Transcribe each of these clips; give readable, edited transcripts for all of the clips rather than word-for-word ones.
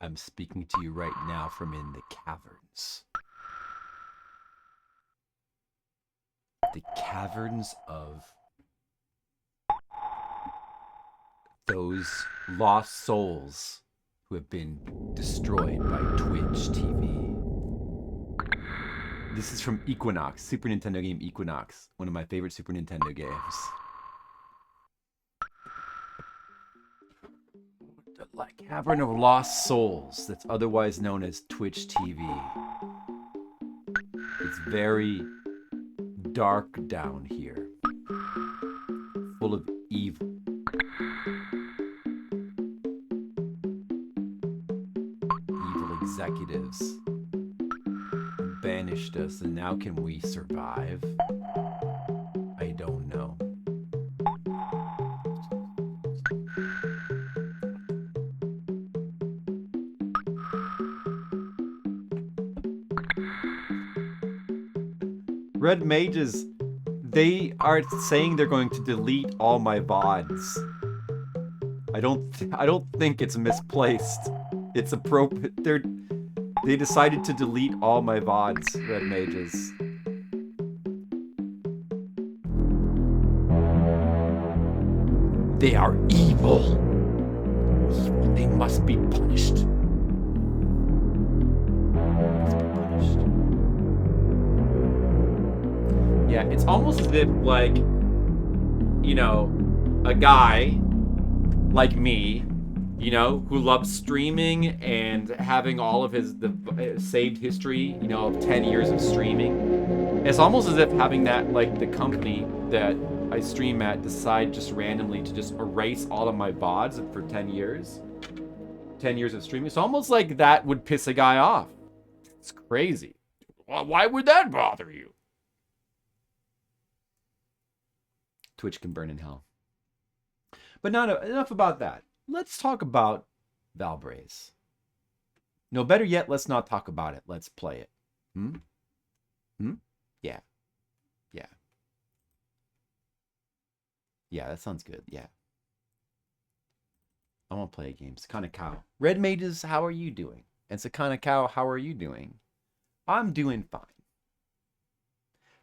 I'm speaking to you right now from in the caverns. The caverns of those lost souls who have been destroyed by Twitch TV. This is from Equinox, Super Nintendo game Equinox, one of my favorite Super Nintendo games. The Cavern of Lost Souls, that's otherwise known as Twitch TV. It's very dark down here, full of evil. Evil executives banished us, and now can we survive? I don't know. Red Mages, they are saying they're going to delete all my VODs. I don't think it's misplaced. It's appropriate. They decided to delete all my VODs, Red Mages. They are evil. Evil. They must be punished. Yeah, it's almost as if, like, you know, a guy like me, you know, who loves streaming and having all of his saved history, you know, of 10 years of streaming. It's almost as if having that, like, the company that I stream at decide just randomly to just erase all of my VODs for 10 years. 10 years of streaming. It's almost like that would piss a guy off. It's crazy. Well, why would that bother you? Twitch can burn in hell. But not enough about that. Let's talk about Valbrace. No, better yet, let's not talk about it. Let's play it. Yeah. Yeah. Yeah, that sounds good. Yeah. I want to play a game. Sakana Cow. Red Mages, how are you doing? And Sakana Cow, how are you doing? I'm doing fine.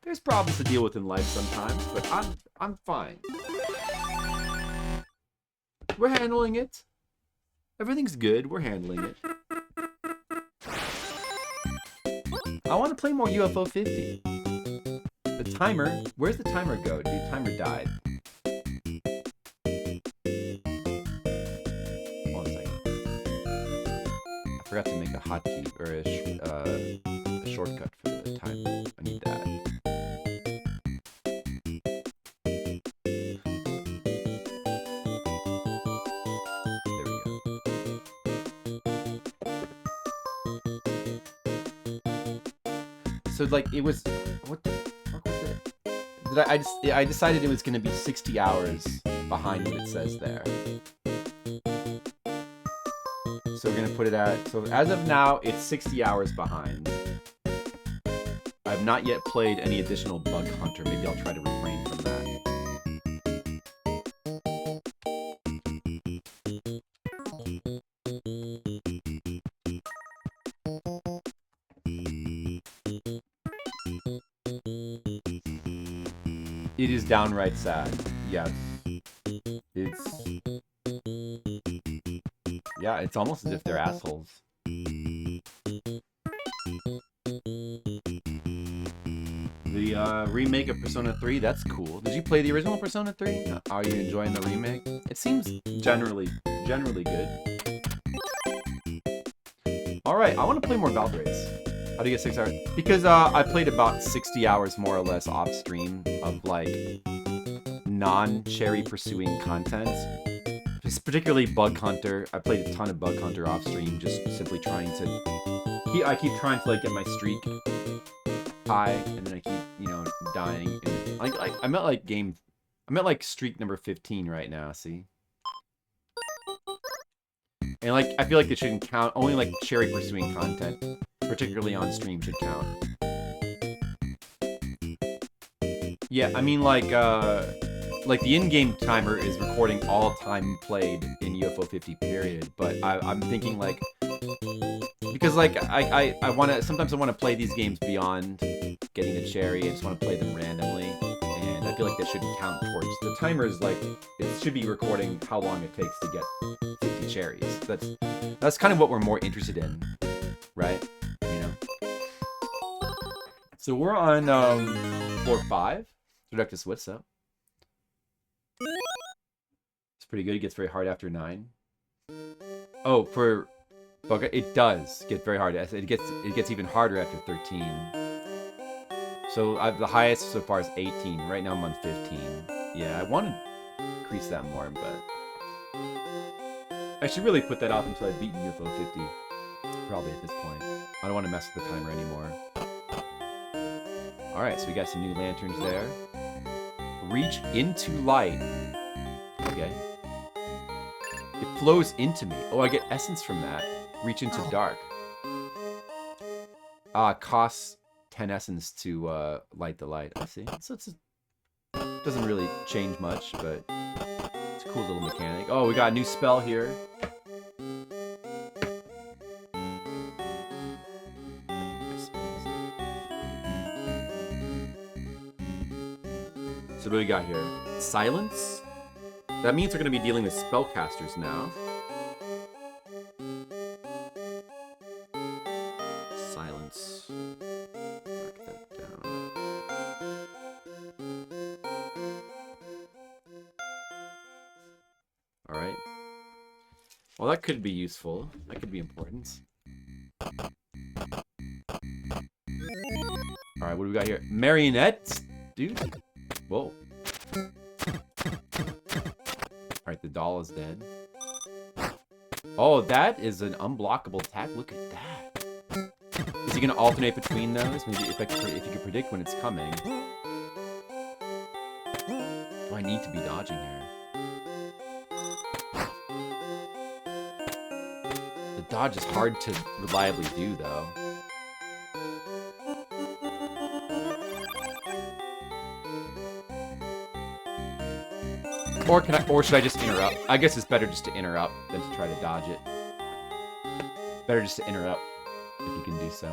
There's problems to deal with in life sometimes, but I'm fine. We're handling it. Everything's good. We're handling it. I want to play more UFO 50. The timer. Where's the timer go? Dude, timer died. One second. I forgot to make a hotkey or a shortcut for the timer. I need that. So like it was, what the fuck was it? I decided it was gonna be 60 hours behind what it says there. So we're gonna put it at, so as of now, it's 60 hours behind. I've not yet played any additional Bug Hunter. Maybe I'll try to refrain from that. It is downright sad. Yes. Yeah, it's almost as if they're assholes. The remake of Persona 3, that's cool. Did you play the original Persona 3? Are you enjoying the remake? It seems generally good. Alright, I want to play more Valbrace. How do you get 6 hours? Because I played about 60 hours more or less off stream of like non-cherry pursuing content. Just particularly Bug Hunter. I played a ton of Bug Hunter off stream, just simply trying to. I keep trying to like get my streak high, and then I keep, you know, dying. And I'm at like I'm at like streak number 15 right now. See. And like, I feel like it shouldn't count. Only like cherry pursuing content, particularly on stream, should count. Yeah, I mean like the in-game timer is recording all time played in UFO 50 period, but I'm thinking like Because like I want to sometimes I want to play these games beyond getting the cherry. I just want to play them randomly, and I feel like that shouldn't count towards the timer. Is like it should be recording how long it takes to get 50 cherries. That's kind of what we're more interested in, right? You know. So we're on floor 5. Productus, what's up? It's pretty good. It gets very hard after 9. Oh, for okay, it does get very hard. It gets even harder after 13. So the highest so far is 18. Right now I'm on 15. Yeah, I want to increase that more, but I should really put that off until I've beaten UFO 50. Probably at this point. I don't want to mess with the timer anymore. Alright, so we got some new lanterns there. Reach into light. Okay. It flows into me. Oh, I get essence from that. Reach into dark. Costs 10 essence to light the light. I see. So it doesn't really change much, but it's a cool little mechanic. Oh, we got a new spell here. So what do we got here? Silence? That means we're going to be dealing with spellcasters now. Silence. Mark that down. Alright. Well, that could be useful. That could be important. Alright, what do we got here? Marionette? Dude. Whoa. Alright, the doll is dead. Oh, that is an unblockable attack. Look at that. Is he going to alternate between those? Maybe if you could predict when it's coming. Do I need to be dodging here? The dodge is hard to reliably do, though. Or should I just interrupt? I guess it's better just to interrupt than to try to dodge it. Better just to interrupt if you can do so.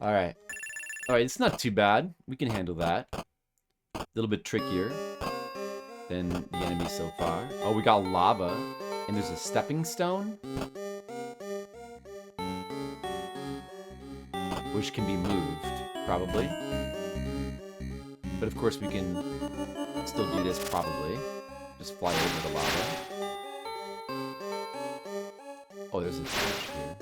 Alright. Alright, it's not too bad. We can handle that. A little bit trickier than the enemy so far. Oh, we got lava. And there's a stepping stone. Which can be moved, probably. But of course we can still do this, probably. Just fly over the lava. Oh, there's a torch here.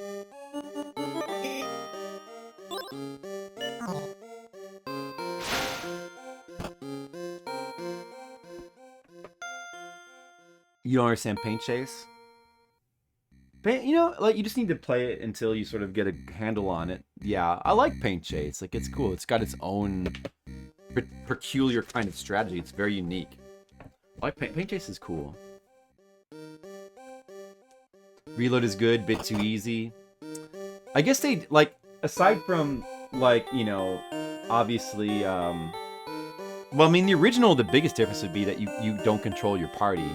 You don't understand Paint Chase? You know, like, you just need to play it until you sort of get a handle on it. Yeah, I like Paint Chase. Like, it's cool. It's got its own peculiar kind of strategy. It's very unique. I like Paint Chase is cool. Reload is good, bit too easy. I guess they, like, aside from, like, you know, obviously, well, I mean, the original, the biggest difference would be that you don't control your party.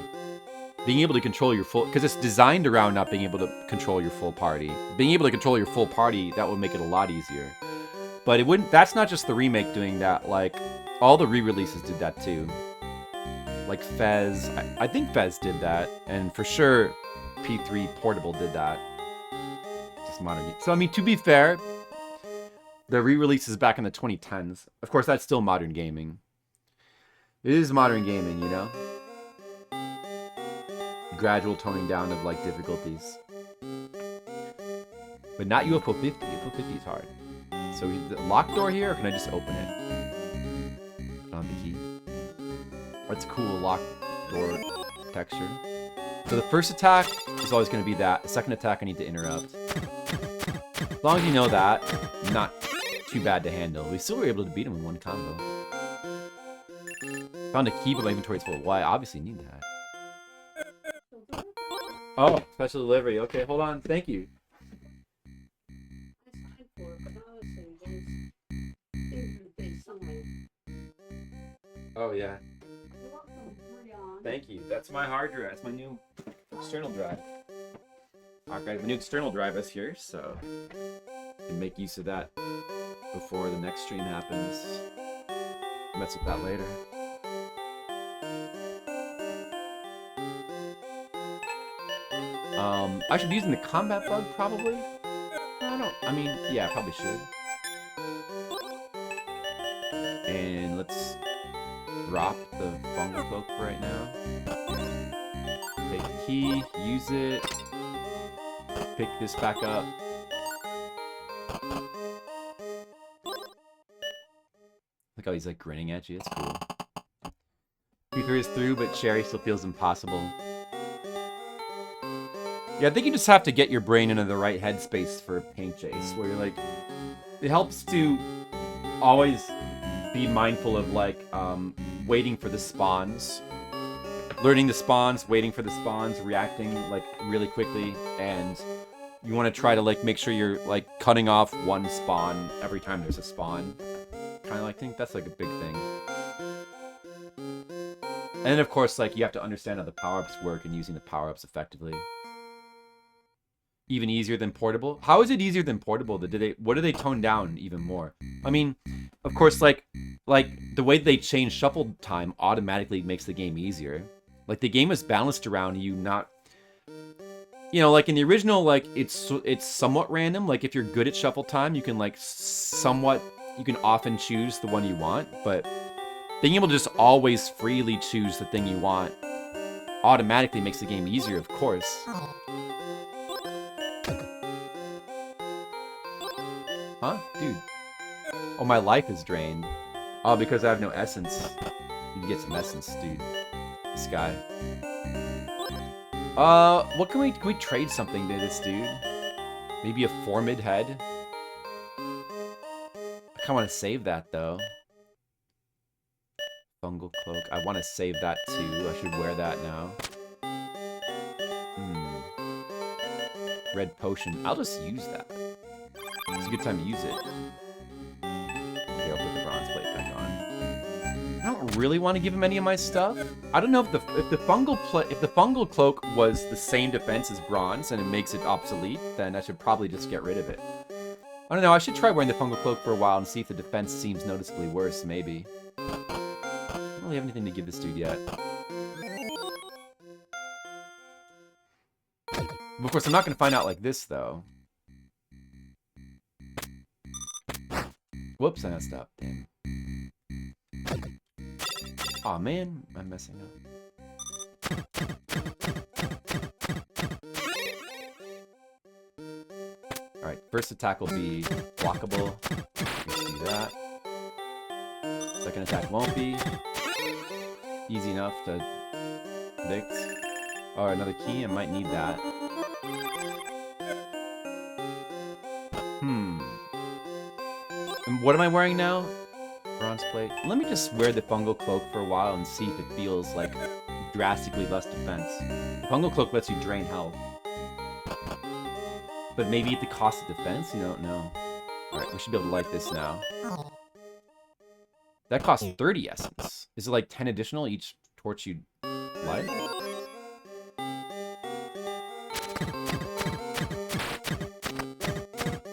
Being able to control your full, because it's designed around not being able to control your full party. Being able to control your full party, that would make it a lot easier. But it wouldn't, that's not just the remake doing that, like, all the re-releases did that too. Like Fez, I think Fez did that, and for sure P3 Portable did that. Just modern. So I mean, to be fair, the re-releases back in the 2010s, of course that's still modern gaming. It is modern gaming, you know? Gradual toning down of like difficulties. But not UFO 50. UFO 50 is hard. So the locked door here, or can I just open it? I don't have the key. That's cool, locked door texture. So the first attack is always going to be that. The second attack I need to interrupt. As long as you know that, not too bad to handle. We still were able to beat him in one combo. Found a key, but my inventory's full. Well, I obviously need that. Oh, special delivery. Okay, hold on. Thank you. Oh, yeah. Thank you. That's my hard drive. That's my new external drive. Okay, the new external drive is here, so can make use of that before the next stream happens. Mess with that later. I should be using the combat bug, probably. I mean, yeah, I probably should. And let's drop the fungal cloak for right now. Take the key, use it. Pick this back up. Look how he's like grinning at you. It's cool. Peter is through, but Cherry still feels impossible. Yeah, I think you just have to get your brain into the right headspace for Paint Chase, where you're like, it helps to always be mindful of like waiting for the spawns, learning the spawns, waiting for the spawns, reacting like really quickly, and you want to try to like make sure you're like cutting off one spawn every time there's a spawn. Kind of like think that's like a big thing. And then of course like you have to understand how the power-ups work and using the power-ups effectively. Even easier than portable? How is it easier than portable? What do they tone down even more? I mean, of course, like the way they change shuffle time automatically makes the game easier. Like the game is balanced around you not, you know, like in the original, like it's somewhat random. Like if you're good at shuffle time, you can like you can often choose the one you want. But being able to just always freely choose the thing you want automatically makes the game easier, of course. Huh? Dude. Oh, my life is drained. Oh, because I have no essence. You can get some essence, dude. This guy. What can we trade something to this dude? Maybe a Formid head? I kinda wanna save that, though. Fungal cloak. I wanna save that, too. I should wear that now. Red potion. I'll just use that. It's a good time to use it. Okay, I'll put the bronze plate back on. I don't really want to give him any of my stuff. I don't know if the fungal cloak was the same defense as bronze and it makes it obsolete, then I should probably just get rid of it. I don't know, I should try wearing the fungal cloak for a while and see if the defense seems noticeably worse, maybe. I don't really have anything to give this dude yet. Of course, I'm not going to find out like this, though. Whoops, I messed up. Damn. Aw, man, I'm messing up. Alright, first attack will be blockable. Let's do that. Second attack won't be. Easy enough to predict. Oh, another key, I might need that. And what am I wearing now? Bronze plate. Let me just wear the fungal cloak for a while and see if it feels like drastically less defense. The fungal cloak lets you drain health. But maybe at the cost of defense? You don't know. Alright, we should be able to light this now. That costs 30 essence. Is it like 10 additional each torch you light?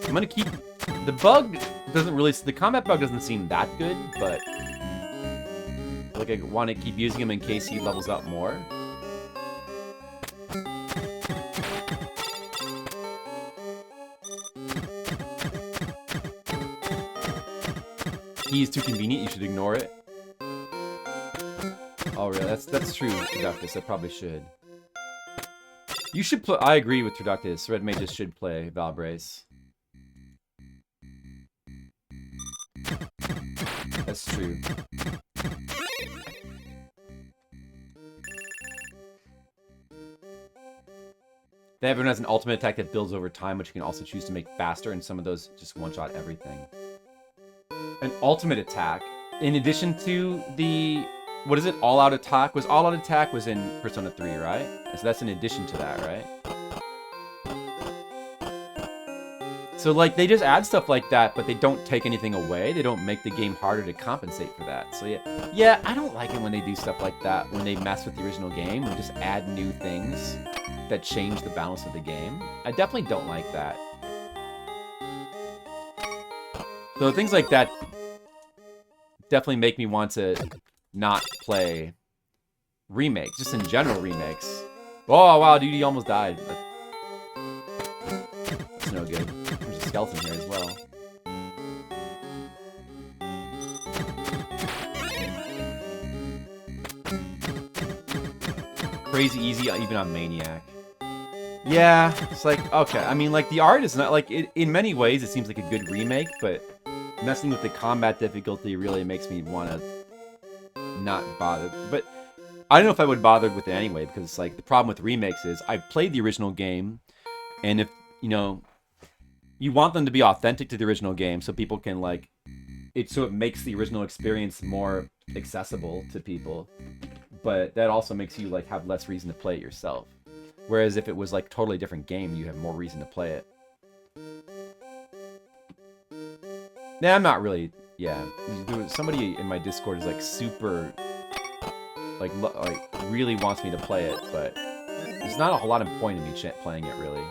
I'm gonna keep... The bug doesn't really... The combat bug doesn't seem that good, but... like, I want to keep using him in case he levels up more. He's too convenient, you should ignore it. Oh, really? That's true, Traductus. I probably should. You should play... I agree with Traductus. Red Mages should play Valbrace. That's true. Everyone has an ultimate attack that builds over time, which you can also choose to make faster, and some of those just one-shot everything. An ultimate attack, in addition to the... What is it? All-out attack? All-out attack was in Persona 3, right? So that's in addition to that, right? So, like, they just add stuff like that, but they don't take anything away. They don't make the game harder to compensate for that. So, yeah, I don't like it when they do stuff like that, when they mess with the original game and just add new things. that change the balance of the game. I definitely don't like that. So things like that definitely make me want to not play remakes, just in general remakes. Oh, wow, dude, he almost died. That's no good. There's a skeleton here as well. Crazy easy, even on Maniac. Yeah, it's like, okay. I mean, like, the art is not, like, in many ways, it seems like a good remake, but messing with the combat difficulty really makes me want to not bother. But I don't know if I would bother with it anyway, because it's like, the problem with remakes is, I played the original game, and if, you know, you want them to be authentic to the original game, so people can, like, so it makes the original experience more accessible to people. But that also makes you, like, have less reason to play it yourself. Whereas if it was, like, totally different game, you have more reason to play it. Nah, I'm not really... Yeah. Somebody in my Discord is, like, super... Like, really wants me to play it, but... There's not a whole lot of point in me playing it, really.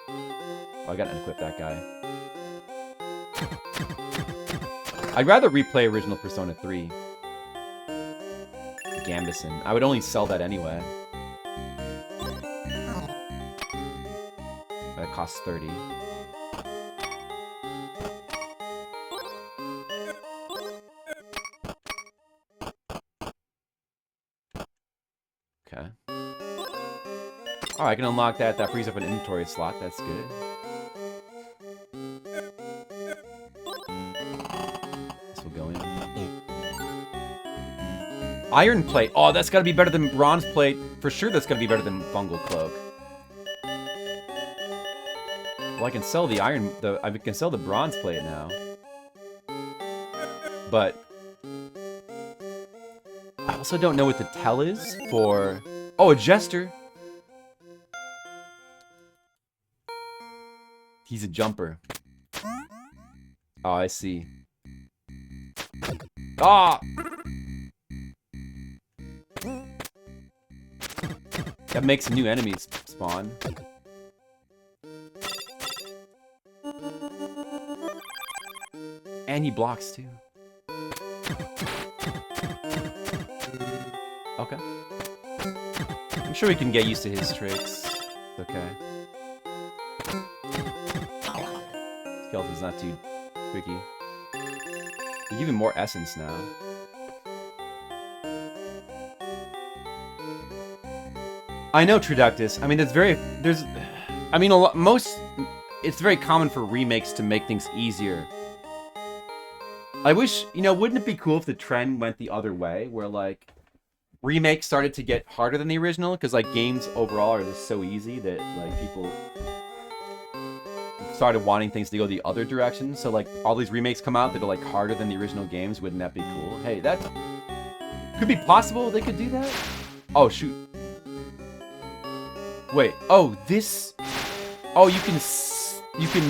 Oh, I gotta unequip that guy. I'd rather replay original Persona 3. Gambison. I would only sell that anyway. That costs 30. Okay. Oh, I can unlock that. That frees up an inventory slot. That's good. This will go in. Iron plate. Oh, that's got to be better than bronze plate. For sure, that's going to be better than fungal cloak. Well, I can sell the iron. I can sell the bronze plate now. But I also don't know what the tell is for. Oh, a jester. He's a jumper. Oh, I see. Ah! That makes new enemies spawn. And he blocks too. Okay. I'm sure we can get used to his tricks. Okay. Skeleton's not too tricky. They give him more essence now. I know, Traductus. I mean, it's very... There's... I mean, it's very common for remakes to make things easier. I wish... You know, wouldn't it be cool if the trend went the other way? Where, like, remakes started to get harder than the original? Because, like, games overall are just so easy that, like, people started wanting things to go the other direction. So, like, all these remakes come out that are, like, harder than the original games. Wouldn't that be cool? Hey, that... Could be possible they could do that? Oh, shoot. Wait, oh, this... Oh, you can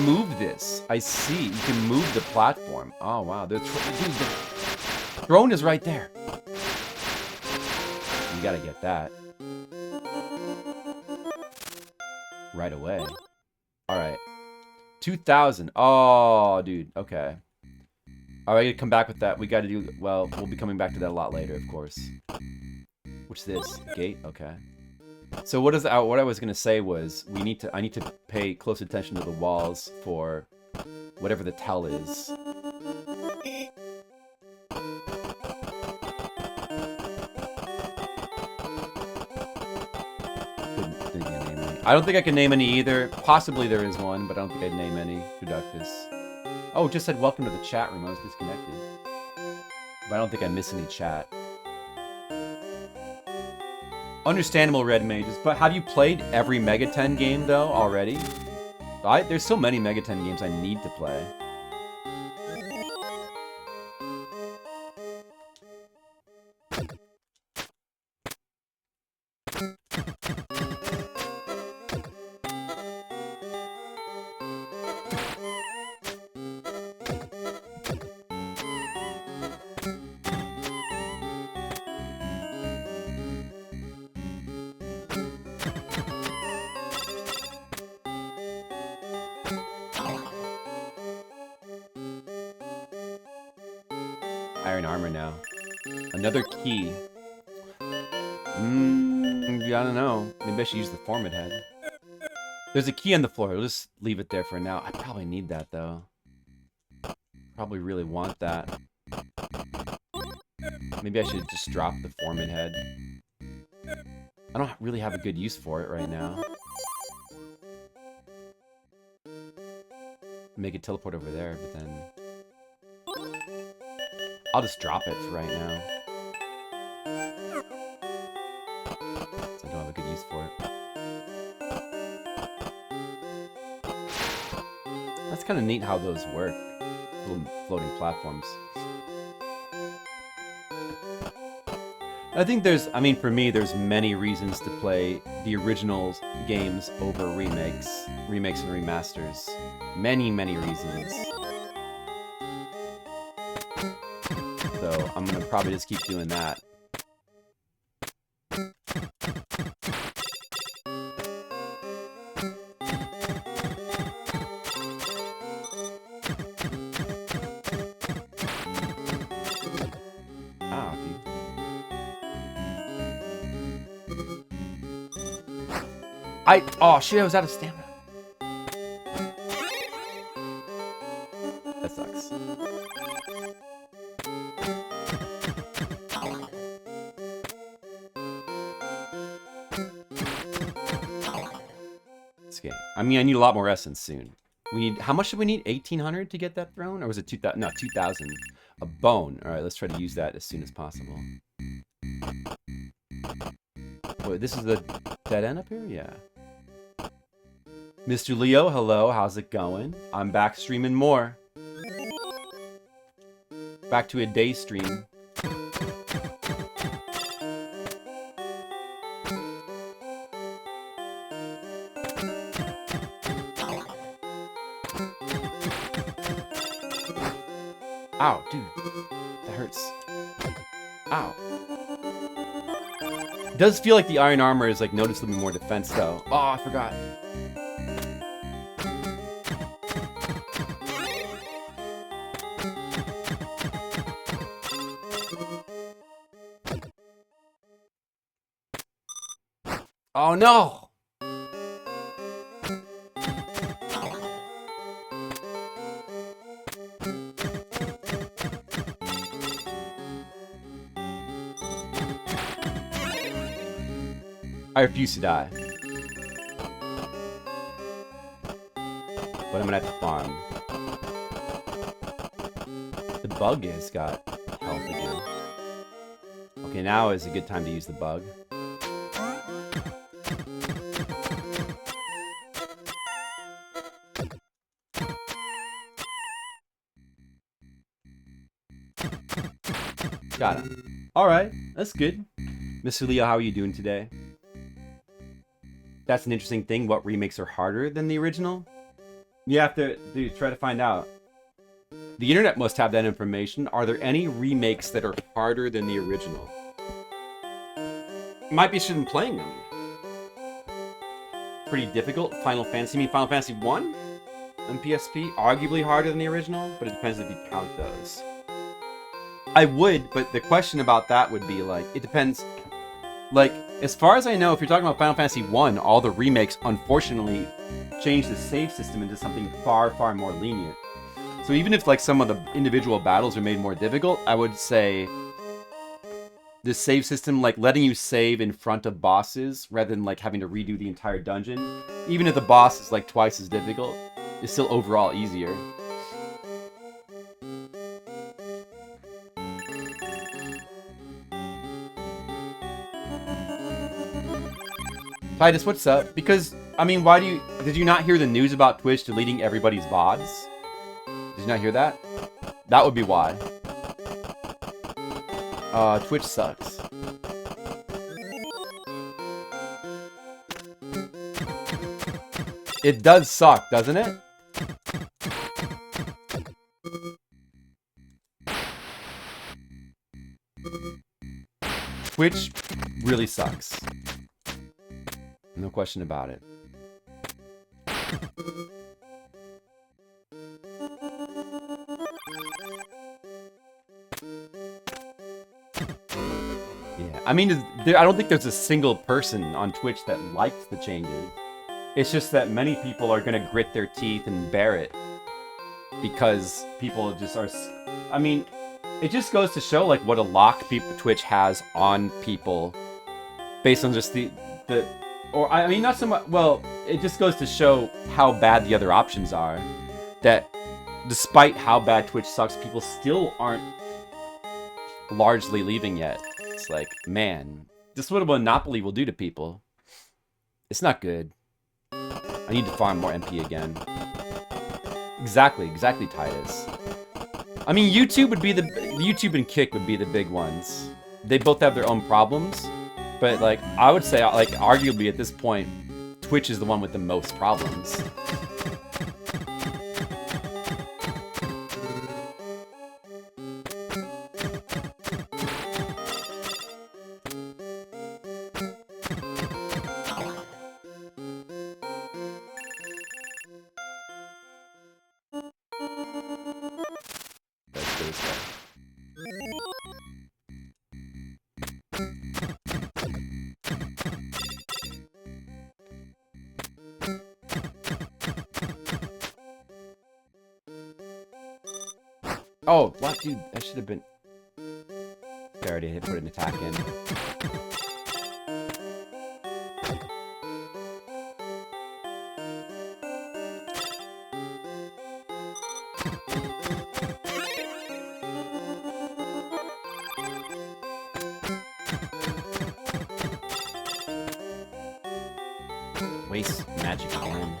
move this. I see. You can move the platform. Oh, wow. The throne is right there. You gotta get that. Right away. Alright. 2,000. Oh, dude. Okay. Alright, gotta come back with that. We gotta do... Well, we'll be coming back to that a lot later, of course. What's this? Gate? Okay. So what I was gonna say was I need to pay close attention to the walls for whatever the tell is. I don't think I can name any either. Possibly there is one, but I don't think I'd name any. Productus. Oh, it just said welcome to the chat room. I was disconnected. But I don't think I missed any chat. Understandable, Red Mages, but have you played every Mega 10 game, though, already? There's so many Mega 10 games I need to play. iron armor now. Another key. I don't know. Maybe I should use the Formid head. There's a key on the floor. I'll just leave it there for now. I probably need that, though. Probably really want that. Maybe I should just drop the Formid head. I don't really have a good use for it right now. Make it teleport over there, but then... I'll just drop it for right now. So I don't have a good use for it. That's kind of neat how those work. Little floating platforms. I think I mean, for me, there's many reasons to play the original games over remakes and remasters. Many, many reasons. So I'm gonna probably just keep doing that. Oh shit, I was out of stamina. That sucks. Okay. I mean, I need a lot more essence soon. We need, how much do we need? 1,800 to get that throne? Or was it 2,000? No, 2,000. A bone. Alright, let's try to use that as soon as possible. Wait, this is the dead end up here? Yeah. Mr. Leo, hello, how's it going? I'm back streaming more. Back to a day stream. Ow, dude. That hurts. Ow. It does feel like the iron armor is like noticeably more defense though. Oh, I forgot. Oh no! I refuse to die. But I'm gonna have to farm. The bug has got health again. Okay, now is a good time to use the bug. Got him. Alright, that's good. Mr. Leo, how are you doing today? That's an interesting thing. What remakes are harder than the original? You have to try to find out. The internet must have that information. Are there any remakes that are harder than the original? Might be interested in playing them. Pretty difficult. Final Fantasy. You mean Final Fantasy 1? On PSP? Arguably harder than the original, but it depends if you count those. I would, but the question about that would be like, it depends. Like, as far as I know, if you're talking about Final Fantasy 1, all the remakes, unfortunately, changed the save system into something far, far more lenient. So even if, like, some of the individual battles are made more difficult, I would say the save system, like, letting you save in front of bosses, rather than, like, having to redo the entire dungeon, even if the boss is, like, twice as difficult, is still overall easier. Titus, what's up? Because, I mean, did you not hear the news about Twitch deleting everybody's VODs? Did you not hear that? That would be why. Twitch sucks. It does suck, doesn't it? Twitch really sucks. No question about it. Yeah, I mean, I don't think there's a single person on Twitch that likes the changes. It's just that many people are gonna grit their teeth and bear it because people just are. I mean, it just goes to show like what a lock Twitch has on people based on just or I mean, not so much. Well, it just goes to show how bad the other options are. That despite how bad Twitch sucks, people still aren't largely leaving yet. It's like, man, this is what a monopoly will do to people. It's not good. I need to farm more MP again. Exactly, Titus. I mean, YouTube and Kick would be the big ones. They both have their own problems, but like I would say, like arguably at this point, Twitch is the one with the most problems. Oh, what, dude? That should have been. I already put an attack in. Waste magic again.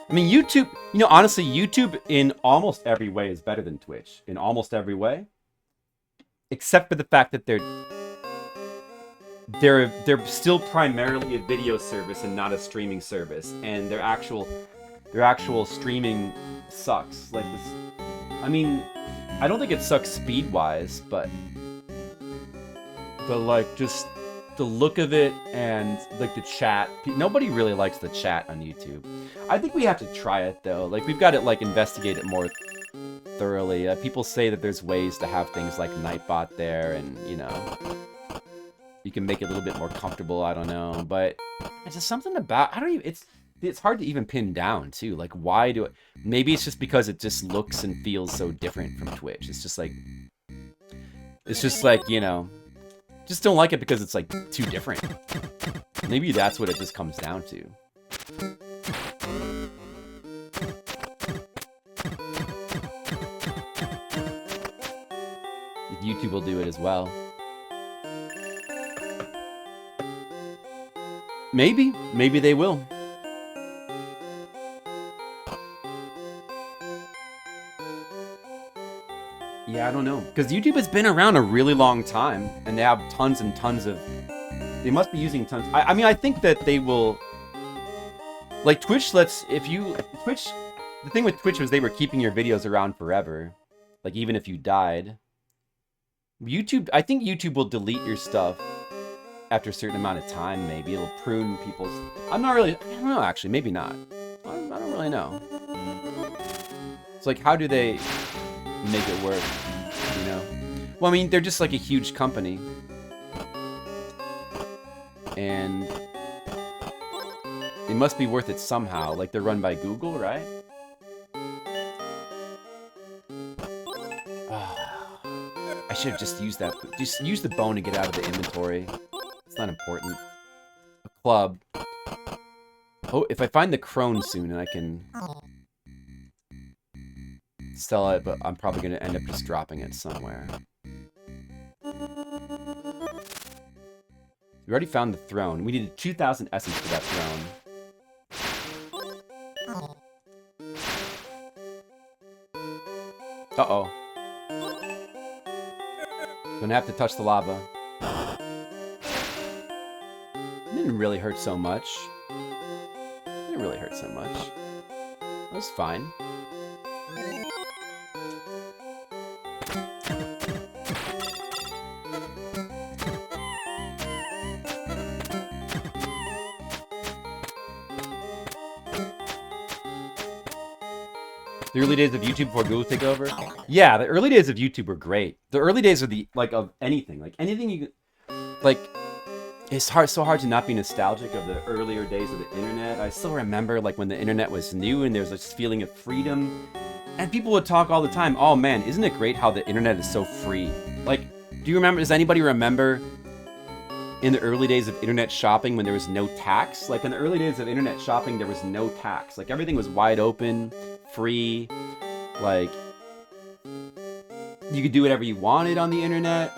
I mean, YouTube, you know, honestly, YouTube in almost every way is better than Twitch. In almost every way. Except for the fact that they're still primarily a video service and not a streaming service. And their actual streaming sucks. Like this, I mean, I don't think it sucks speed-wise, but like just the look of it and like the chat. Nobody really likes the chat on YouTube. I think we have to try it though. Like we've got to like investigate it more thoroughly. People say that there's ways to have things like Nightbot there, and you know, you can make it a little bit more comfortable. I don't know, but there's just something about it's hard to even pin down too. Like why do it? Maybe it's just because it just looks and feels so different from Twitch. It's just like you know. Just don't like it because it's like too different. Maybe that's what it just comes down to. YouTube will do it as well. Maybe they will. Yeah, I don't know. Because YouTube has been around a really long time, and they have tons and tons of... They must be using tons... I mean, I think that they will... Like, Twitch lets... Twitch... The thing with Twitch was they were keeping your videos around forever. Like, even if you died. YouTube... I think YouTube will delete your stuff after a certain amount of time, maybe. It'll prune people's... I don't know, actually. Maybe not. I don't really know. It's like, how do they... make it work, you know? Well, I mean, they're just like a huge company. And it must be worth it somehow. Like, they're run by Google, right? I should have just used that. Just use the bone to get out of the inventory. It's not important. A club. Oh, if I find the crone soon and I can... sell it, but I'm probably going to end up just dropping it somewhere. We already found the throne. We needed 2,000 essence for that throne. Uh-oh. Gonna have to touch the lava. It didn't really hurt so much. It didn't really hurt so much. That was fine. The early days of YouTube before Google took over? Yeah, the early days of YouTube were great. The early days are the, like, of anything. Like, anything you... Like, it's so hard to not be nostalgic of the earlier days of the internet. I still remember, like, when the internet was new and there was this feeling of freedom. And people would talk all the time, oh man, isn't it great how the internet is so free? Like, do you remember, does anybody remember in the early days of internet shopping when there was no tax? Like, in the early days of internet shopping, there was no tax. Like, everything was wide open, free. Like, you could do whatever you wanted on the internet.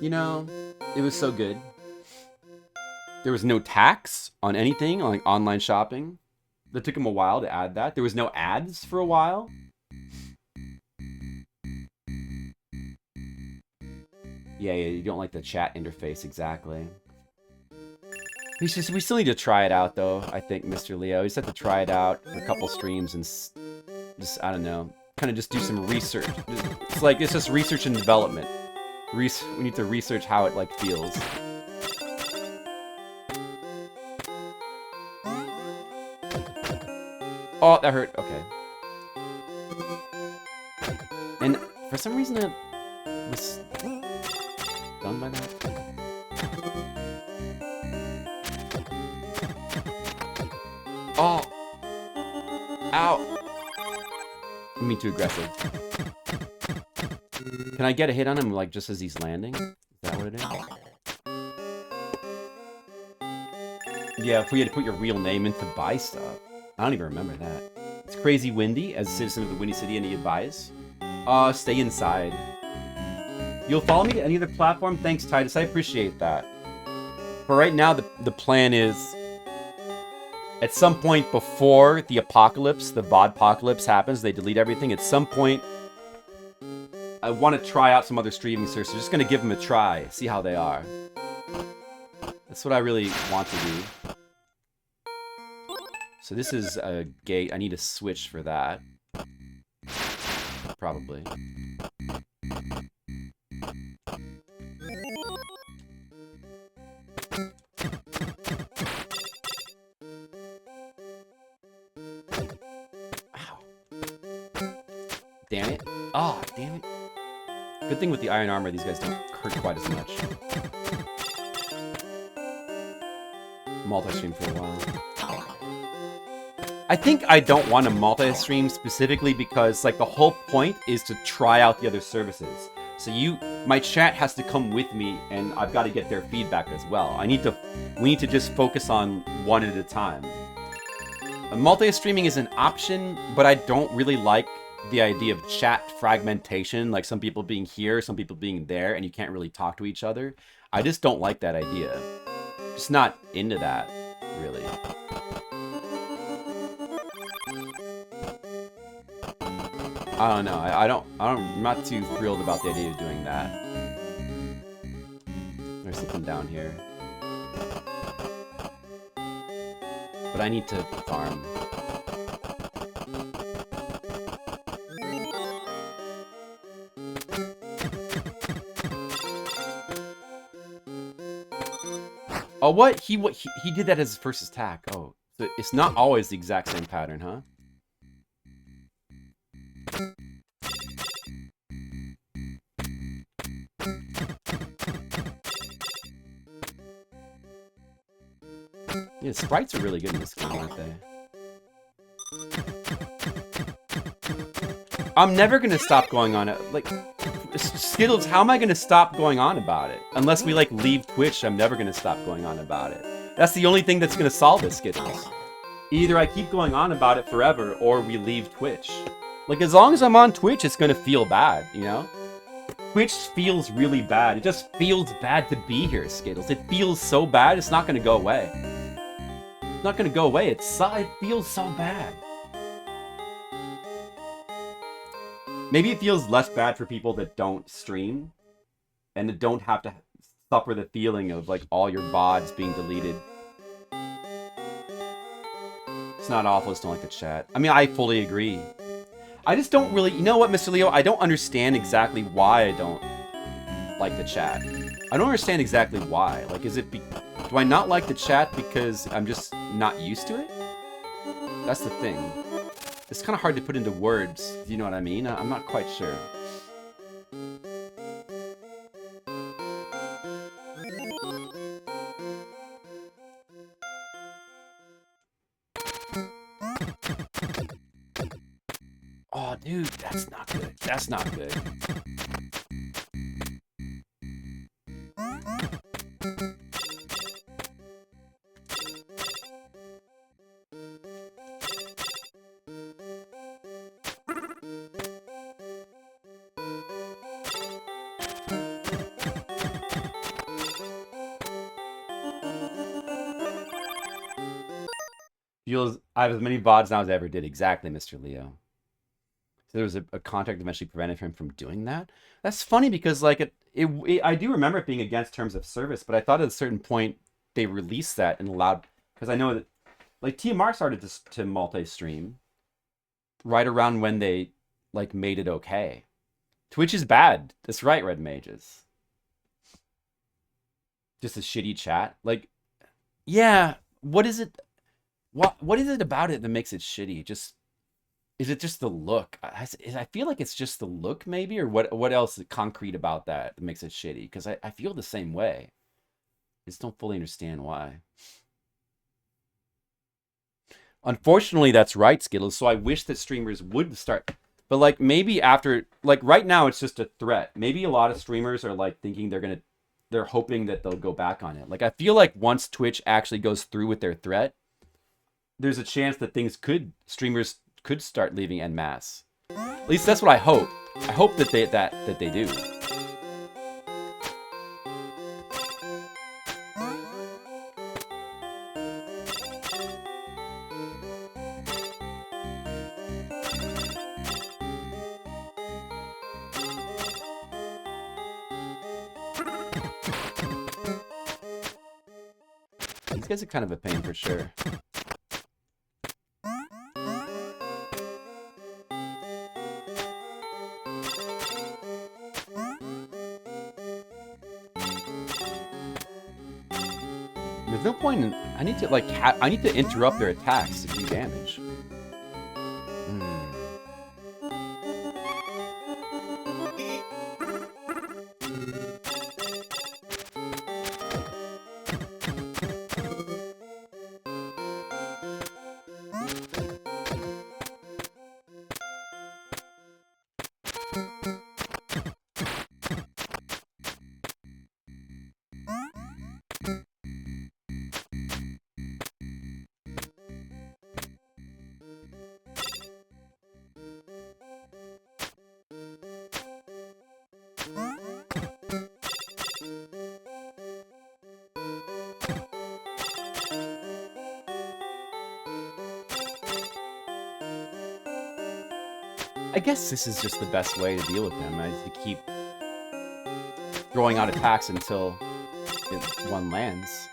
You know, it was so good. There was no tax on anything, on like online shopping. That took them a while to add that. There was no ads for a while. Yeah, you don't like the chat interface, exactly. We still need to try it out, though, I think, Mr. Leo. We just have to try it out for a couple streams and just, I don't know, kind of just do some research. It's just research and development. We need to research how it, like, feels. Oh, that hurt. Okay. And for some reason, I was done by that. Oh! Ow! I'm being too aggressive. Can I get a hit on him, like, just as he's landing? Is that what it is? Yeah, if we had to put your real name in to buy stuff. I don't even remember that. It's crazy windy. As a citizen of the Windy City, any advice? Stay inside. You'll follow me to any other platform? Thanks, Titus. I appreciate that. For right now, the plan is... At some point before the apocalypse, the VODpocalypse happens, they delete everything. At some point, I want to try out some other streaming services. Just going to give them a try. See how they are. That's what I really want to do. So this is a gate. I need a switch for that. Probably. Ow. Damn it. Oh, damn it. Good thing with the iron armor, these guys don't hurt quite as much. Multi-stream for a while. I think I don't want to multi-stream specifically because, like, the whole point is to try out the other services. So my chat has to come with me, and I've got to get their feedback as well. We need to just focus on one at a time. Multi-streaming is an option, but I don't really like the idea of chat fragmentation, like some people being here, some people being there, and you can't really talk to each other. I just don't like that idea. Just not into that, really. I don't know. I'm not too thrilled about the idea of doing that. There's something down here. But I need to farm. Oh, what? He did that as his first attack. Oh, so it's not always the exact same pattern, huh? Yeah, sprites are really good in this game, aren't they? I'm never gonna stop going on it. Like, Skittles, how am I gonna stop going on about it? Unless we, like, leave Twitch, I'm never gonna stop going on about it. That's the only thing that's gonna solve this, Skittles. Either I keep going on about it forever, or we leave Twitch. Like, as long as I'm on Twitch, it's gonna feel bad, you know? Twitch feels really bad. It just feels bad to be here, Skittles. It feels so bad, it's not gonna go away. It's not gonna go away. It feels so bad. Maybe it feels less bad for people that don't stream and that don't have to suffer the feeling of, like, all your VODs being deleted. It's not awful, just don't like the chat. I mean, I fully agree. I just don't really... You know what, Mr. Leo? I don't understand exactly why I don't like the chat. I don't understand exactly why. Like, is it... Do I not like the chat because I'm just not used to it? That's the thing. It's kind of hard to put into words. Do you know what I mean? I'm not quite sure. Oh, dude, that's not good. That's not good. I have as many VODs now as I ever did. Exactly, Mr. Leo. So there was a contract that eventually prevented him from doing that. That's funny because like I do remember it being against terms of service, but I thought at a certain point they released that and allowed, because I know that like TMR started to multi-stream right around when they like made it okay. Twitch is bad. That's right, Red Mages. Just a shitty chat. Like, yeah, what is it? What is it about it that makes it shitty? Is it just the look? I feel like it's just the look, maybe, or what else is concrete about that makes it shitty? Because I feel the same way. I just don't fully understand why. Unfortunately, that's right, Skittles. So I wish that streamers would start, but like maybe after, like right now, it's just a threat. Maybe a lot of streamers are like thinking they're hoping that they'll go back on it. Like I feel like once Twitch actually goes through with their threat, there's a chance that streamers could start leaving en masse. At least that's what I hope. I hope that they do. These guys are kind of a pain for sure. There's no point in, I need to interrupt their attacks to do damage. I guess this is just the best way to deal with them, is to keep throwing out attacks until one lands.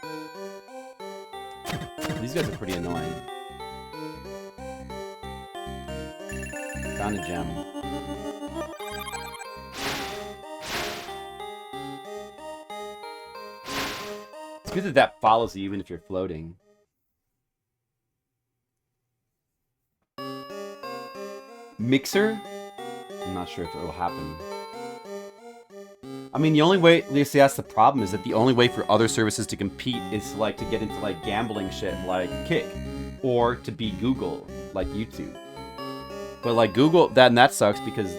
These guys are pretty annoying. Found a gem. It's good that follows you even if you're floating. Mixer? I'm not sure if it'll happen. I mean, the only way, see, that's the problem, is that the only way for other services to compete is like to get into like gambling shit like Kick, or to be Google like YouTube. But like Google, that sucks because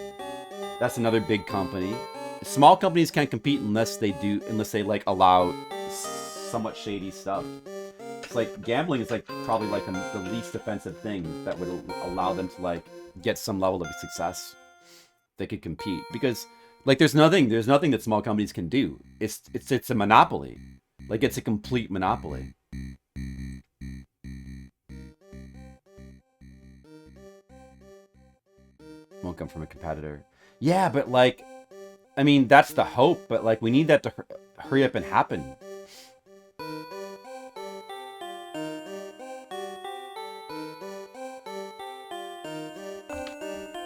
that's another big company. Small companies can't compete unless they like allow somewhat shady stuff. It's like gambling is like probably like the least offensive thing that would allow them to like get some level of success. They could compete because like there's nothing that small companies can do. It's a monopoly. Like it's a complete monopoly. Won't come from a competitor. Yeah, but like, I mean, that's the hope, but like we need that to hurry up and happen.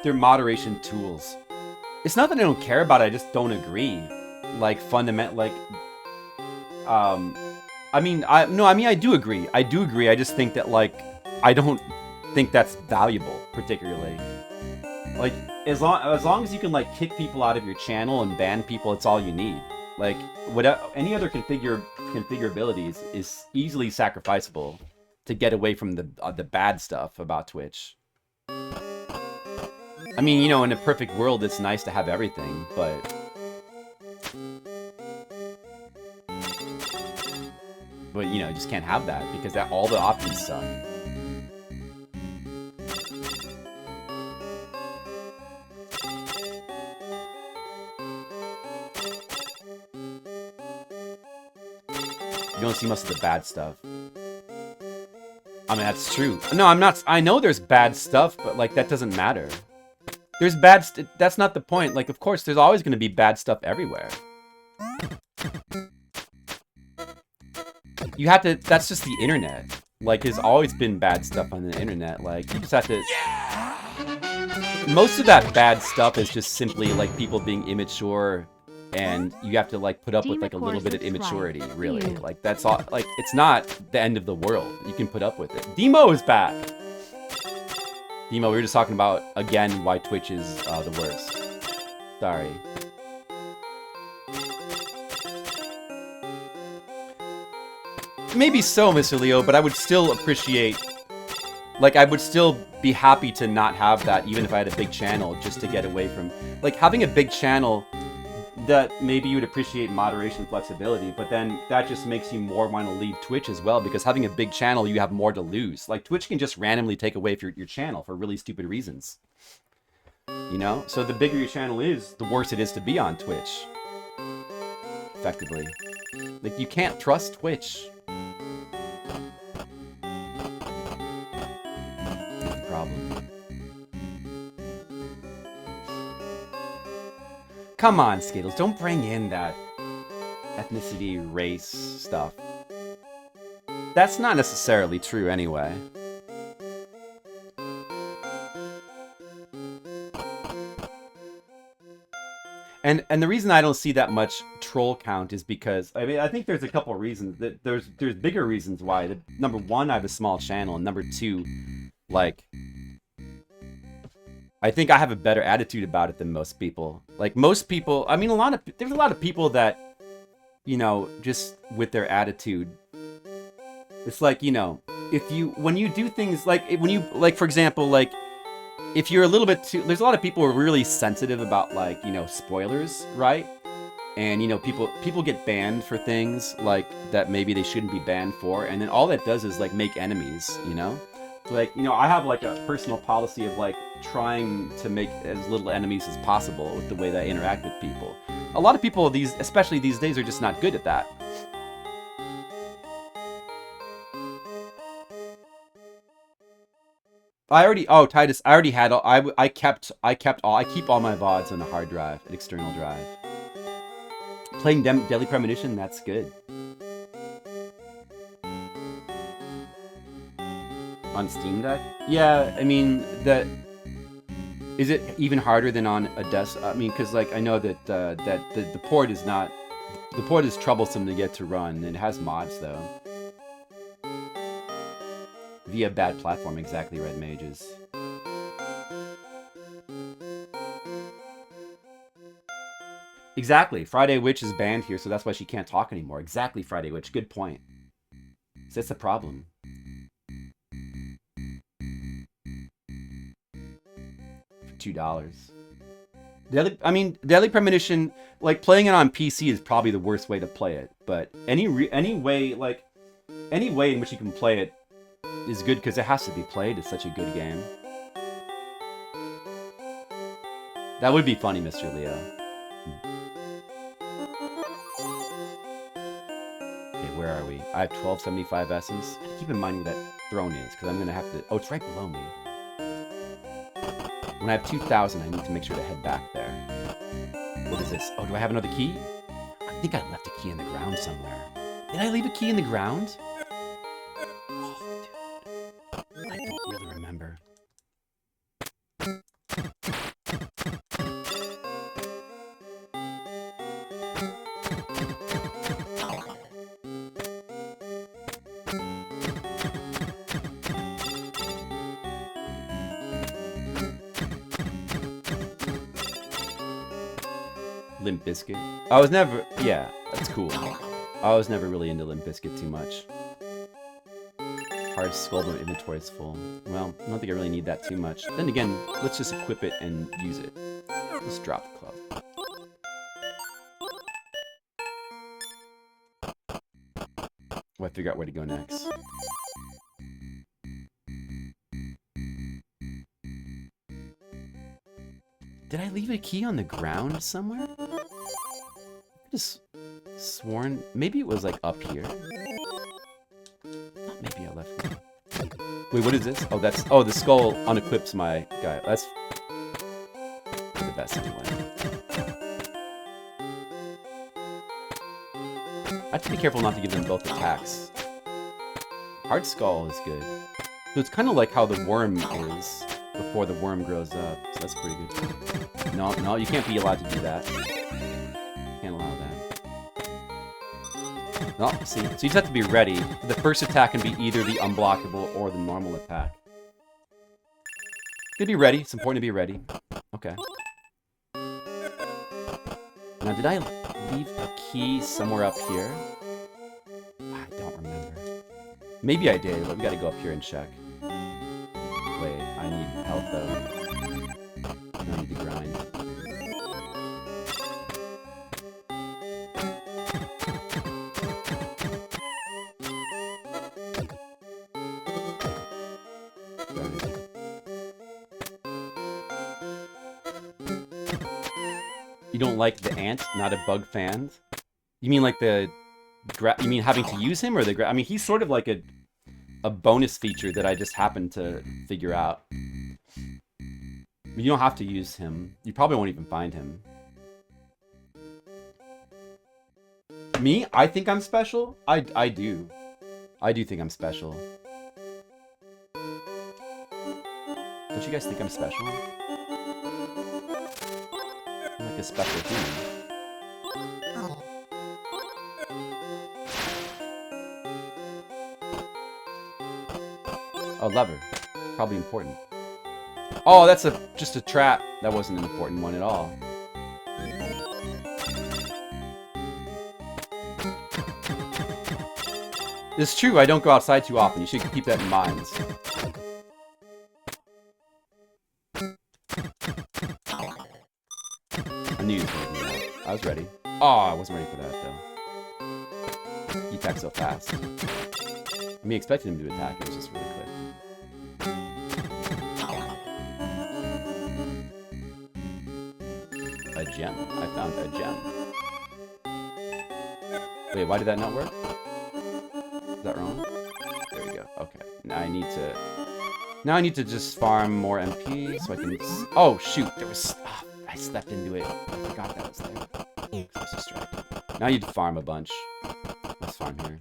They're moderation tools. It's not that I don't care about it, I just don't agree. Like I do agree. I do agree. I just think that like I don't think that's valuable, particularly. Like, as long as you can, like, kick people out of your channel and ban people, it's all you need. Like, any other configurability is easily sacrificable to get away from the bad stuff about Twitch. I mean, you know, in a perfect world, it's nice to have everything, but... But, you know, you just can't have that, because all the options suck. You don't see most of the bad stuff. I mean, that's true. No, I'm not... I know there's bad stuff, but, like, that doesn't matter. There's bad... That's not the point. Like, of course, there's always going to be bad stuff everywhere. You have to... That's just the internet. Like, there's always been bad stuff on the internet. Like, you just have to... Most of that bad stuff is just simply, like, people being immature... And you have to, like, put up with, like, a little bit of immaturity, really. Like, that's all, like, it's not the end of the world. You can put up with it. Demo is back! Demo, we were just talking about, again, why Twitch is the worst. Sorry. Maybe so, Mr. Leo, but I would still appreciate... Like, I would still be happy to not have that, even if I had a big channel, just to get away from... Like, having a big channel... that maybe you would appreciate moderation and flexibility, but then that just makes you more want to leave Twitch as well, because having a big channel, you have more to lose. Like, Twitch can just randomly take away from your channel for really stupid reasons. You know? So the bigger your channel is, the worse it is to be on Twitch. Effectively. Like, you can't trust Twitch. That's the problem. Come on, Skittles, don't bring in that ethnicity, race stuff. That's not necessarily true anyway. And the reason I don't see that much troll count is because, I mean, I think there's a couple of reasons. There's bigger reasons why. Number one, I have a small channel, and number two, like... I think I have a better attitude about it than most people. Like, most people... I mean, there's a lot of people that, you know, just with their attitude... It's like, you know, when you do things, like, for example, like, if you're a little bit too... There's a lot of people who are really sensitive about, like, you know, spoilers, right? And, you know, people get banned for things, like, that maybe they shouldn't be banned for. And then all that does is, like, make enemies, you know? Like, you know, I have, like, a personal policy of, like, trying to make as little enemies as possible with the way that I interact with people. A lot of people, especially these days, are just not good at that. Titus, I already had, I keep all my VODs on a hard drive, an external drive. Playing Deadly Premonition, that's good. On Steam Deck? Yeah, I mean, is it even harder than on a desk? I mean, because, like, I know that the port is not... The port is troublesome to get to run, and it has mods, though. Via bad platform, exactly, Red Mages. Exactly, Friday Witch is banned here, so that's why she can't talk anymore. Exactly, Friday Witch, good point. So that's the problem. $2. Deadly Premonition, like, playing it on PC is probably the worst way to play it, but any way in which you can play it is good, because it has to be played. It's such a good game. That would be funny, Mr. Leo. Okay, where are we? I have 1275 essence. Keep in mind where that throne is, because I'm gonna have to... Oh, it's right below me. When I have 2,000, I need to make sure to head back there. What is this? Oh, do I have another key? I think I left a key in the ground somewhere. Did I leave a key in the ground? Oh, dude. I don't really remember. Limp Bizkit. I was never... Yeah, that's cool. I was never really into Limp Bizkit too much. Hard skull, but my inventory is full. Well, I don't think I really need that too much. Then again, let's just equip it and use it. Let's drop the club. Well, I figure out where to go next. Did I leave a key on the ground somewhere? I just sworn... Maybe it was like up here. Oh, maybe I left it. Wait, what is this? Oh, that's... Oh, the skull unequips my guy. That's... the best anyway. I have to be careful not to give them both attacks. Hard skull is good. So it's kind of like how the worm is before the worm grows up. So that's pretty good. No, no, you can't be allowed to do that. Can't allow that. No, see, so you just have to be ready. The first attack can be either the unblockable or the normal attack. You gotta be ready. It's important to be ready. Okay. Now, did I leave a key somewhere up here? I don't remember. Maybe I did, but we gotta go up here and check. Wait, I need health though. I need to grind. You don't like the ant, not a bug fan? You mean like the... You mean having to use him, or the... I mean, he's sort of like a bonus feature that I just happened to figure out. You don't have to use him. You probably won't even find him. Me? I think I'm special? I do. I do think I'm special. Don't you guys think I'm special? I'm like a special human. Oh, lever. Probably important. Oh, that's just a trap. That wasn't an important one at all. It's true, I don't go outside too often. You should keep that in mind. I knew you was gonna do that. I was ready. Oh, I wasn't ready for that, though. He attacked so fast. I mean, expected him to attack. It was just really quick. A gem. I found a gem. Wait, why did that not work? Is that wrong? There we go. Okay. Now I need to just farm more MP so I can... Oh, shoot. There was... Oh, I stepped into it. I forgot that was there. I was distracted. Now I need to farm a bunch. Let's farm here.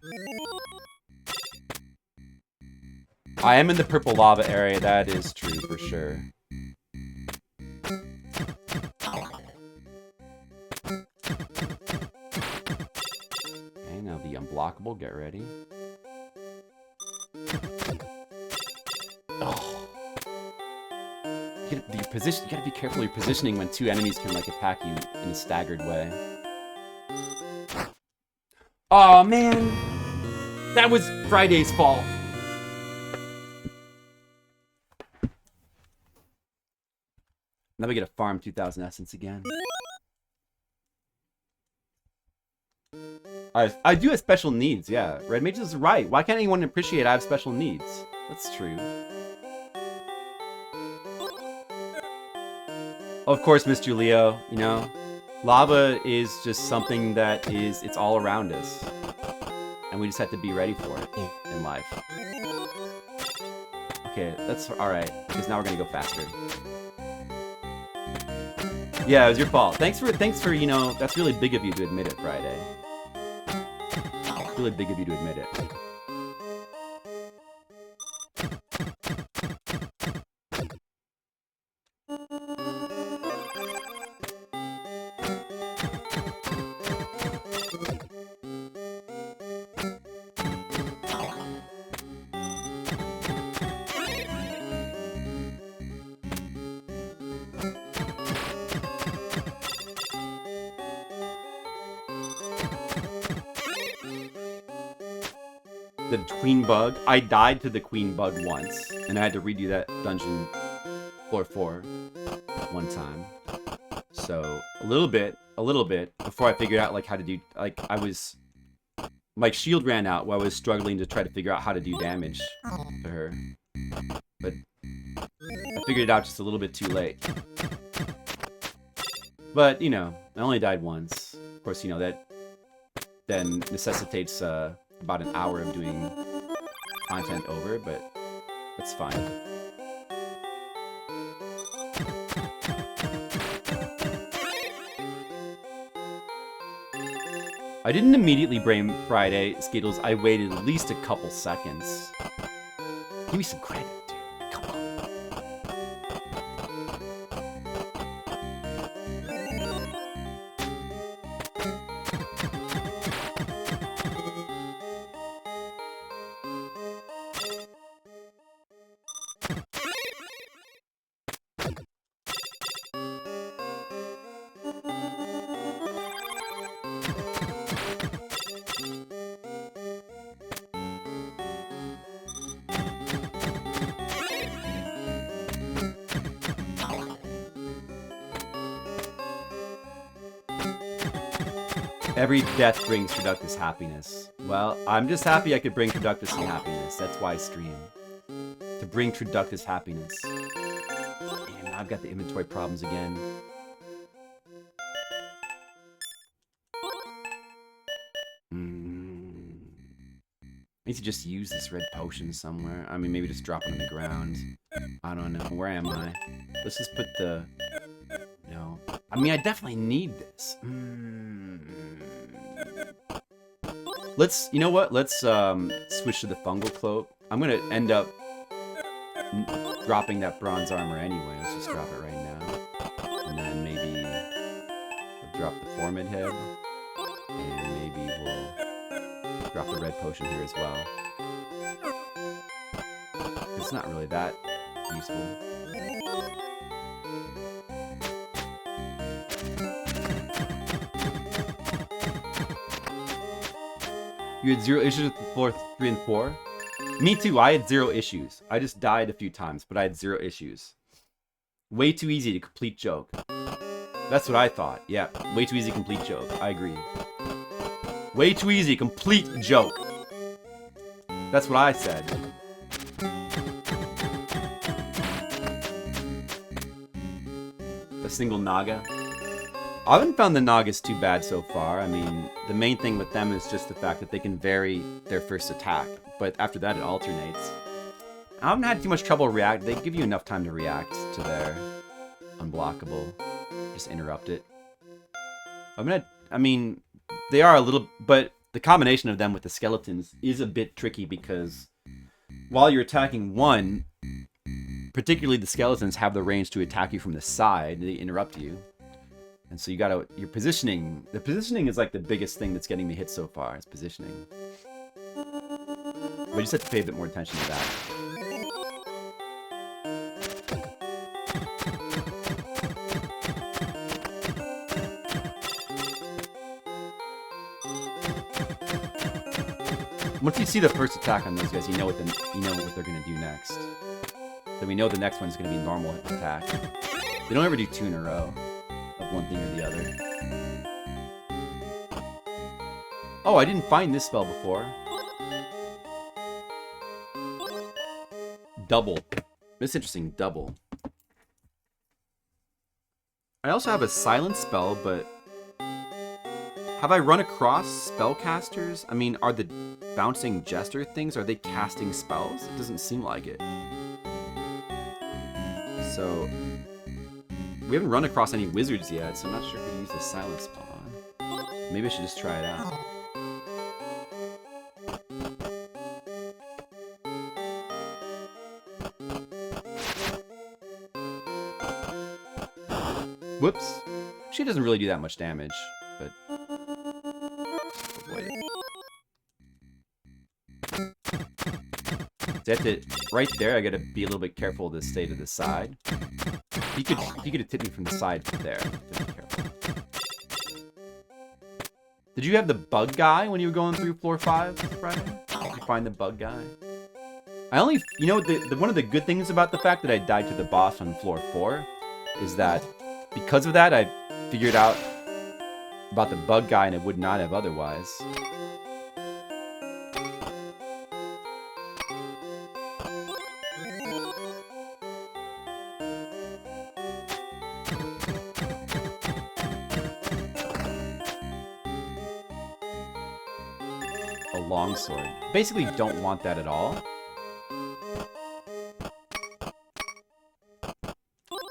I am in the purple lava area. That is true for sure. Okay, now the unblockable. Get ready. Oh. You gotta be careful of your positioning when two enemies can like attack you in a staggered way. Oh man, that was Friday's fault. Now we get to farm 2,000 essence again. I do have special needs, yeah. Red Mage is right. Why can't anyone appreciate I have special needs? That's true. Of course, Mr. Leo, you know, lava is just something that it's all around us. And we just have to be ready for it in life. Okay, that's alright, because now we're gonna go faster. Yeah, it was your fault. Thanks for, you know, that's really big of you to admit it, Friday. Really big of you to admit it. the queen bug. I died to the queen bug once, and I had to redo that dungeon floor 4 one time. So a little bit before I figured out like how to do, like my shield ran out while I was struggling to try to figure out how to do damage to her. But I figured it out just a little bit too late. But, you know, I only died once. Of course, you know, that then necessitates about an hour of doing content over, but that's fine. I didn't immediately blame Friday, Skittles. I waited at least a couple seconds. Give me some credit, dude. Come on. Every death brings Traductus happiness. Well, I'm just happy I could bring Traductus some happiness. That's why I stream. To bring Traductus happiness. Damn, I've got the inventory problems again. I need to just use this red potion somewhere. I mean, maybe just drop it on the ground. I don't know. Where am I? Let's just put the... No. I mean, I definitely need this. Let's... You know what? Let's switch to the fungal cloak. I'm going to end up dropping that bronze armor anyway. Let's just drop it right now. And then maybe we'll drop the Formid head. And maybe we'll drop the red potion here as well. It's not really that useful. You had 0 issues with the floor 3 and 4? Me too, I had 0 issues. I just died a few times, but I had 0 issues. Way too easy to complete joke. That's what I thought. Yeah, way too easy to complete joke. I agree. Way too easy, complete joke. That's what I said. A single Naga. I haven't found the Nagas too bad so far. I mean, the main thing with them is just the fact that they can vary their first attack. But after that, it alternates. I haven't had too much trouble react. They give you enough time to react to their unblockable. Just interrupt it. I mean, they are a little... But the combination of them with the skeletons is a bit tricky because while you're attacking one, particularly the skeletons have the range to attack you from the side. They interrupt you. And so you gotta... Your positioning... The positioning is like the biggest thing that's getting me hit so far. It's positioning. But you just have to pay a bit more attention to that. Once you see the first attack on those guys, you know what they're gonna do next. Then we know the next one's gonna be normal attack. They don't ever do 2 in a row of one thing or the other. Oh, I didn't find this spell before. Double. That's interesting, double. I also have a silent spell, but have I run across spellcasters? I mean, are the bouncing jester things, are they casting spells? It doesn't seem like it. So, we haven't run across any wizards yet, so I'm not sure who to use the silent spell on. Maybe I should just try it out. Whoops. She doesn't really do that much damage, but... avoid it. That's it. Right there, I gotta be a little bit careful to stay to the side. He could have hit me from the side there. Be careful. Did you have the bug guy when you were going through floor 5, Friday? You find the bug guy. I only, you know, one of the good things about the fact that I died to the boss on floor 4 is that because of that, I figured out about the bug guy and I would not have otherwise. A longsword. Basically, don't want that at all.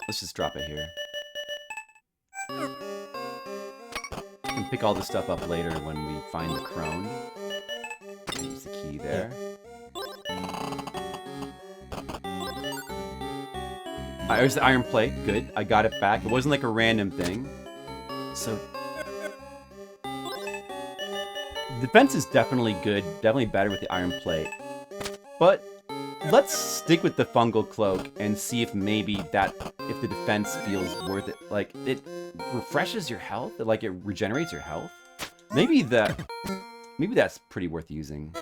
Let's just drop it here. We can pick all this stuff up later when we find the crone. Use the key there. There's the iron plate. Good. I got it back. It wasn't like a random thing. So... defense is definitely good. Definitely better with the iron plate. But... let's stick with the fungal cloak and see if maybe if the defense feels worth it. Like, it refreshes your health? Like, it regenerates your health? Maybe that's pretty worth using.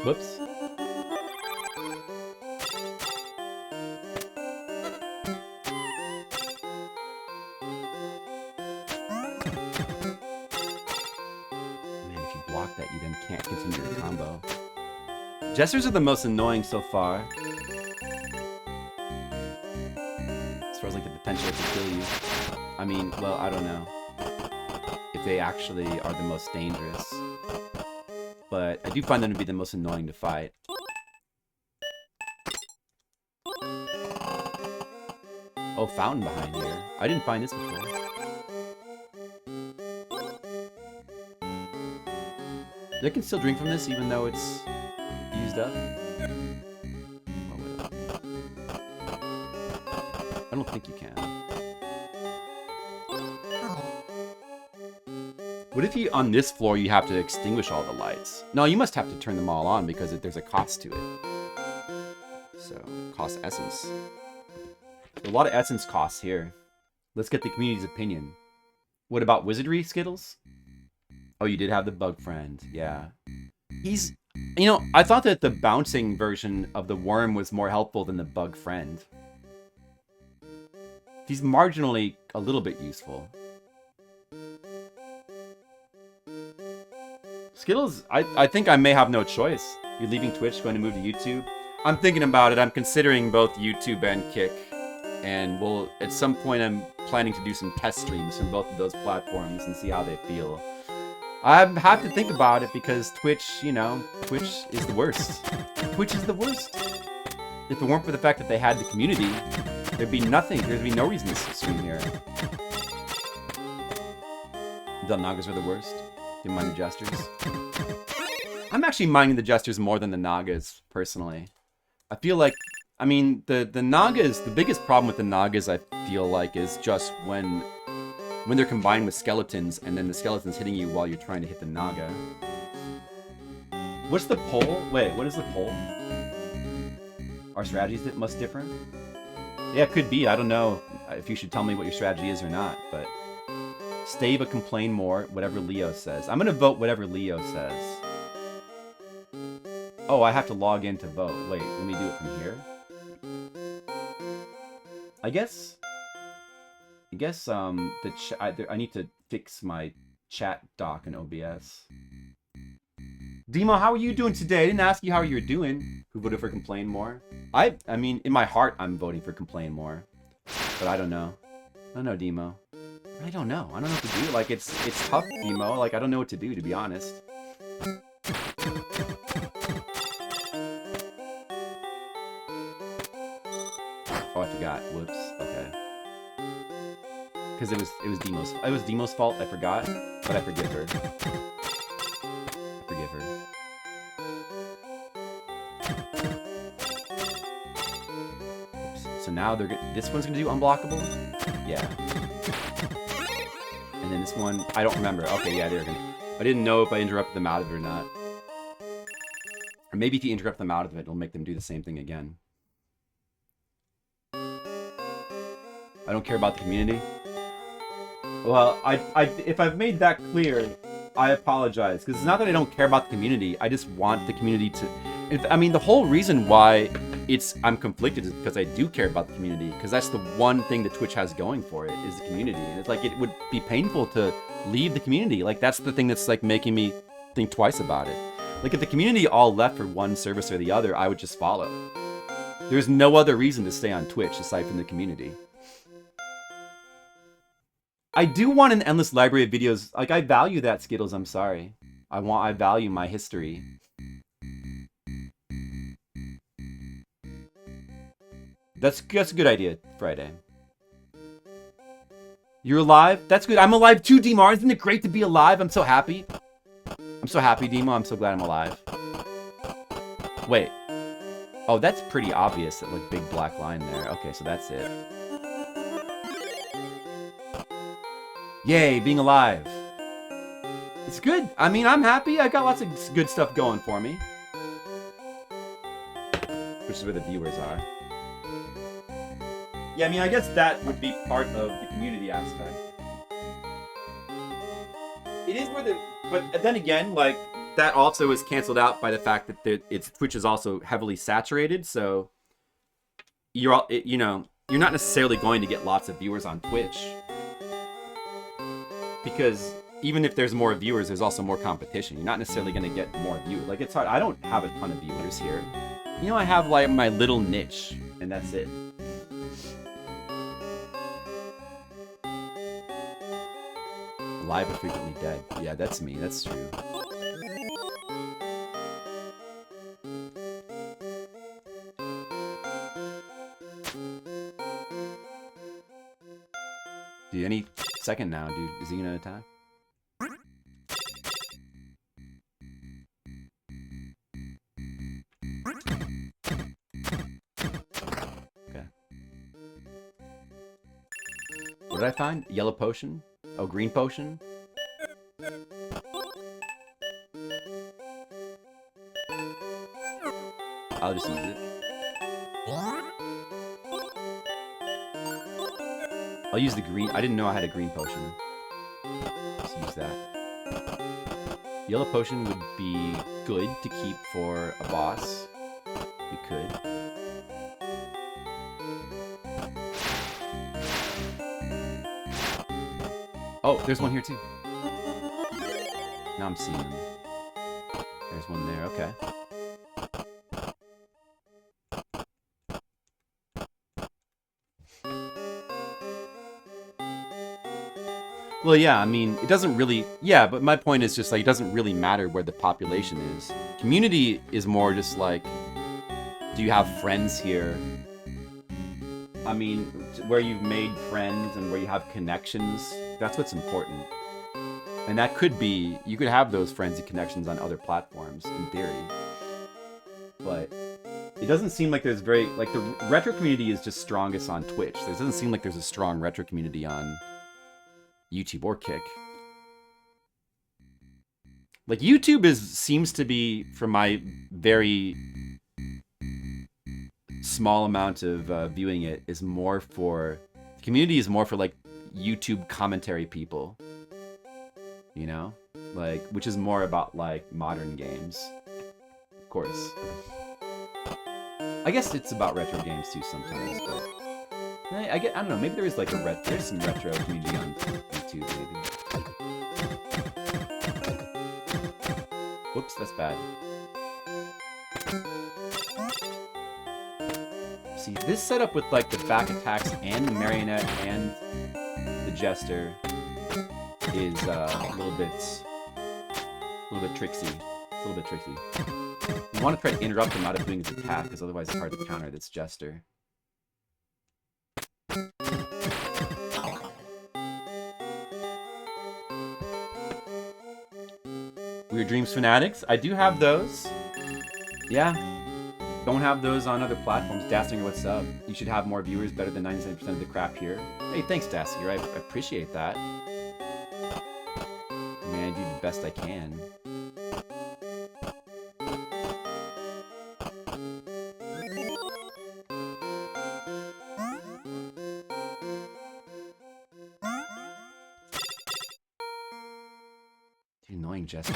Whoops. Man, if you block that, you then can't continue your combo. Jesters are the most annoying so far. As far as like the potential to kill you. I mean, well, I don't know. If they actually are the most dangerous. But I do find them to be the most annoying to fight. Oh, fountain behind here. I didn't find this before. I can still drink from this even though it's used up. I don't think you can. What if on this floor you have to extinguish all the lights? No, you must have to turn them all on because there's a cost to it. So, cost essence. A lot of essence costs here. Let's get the community's opinion. What about wizardry Skittles? Oh, you did have the bug friend. Yeah. He's... you know, I thought that the bouncing version of the worm was more helpful than the bug friend. He's marginally a little bit useful. Skittles, I think I may have no choice. You're leaving Twitch, going to move to YouTube? I'm thinking about it. I'm considering both YouTube and Kick. And at some point, I'm planning to do some test streams from both of those platforms and see how they feel. I have to think about it because Twitch, you know, Twitch is the worst. Twitch is the worst. If it weren't for the fact that they had the community, there'd be nothing. There'd be no reason to stream here. The Nagas are the worst. Do you mind the Jesters? I'm actually minding the Jesters more than the Nagas, personally. I feel like, I mean, the Nagas, the biggest problem with the Nagas, I feel like, is just when they're combined with skeletons, and then the skeleton's hitting you while you're trying to hit the Naga. What's the poll? Wait, what is the poll? Our strategies must differ? Yeah, it could be. I don't know if you should tell me what your strategy is or not, but... stay but complain more, whatever Leo says. I'm gonna vote whatever Leo says. Oh, I have to log in to vote. Wait, let me do it from here. I guess I need to fix my chat doc in OBS. Demo, how are you doing today? I didn't ask you how you're doing. Who voted for complain more? I mean, in my heart, I'm voting for complain more. But I don't know. I don't know, Demo. I don't know. I don't know what to do. Like, it's tough, Demo. Like, I don't know what to do, to be honest. Oh, I forgot. Whoops. Okay. Because it was Demo's fault. I forgot, but I forgive her. I forgive her. Oops. So now this one's gonna do unblockable. Yeah. And then this one, I don't remember. Okay, yeah, they're gonna... I didn't know if I interrupted them out of it or not. Or maybe if you interrupt them out of it, it'll make them do the same thing again. I don't care about the community. Well, if I've made that clear, I apologize. Because it's not that I don't care about the community. I just want the community to... I mean, the whole reason why I'm conflicted is because I do care about the community. Because that's the one thing that Twitch has going for it, is the community. And it's like, it would be painful to leave the community. Like, that's the thing that's like making me think twice about it. Like, if the community all left for one service or the other, I would just follow. There's no other reason to stay on Twitch aside from the community. I do want an endless library of videos. Like, I value that, Skittles, I'm sorry. I value my history. That's a good idea, Friday. You're alive? That's good. I'm alive too, Demo. Isn't it great to be alive? I'm so happy. I'm so happy, Demo. I'm so glad I'm alive. Wait. Oh, that's pretty obvious, that like big black line there. Okay, so that's it. Yay, being alive. It's good. I mean, I'm happy. I got lots of good stuff going for me. Which is where the viewers are. Yeah, I mean, I guess that would be part of the community aspect. It is where the... But then again, like, that also is canceled out by the fact that Twitch is also heavily saturated, so... You're not necessarily going to get lots of viewers on Twitch. Because even if there's more viewers, there's also more competition. You're not necessarily going to get more viewers. Like, it's hard. I don't have a ton of viewers here. You know, I have, like, my little niche, and that's it. Alive but frequently dead. Yeah, that's me. That's true. Dude, any second now, dude. Is he gonna attack? Okay. What did I find? Yellow potion? Oh, green potion? I'll just use it. I'll use the green. I didn't know I had a green potion. Let's use that. Yellow potion would be good to keep for a boss. We could. Oh, there's one here too. Now I'm seeing them. There's one there, okay. Well, yeah, I mean, it doesn't really... Yeah, but my point is just, like, it doesn't really matter where the population is. Community is more just, like, do you have friends here? I mean, where you've made friends and where you have connections, that's what's important. And that could be... You could have those friends and connections on other platforms, in theory. But it doesn't seem like there's very... Like, the retro community is just strongest on Twitch. It doesn't seem like there's a strong retro community on YouTube or Kick. Like, YouTube seems to be, from my very small amount of viewing it, is more for... The community is more for, like, YouTube commentary people. You know? Like, which is more about, like, modern games. Of course. I guess it's about retro games, too, sometimes, but... I don't know, maybe there is, like, there's some retro community on YouTube, maybe. Whoops, that's bad. See, this setup with, like, the back attacks and the marionette and the jester is a little bit tricksy. It's a little bit tricksy. You want to try to interrupt him out of doing his attack, because otherwise it's hard to counter this jester. Weird Dreams Fanatics? I do have those. Yeah. Don't have those on other platforms. Dastinger, what's up? You should have more viewers, better than 97% of the crap here. Hey, thanks, Dastinger. I appreciate that. best I can. Dude, annoying Jester.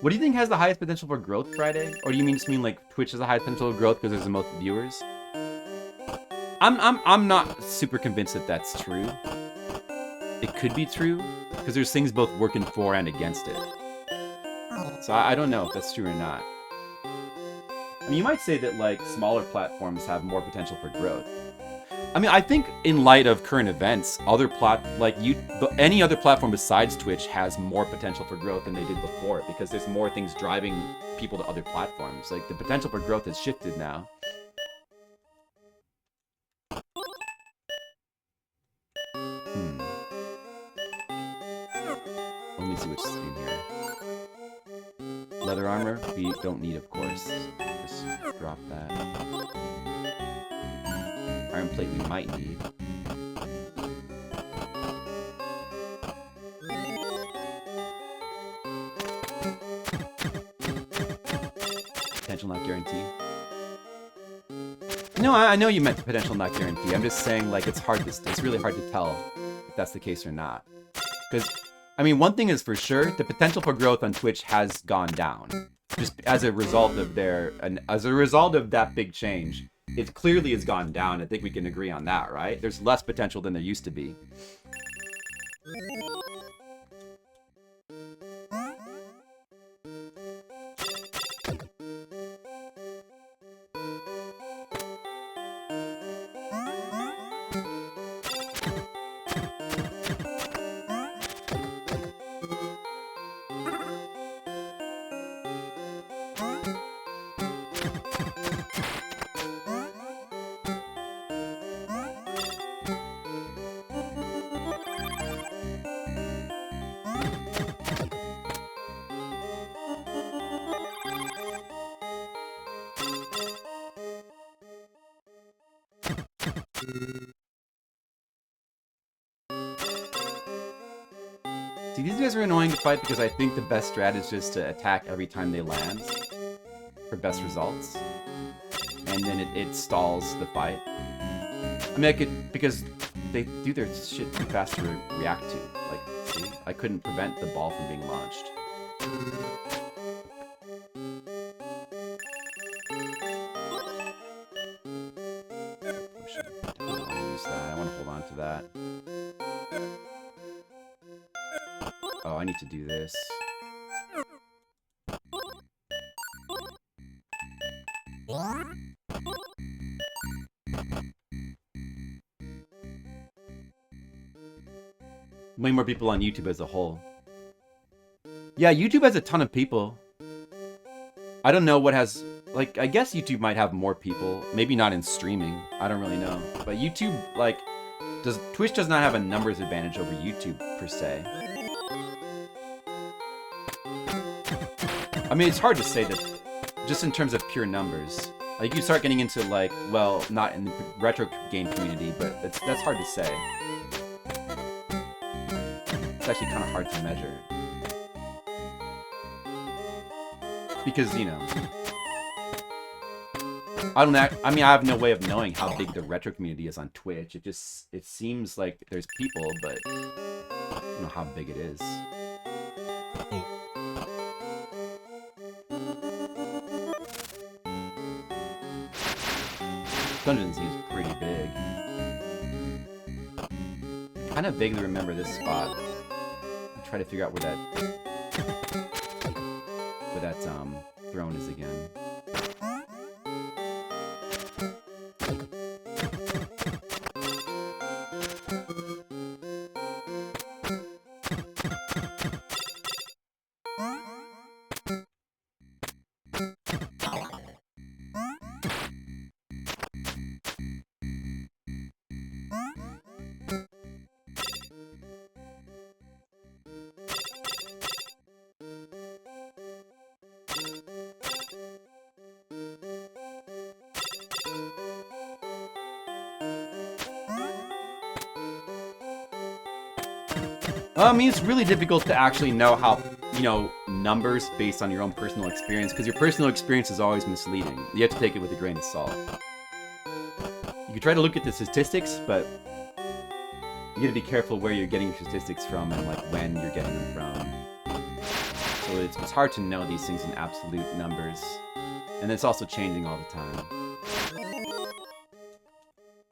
What do you think has the highest potential for growth, Friday? Or do you just mean like Twitch has the highest potential for growth because there's the most viewers? I'm not super convinced that that's true. It could be true because there's things both working for and against it. So I don't know if that's true or not. I mean, you might say that like smaller platforms have more potential for growth. I mean, I think in light of current events, any other platform besides Twitch has more potential for growth than they did before because there's more things driving people to other platforms. Like the potential for growth has shifted now. Let me see what's in here. Leather armor, we don't need, of course. Just drop that. Iron plate we might need. Potential not guarantee. No, I know you meant the potential not guarantee. I'm just saying, like, it's really hard to tell if that's the case or not. Because, I mean, one thing is for sure, the potential for growth on Twitch has gone down. Just as a result of that big change. It clearly has gone down. I think we can agree on that, right? There's less potential than there used to be. See, these guys are annoying to fight because I think the best strat is just to attack every time they land for best results. And then it stalls the fight. I mean, because they do their shit too fast to react to. Like, see? I couldn't prevent the ball from being launched. I don't want to use that. I want to hold on to that. Oh, I need to do this. Way more people on YouTube as a whole. Yeah, YouTube has a ton of people. I don't know what has... Like, I guess YouTube might have more people. Maybe not in streaming. I don't really know. But YouTube, like... Twitch does not have a numbers advantage over YouTube, per se. I mean, it's hard to say that, just in terms of pure numbers. Like, you start getting into, like, well, not in the retro game community, but that's hard to say. It's actually kind of hard to measure. Because, you know... I have no way of knowing how big the retro community is on Twitch. It seems like there's people, but I don't know how big it is. Dungeon seems pretty big. I kind of vaguely remember this spot. I'm trying to figure out where that throne is again. I mean, it's really difficult to actually know how, numbers based on your own personal experience, because your personal experience is always misleading. You have to take it with a grain of salt. You can try to look at the statistics, but you gotta be careful where you're getting your statistics from and like when you're getting them from. So it's hard to know these things in absolute numbers. And it's also changing all the time.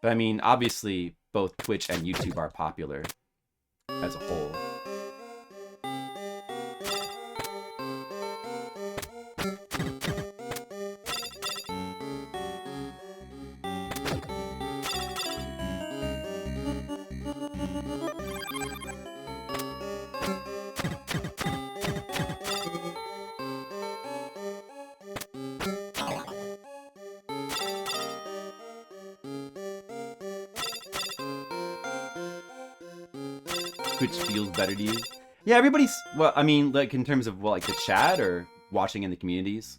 But I mean, obviously, both Twitch and YouTube are popular as a whole. Twitch feels better to you? Yeah, everybody's, well, I mean, like, in terms of, well, like, the chat or watching in the communities.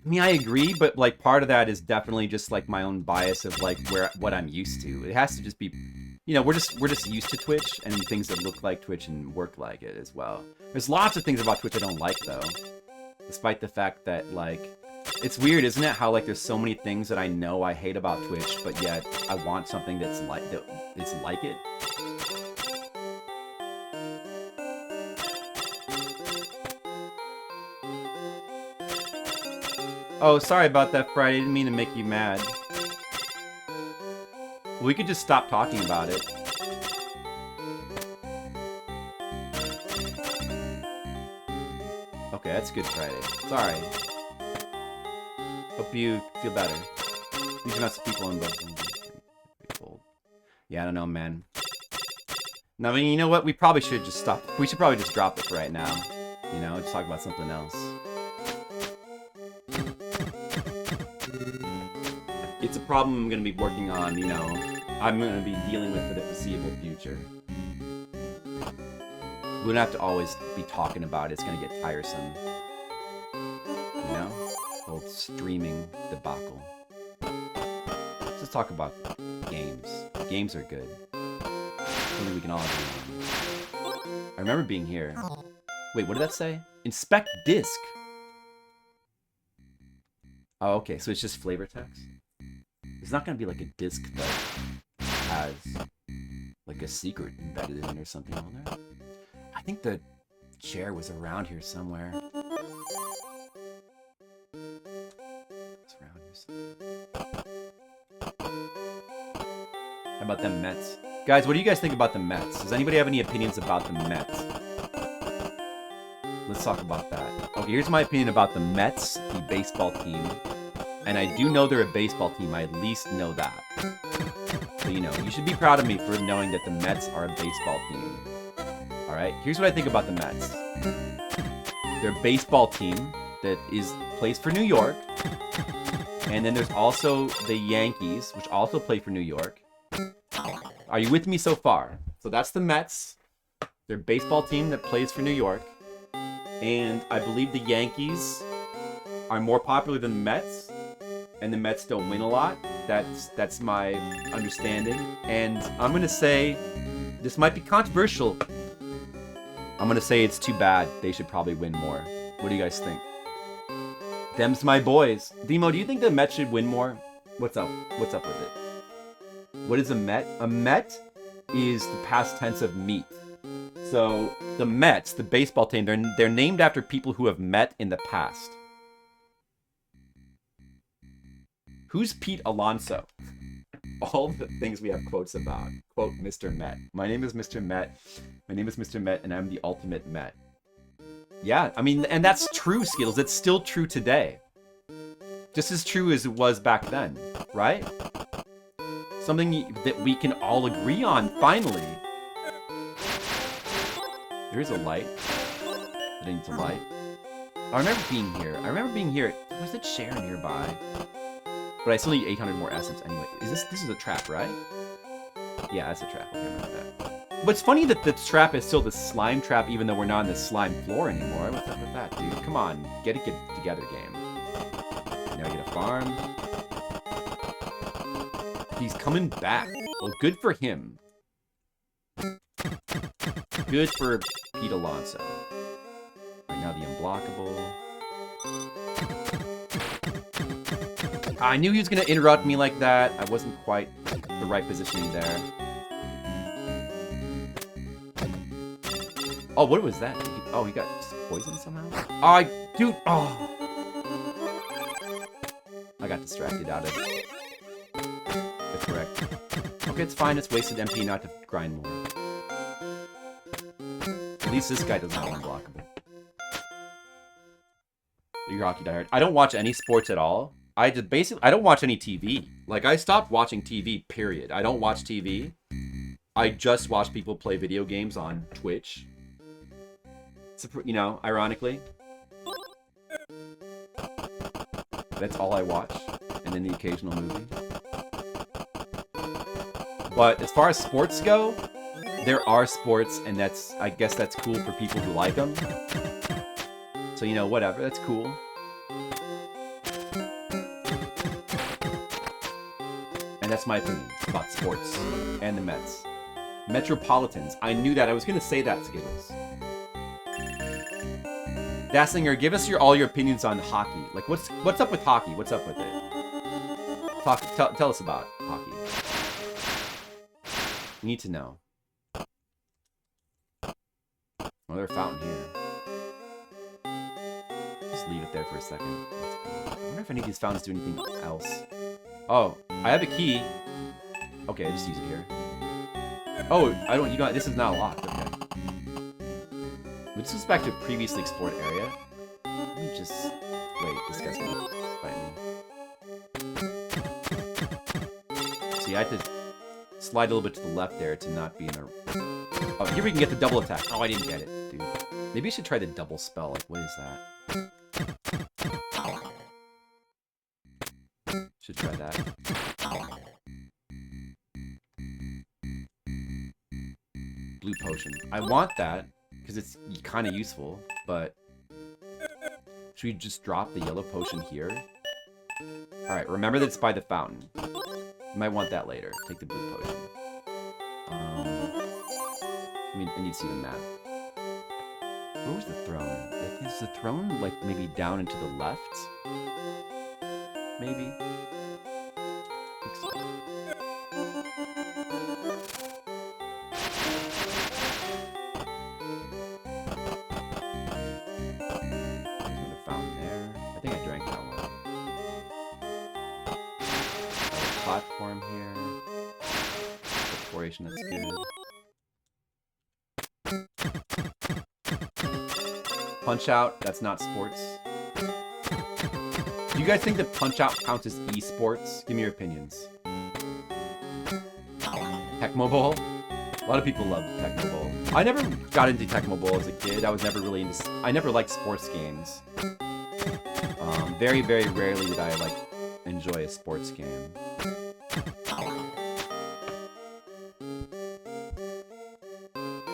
I mean, I agree, but, like, part of that is definitely just, like, my own bias of, like, what I'm used to. It has to just be, we're just used to Twitch and things that look like Twitch and work like it as well. There's lots of things about Twitch I don't like, though. Despite the fact that, like, it's weird, isn't it? How, like, there's so many things that I know I hate about Twitch, but yet I want something that's like it. Oh, sorry about that, Friday. I didn't mean to make you mad. We could just stop talking about it. Okay, that's good, Friday. Sorry. Hope you feel better. These are not some people in both. Yeah, I don't know, man. No, I mean, you know what? We probably should just stop. We should probably just drop it right now. Just talk about something else. It's a problem I'm going to be working on, I'm going to be dealing with for the foreseeable future. We don't have to always be talking about it. It's going to get tiresome. Old streaming debacle. Let's just talk about games. Games are good. Something we can all agree on. I remember being here. Wait, what did that say? Inspect disk. Oh, okay, so it's just flavor text? There's not gonna be like a disc that has like a secret embedded in it or something on there. I think the chair was around here somewhere. It's around here somewhere. How about them Mets? Guys, what do you guys think about the Mets? Does anybody have any opinions about the Mets? Let's talk about that. Okay, here's my opinion about the Mets, the baseball team. And I do know they're a baseball team. I at least know that. So, you should be proud of me for knowing that the Mets are a baseball team. Alright, here's what I think about the Mets. They're a baseball team that plays for New York. And then there's also the Yankees, which also play for New York. Are you with me so far? So that's the Mets. They're a baseball team that plays for New York. And I believe the Yankees are more popular than the Mets. And the Mets don't win a lot. That's my understanding. And I'm going to say, this might be controversial. I'm going to say it's too bad. They should probably win more. What do you guys think? Them's my boys. Demo, do you think the Mets should win more? What's up? What's up with it? What is a Met? A Met is the past tense of meet. So the Mets, the baseball team, they're named after people who have met in the past. Who's Pete Alonso? All the things we have quotes about. Quote, Mr. Met. My name is Mr. Met. My name is Mr. Met, and I'm the ultimate Met. Yeah, I mean, and that's true, Skittles. It's still true today. Just as true as it was back then, right? Something that we can all agree on, finally. There's a light. I need to light. I remember being here. Was it chair nearby? But I still need 800 more essence anyway. This is a trap, right? Yeah, that's a trap. Okay, I remember that. But it's funny that the trap is still the slime trap, even though we're not on the slime floor anymore. What's up with that, dude? Come on, get together, game. Now I get a farm. He's coming back. Well, good for him. Good for Pete Alonso. Right now, the unblockable. I knew he was going to interrupt me like that. I wasn't quite the right positioning there. Oh, what was that? Oh, he got poisoned somehow? Dude, oh. I got distracted out of it. That's correct. Okay, it's fine. It's wasted MP not to grind more. At least this guy doesn't have unblockable. Your hockey diehard. I don't watch any sports at all. I don't watch any TV. Like, I stopped watching TV, period. I don't watch TV. I just watch people play video games on Twitch. You know, ironically. That's all I watch. And then the occasional movie. But as far as sports go, there are sports, and I guess that's cool for people who like them. So, you know, whatever. That's cool. And that's my opinion about sports and the Mets. Metropolitans. I knew that. I was going to say that, Skittles. Dasslinger, give us all your opinions on hockey. Like, what's up with hockey? What's up with it? Tell us about hockey. We need to know. Oh, there's a fountain here. Just leave it there for a second. I wonder if any of these fountains do anything else. Oh, I have a key. Okay, I just use it here. Oh, this is not locked. Okay. This goes back to a previously explored area. Let me just... Wait, this guy's gonna fight me. See, I had to slide a little bit to the left there to not be in a... Oh, here we can get the double attack. Oh, I didn't get it, dude. Maybe I should try the double spell. Like, what is that? Should try that. Blue potion. I want that, because it's kind of useful, but... Should we just drop the yellow potion here? Alright, remember that it's by the fountain. You might want that later. Take the blue potion. I need to see the map. Where was the throne? Is the throne, like, maybe down and to the left? Maybe? I think so. Platform here. Exploration, that's good. Punch Out, that's not sports. Do you guys think that Punch Out counts as esports? Give me your opinions. Tecmo Bowl? A lot of people love Tecmo Bowl. I never got into Tecmo Bowl as a kid. I was never really into... I never liked sports games. Very, very rarely did I, like, enjoy a sports game.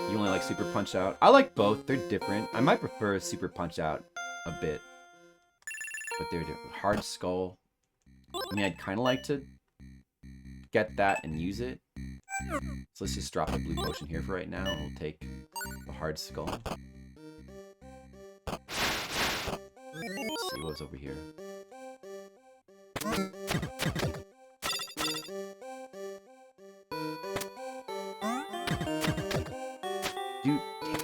You only like Super Punch Out? I like both. They're different. I might prefer Super Punch Out a bit. But they're different. Hard Skull. I mean, I'd kind of like to get that and use it. So let's just drop the blue potion here for right now, and we'll take the Hard Skull. Let's see what's over here. Dude, damn it.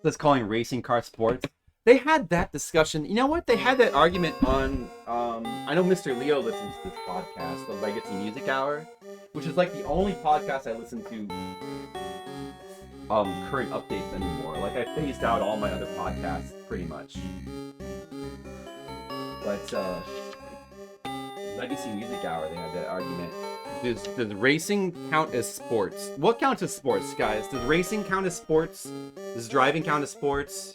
That's calling racing car sports. They had that discussion. You know what? They had that argument on, I know Mr. Leo listens to this podcast, the Legacy Music Hour, which is like the only podcast I listen to current updates anymore. Like, I phased out all my other podcasts, pretty much. But, Legacy Music Hour, they had that argument. Does racing count as sports? What counts as sports, guys? Does racing count as sports? Does driving count as sports?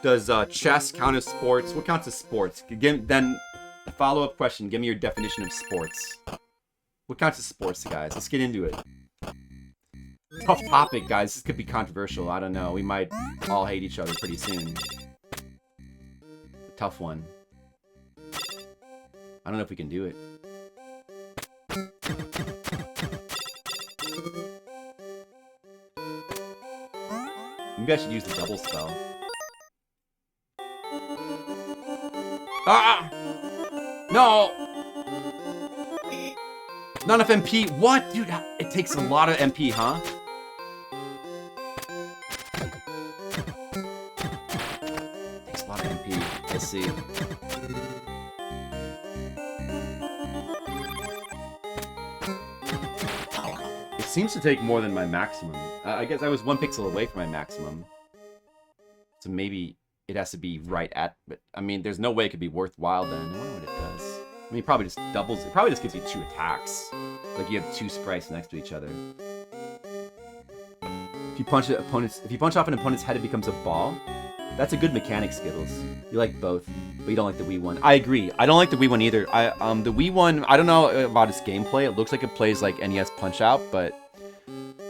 Does chess count as sports? What counts as sports? Then, follow-up question. Give me your definition of sports. What counts as sports, guys? Let's get into it. Tough topic, guys. This could be controversial. I don't know. We might all hate each other pretty soon. Tough one. I don't know if we can do it. Maybe I should use the double spell. Ah! No! Not enough MP. What? Dude, it takes a lot of MP, huh? Takes a lot of MP. Let's see. It seems to take more than my maximum. I guess I was 1 pixel away from my maximum. So maybe it has to be right at... But, I mean, there's no way it could be worthwhile then. I wonder what it does. I mean, it probably just doubles... It probably just gives you 2 attacks. Like you have 2 sprites next to each other. If you punch off an opponent's head, it becomes a ball. That's a good mechanic, Skittles. You like both, but you don't like the Wii one. I agree. I don't like the Wii one either. The Wii one, I don't know about its gameplay. It looks like it plays like NES Punch-Out, but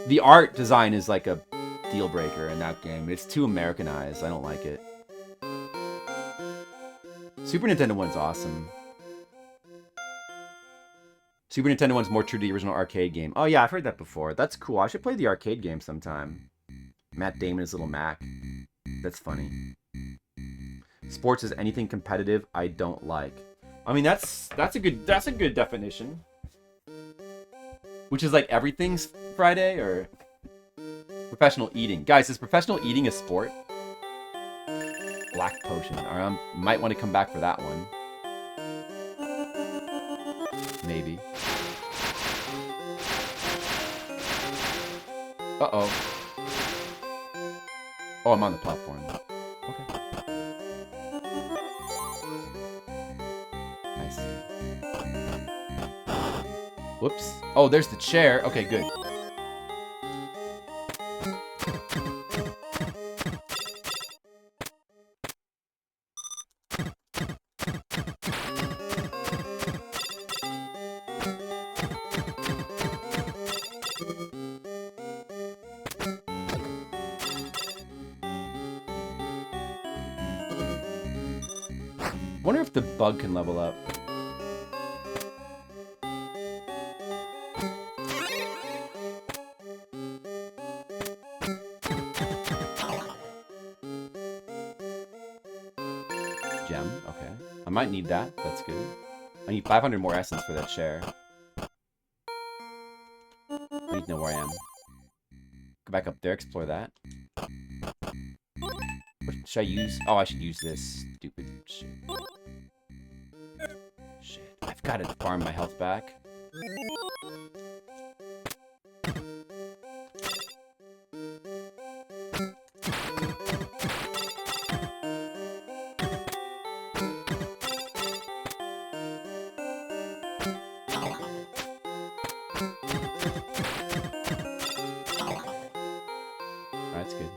the art design is like a deal breaker in that game. It's too Americanized. I don't like it. Super Nintendo one's awesome. Super Nintendo one's more true to the original arcade game. Oh yeah, I've heard that before. That's cool. I should play the arcade game sometime. Matt Damon is Little Mac. That's funny. Sports is anything competitive I don't like. I mean, that's a good definition. Which is like everything's Friday, or professional eating. Guys, is professional eating a sport? Black Potion. Or might want to come back for that one. Maybe. Uh-oh. Oh, I'm on the platform. Okay. I see. Whoops. Oh, there's the chair. Okay, good. Wonder if the bug can level up. Gem, okay. I might need that. That's good. I need 500 more essence for that chair. I need to know where I am. Go back up there, explore that. What should I use? Oh, I should use this. Stupid shit. Shit. I've got to farm my health back. That's good.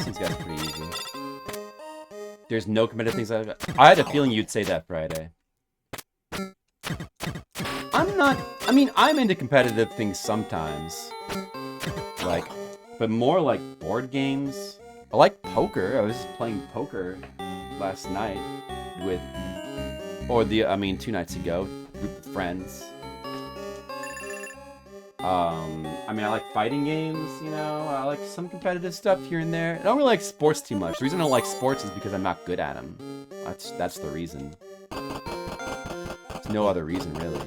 These guys are pretty easy. There's no competitive things I had a feeling you'd say that, Friday. I'm into competitive things sometimes. Like, but more like board games. I like poker. I was just playing poker last night with, 2 nights ago, a group of friends. I like fighting games, you know. I like some competitive stuff here and there. I don't really like sports too much. The reason I don't like sports is because I'm not good at them. That's the reason. There's no other reason, really.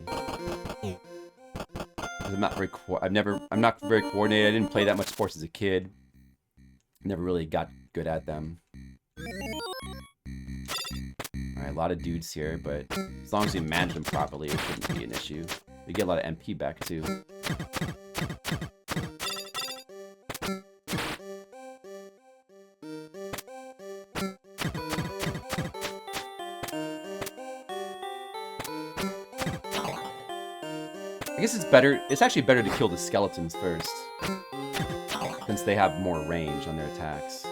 I'm not very coordinated. I didn't play that much sports as a kid. Never really got good at them. Alright, a lot of dudes here, but as long as we manage them properly, it shouldn't be an issue. We get a lot of MP back, too. I guess it's better. It's actually better to kill the skeletons first, since they have more range on their attacks.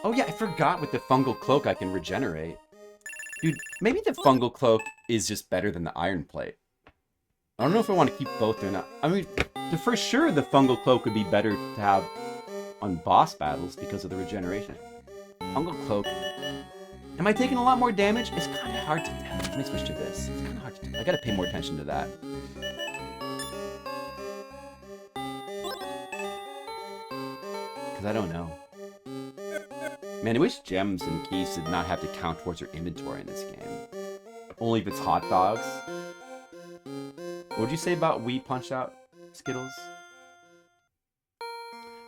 Oh yeah, I forgot with the fungal cloak I can regenerate. Dude, maybe the fungal cloak is just better than the iron plate. I don't know if I want to keep both or not. I mean, for sure the fungal cloak would be better to have on boss battles because of the regeneration. Fungal cloak. Am I taking a lot more damage? It's kind of hard to tell. Let me switch to this. It's kind of hard to tell. I gotta pay more attention to that. Because I don't know. Man, I wish gems and keys did not have to count towards your inventory in this game. Only if it's hot dogs. What would you say about Wii Punch-Out Skittles?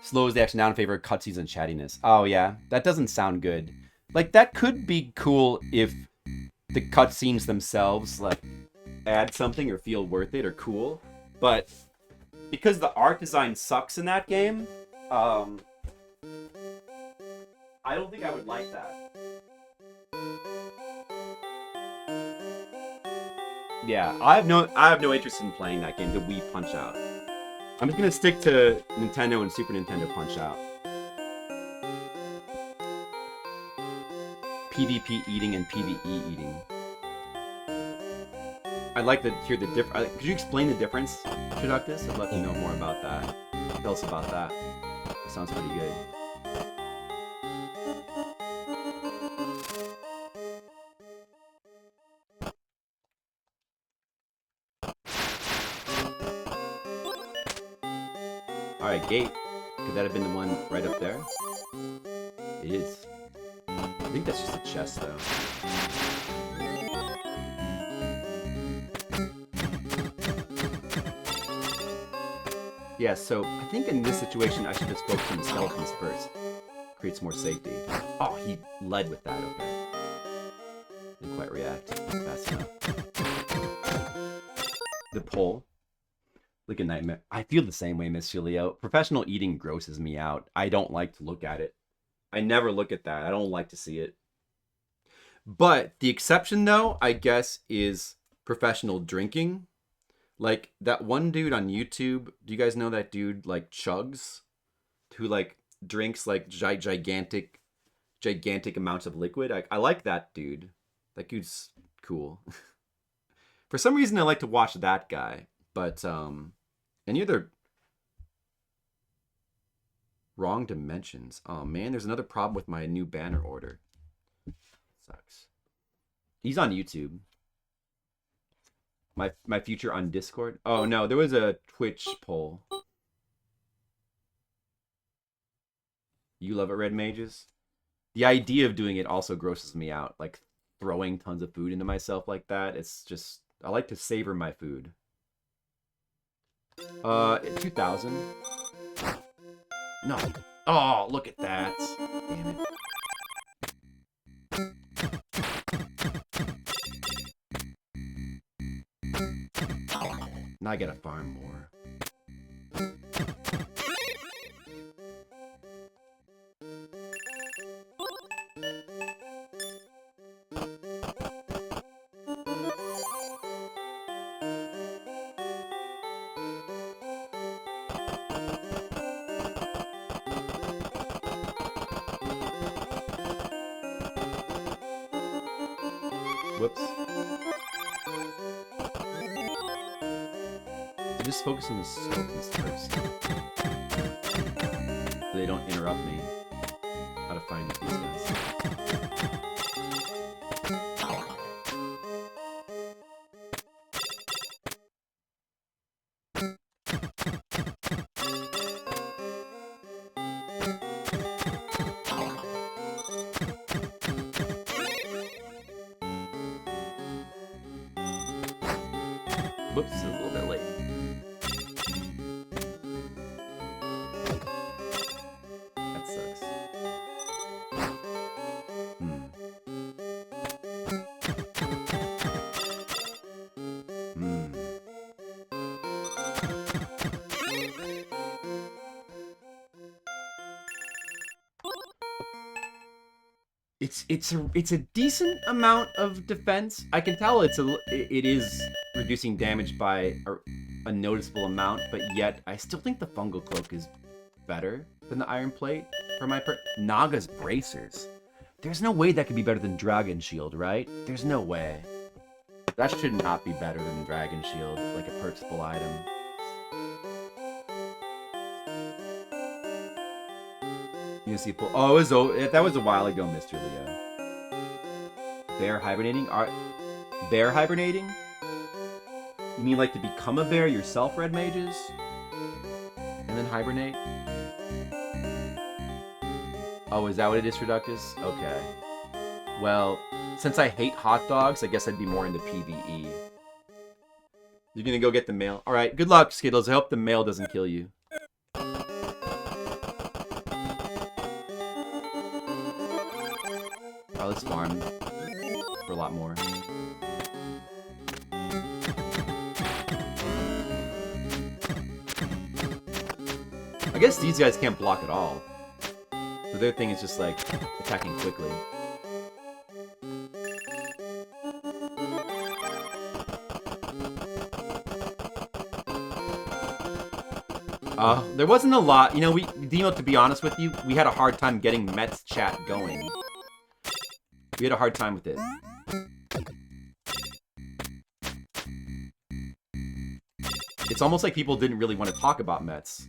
Slows the action down in favor of cutscenes and chattiness. Oh yeah, that doesn't sound good. Like, that could be cool if the cutscenes themselves, like, add something or feel worth it or cool. But because the art design sucks in that game, I don't think I would like that. Yeah, I have no interest in playing that game, the Wii Punch-Out. I'm just gonna stick to Nintendo and Super Nintendo Punch-Out. PvP eating and PvE eating. I'd like to hear the difference. Could you explain the difference, Traductus? I'd love to know more about that. Tell us about that. That sounds pretty good. Alright, gate. Could that have been the one right up there? It is. I think that's just a chest, though. Yeah, so I think in this situation I should just focus on the skeletons first. Creates more safety. Oh, he led with that, okay. Didn't quite react fast enough. The pole. Like a nightmare. I feel the same way, Miss Julio. Professional eating grosses me out. I don't like to look at it. I never look at that. I don't like to see it. But the exception, though, I guess, is professional drinking. Like, that one dude on YouTube, do you guys know that dude, like, Chugs? Who, like, drinks, like, gigantic amounts of liquid? I like that dude. That dude's cool. For some reason, I like to watch that guy. But, any other... Wrong dimensions. Oh, man, there's another problem with my new banner order. Sucks. He's on YouTube. My future on Discord. Oh, no, there was a Twitch poll. You love it, Red Mages? The idea of doing it also grosses me out. Like, throwing tons of food into myself like that. It's just... I like to savor my food. 2000. No. Oh, look at that. Damn it. Now I gotta farm more. Whoops. Just focus on the skeletons first. So they don't interrupt me. How to find these guys. Whoops, a little bit late. That sucks. it's a decent amount of defense. I can tell it is reducing damage by a noticeable amount, but yet I still think the fungal cloak is better than the iron plate for my Naga's bracers. There's no way that could be better than Dragon Shield, right? There's no way. That should not be better than Dragon Shield, like a purchasable item. You see, that was a while ago, Mr. Leo. Bear hibernating? Bear hibernating? You mean like to become a bear yourself, red mages? And then hibernate? Oh, is that what it is for Ductus? Okay. Well, since I hate hot dogs, I guess I'd be more into PvE. You're gonna go get the mail? Alright, good luck, Skittles. I hope the mail doesn't kill you. Oh, let's farm for a lot more. I guess these guys can't block at all. So their thing is just like attacking quickly. There wasn't a lot. You know, Demo, to be honest with you, we had a hard time getting Mets chat going. We had a hard time with it. It's almost like people didn't really want to talk about Mets.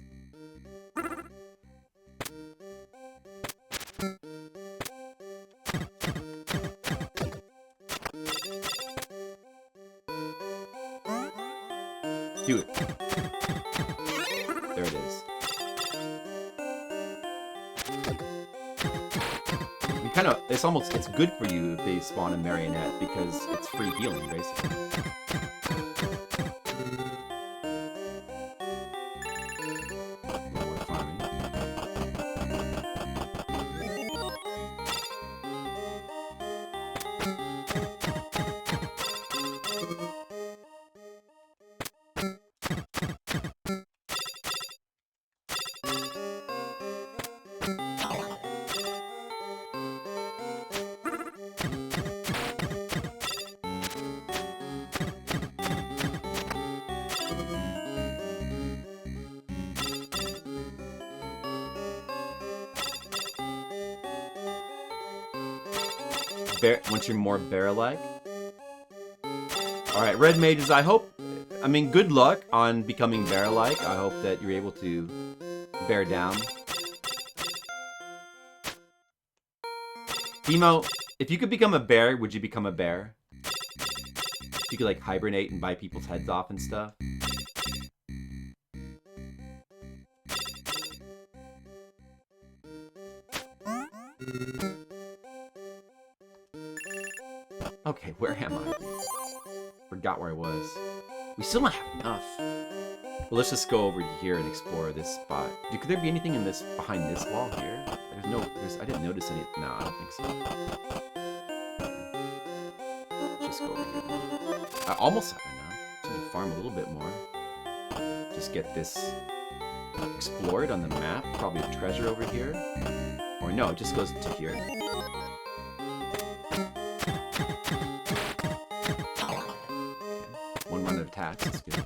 Do it. There it is. It's good for you if they spawn a marionette because it's free healing, basically. More farming. Once you're more bear-like. Alright, red mages, good luck on becoming bear-like. I hope that you're able to bear down. Demo, if you could become a bear, would you become a bear? If you could, like, hibernate and bite people's heads off and stuff. Okay, where am I? Forgot where I was. We still don't have enough. Well, let's just go over here and explore this spot. Could there be anything in this behind this wall here? I didn't notice any. No, I don't think so. Let's just go over here. I almost have enough. Just need to farm a little bit more. Just get this explored on the map. Probably a treasure over here. Or no, it just goes to here. One run of attacks, that's good.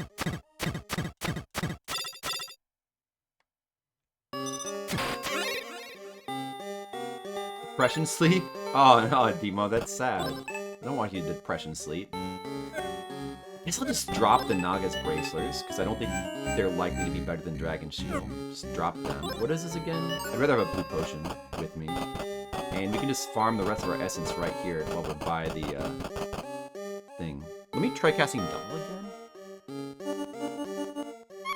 Depression sleep? Oh no, Demo, that's sad. I don't want you to depression sleep. I guess I'll just drop the Naga's bracelets, because I don't think they're likely to be better than Dragon Shield. Just drop them. What is this again? I'd rather have a blue potion with me. And we can just farm the rest of our essence right here while we buy the thing. Let me try casting double again.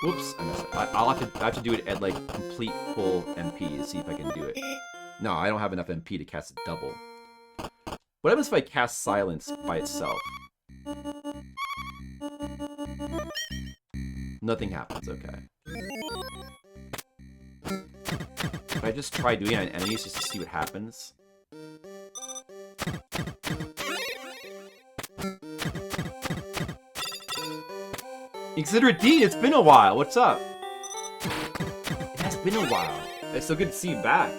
Whoops, I messed up. I have to do it at like complete full MP to see if I can do it. No, I don't have enough MP to cast it double. What happens if I cast Silence by itself? Nothing happens, okay. If I just try doing it on enemies just to see what happens. Inconsiderate Dean, it's been a while. What's up? It has been a while. It's so good to see you back.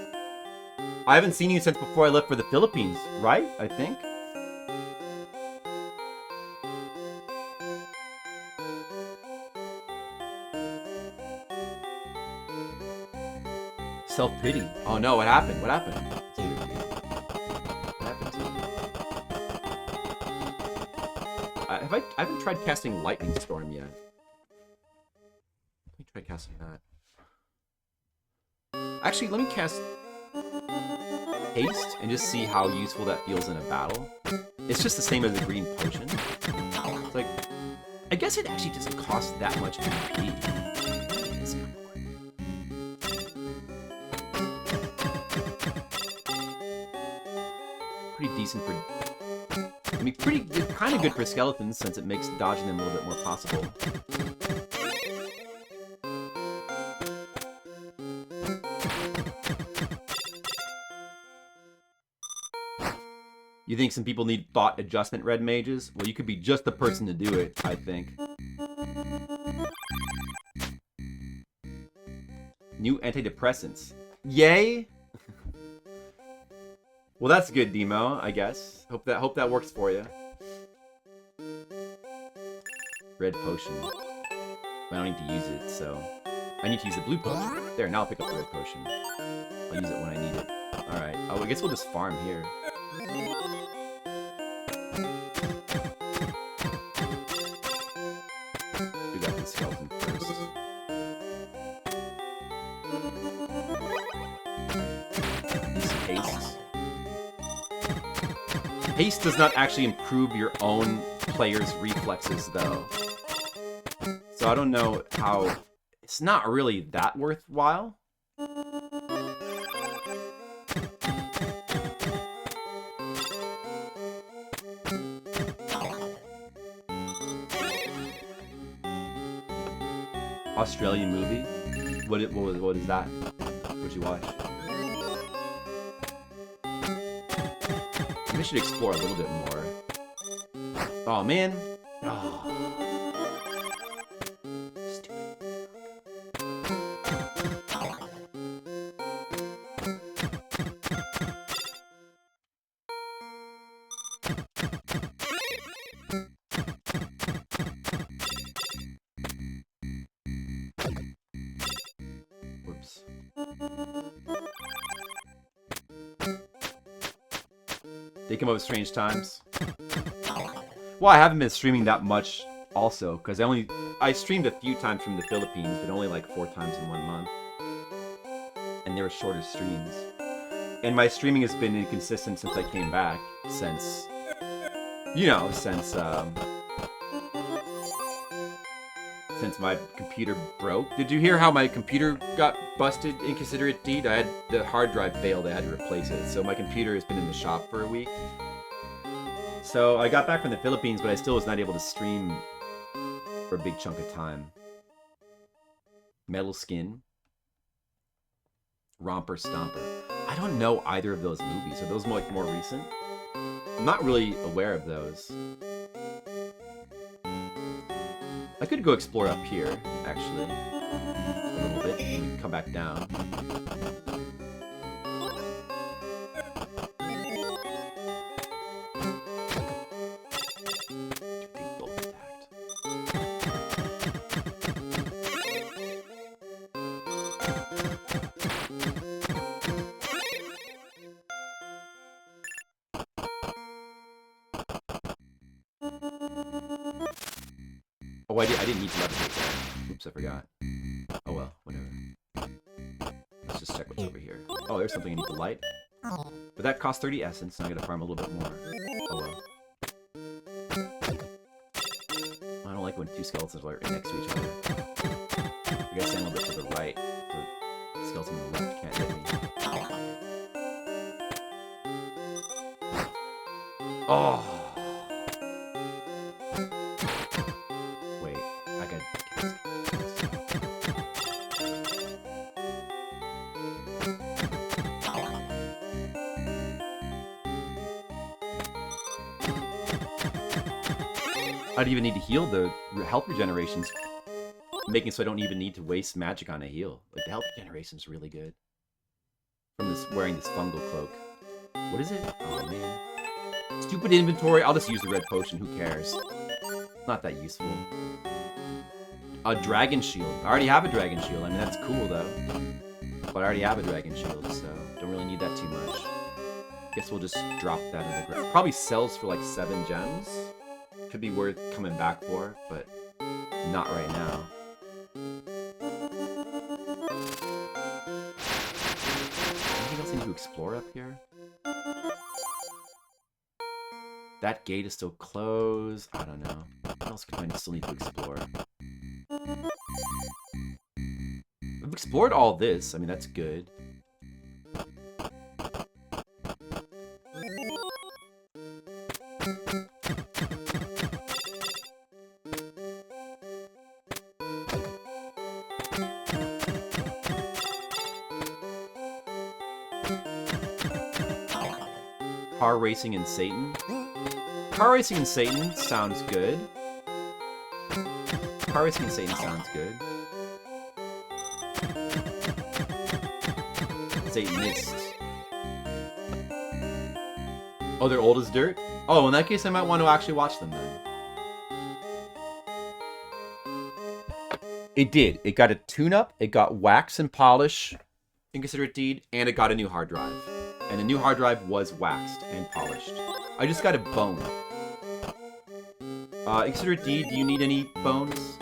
I haven't seen you since before I left for the Philippines, right? I think. Self-pity. Oh no, what happened? What happened? What happened to you? I haven't tried casting Lightning Storm yet. Let me try casting that. Actually, let me cast Haste and just see how useful that feels in a battle. It's just the same as the green potion. It's like, I guess it actually doesn't cost that much MP. Pretty decent for... I mean, kind of good for skeletons since it makes dodging them a little bit more possible. You think some people need thought adjustment, red mages? Well, you could be just the person to do it, I think. New antidepressants. Yay! Well, that's good, Demo, I guess. Hope that works for you. Red potion. I don't need to use it, so... I need to use the blue potion. There, now I'll pick up the red potion. I'll use it when I need it. Alright, oh, I guess we'll just farm here. Do that for the skeleton first. Haste. Haste does not actually improve your own player's reflexes, though. So I don't know how... It's not really that worthwhile. Australian movie? What is that? What'd you watch? I should explore a little bit more. Oh man. Oh. Stupid. Whoops. They come up with strange times. Well, I haven't been streaming that much also, because I streamed a few times from the Philippines, but only like 4 times in 1 month. And they were shorter streams. And my streaming has been inconsistent since I came back, since, you know, since my computer broke. Did you hear how my computer got busted, Inconsiderate Deed? The hard drive failed, I had to replace it. So my computer has been in the shop for a week. So I got back from the Philippines, but I still was not able to stream for a big chunk of time. Metal Skin. Romper Stomper. I don't know either of those movies. Are those more recent? I'm not really aware of those. I could go explore up here, actually. A little bit, and we can come back down. Oh, I didn't need to levitate that. Oops, I forgot. Oh well, whatever. Let's just check what's over here. Oh, there's something I need to light. But that costs 30 essence, and I gotta farm a little bit more. Oh well. I don't like when 2 skeletons are right next to each other. I gotta stand a little bit to the right. The skeleton on the left can't hit me. Oh! I don't even need to heal. The health regeneration's making so I don't even need to waste magic on a heal. Like, the health regeneration's really good. from this wearing this fungal cloak. What is it? Oh man. Stupid inventory. I'll just use the red potion. Who cares? Not that useful. A dragon shield. I already have a dragon shield. I mean, that's cool though. But I already have a dragon shield, so don't really need that too much. Guess we'll just drop that in the ground. Probably sells for like 7 gems. Could be worth coming back for, but not right now. Anything else I need to explore up here? That gate is still closed. I don't know. What else could I still need to explore? We've explored all this. I mean, that's good. Car racing and Satan. Car racing and Satan sounds good. Car racing and Satan sounds good. Satanist. Oh, they're old as dirt? Oh, in that case, I might want to actually watch them then. It did. It got a tune-up, it got wax and polish, Inconsiderate Deed, and it got a new hard drive. And the new hard drive was waxed and polished. I just got a bone. Inconsiderate Deed, do you need any bones?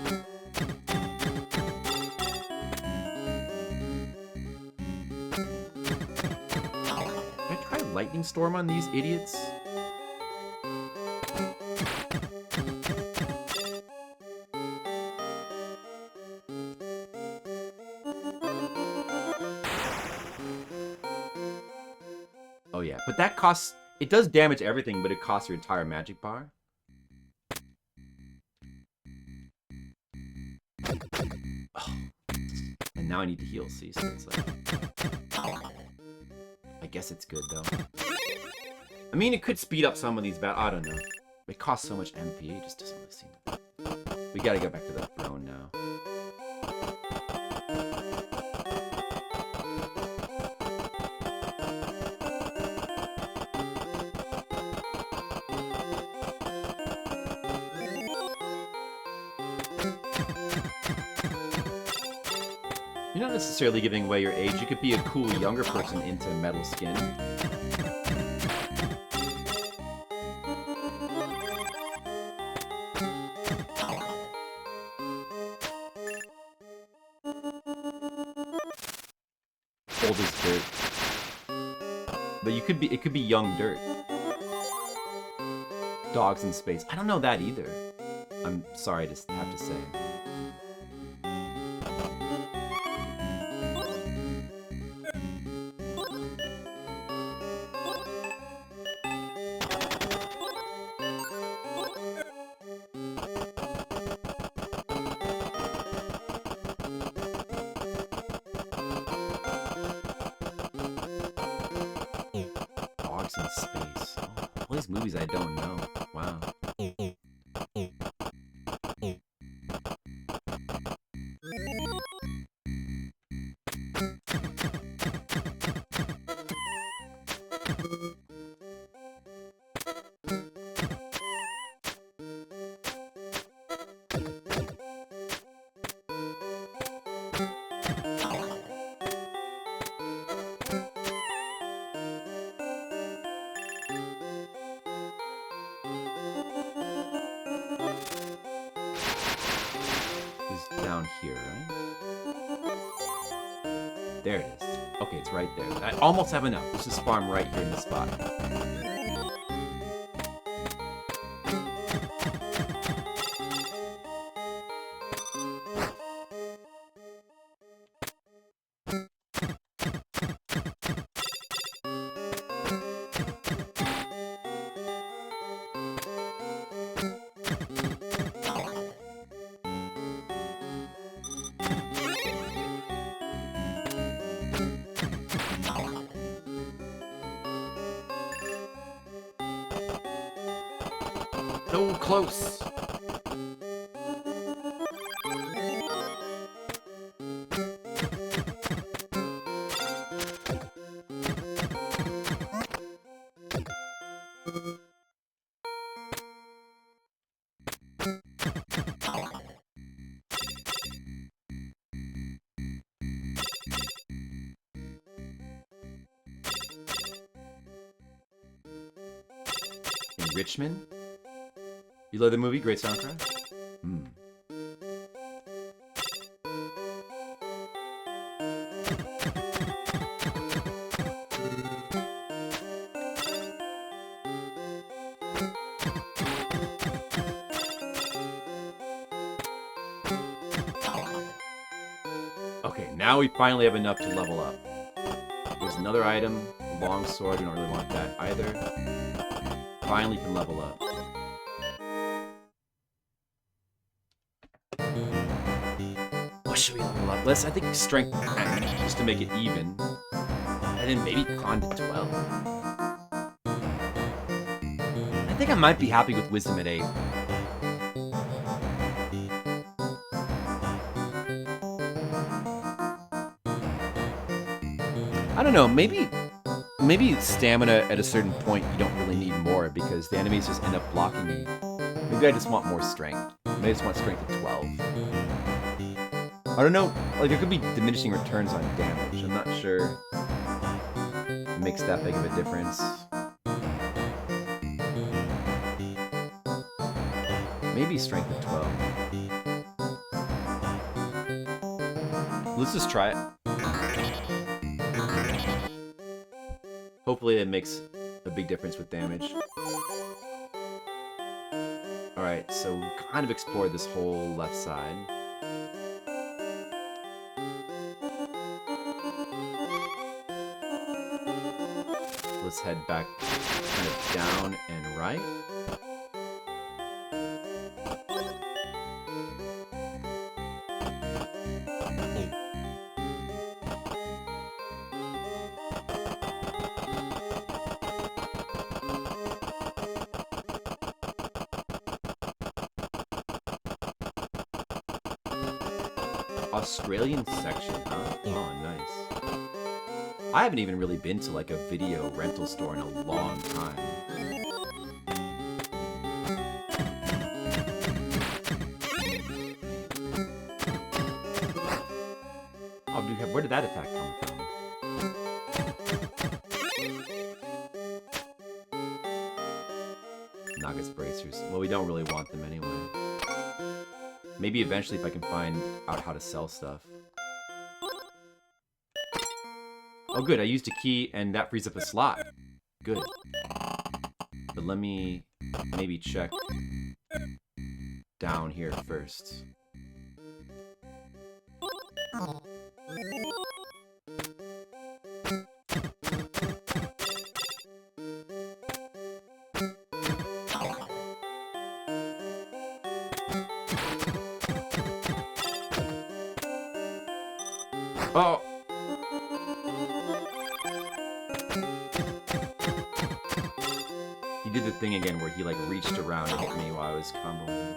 Can I try Lightning Storm on these idiots? Oh yeah, but that costs... It does damage everything, but it costs your entire magic bar. Oh. And now I need to heal, see, so it's like... I guess it's good, though. I mean, it could speed up some of these battles. I don't know. It costs so much MP, it just doesn't really seem... We gotta go back to the throne now. You're not necessarily giving away your age. You could be a cool younger person into metal skin. Old as dirt. But you could be, it could be young dirt. Dogs in space. I don't know that either. I'm sorry to have to say. Dogs in space. Oh, all these movies I don't know. Wow. Down here, right? There it is. Okay, it's right there. I almost have enough. Let's just farm right here in the spot. So close. Richmond. You love the movie? Great soundtrack. Hmm. Okay, now we finally have enough to level up. There's another item, long sword. We don't really want that either. Finally can level up. What should we level up? I think strength 10, just to make it even. And then maybe con to 12. I think I might be happy with wisdom at 8. I don't know, maybe stamina at a certain point you don't really need more because the enemies just end up blocking me. Maybe I just want more strength. Maybe I just want strength at 12. I don't know, like there could be diminishing returns on damage. I'm not sure it makes that big of a difference. Maybe strength at 12. Let's just try it. Hopefully it makes a big difference with damage. Alright, so we kind of explored this whole left side. Let's head back kind of down and right. Australian section, huh? Oh, nice. I haven't even really been to like a video rental store in a long time. Oh, dude, where did that attack come from? Nagas bracers. Well, we don't really want them anyway. Maybe eventually if I can find out how to sell stuff. Oh good, I used a key and that frees up a slot. Good. But let me maybe check down here first. Oh! He did the thing again where he like reached around and hit me while I was comboing.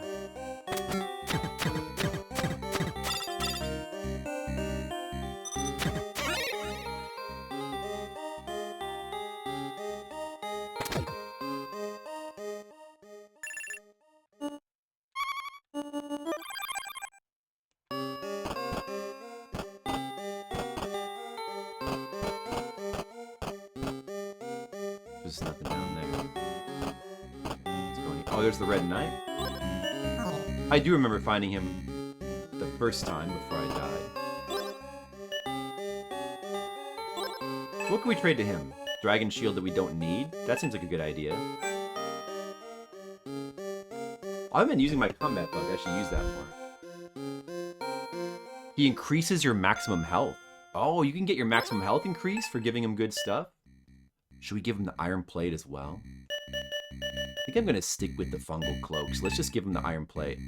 There's nothing down there. Let's go in. Oh, there's the Red Knight. I do remember finding him the first time before I died. What can we trade to him? Dragon Shield that we don't need? That seems like a good idea. I've been using my combat bug. I should use that more. He increases your maximum health. Oh, you can get your maximum health increased for giving him good stuff? Should we give him the Iron Plate as well? I think I'm going to stick with the Fungal Cloaks. Let's just give him the Iron Plate.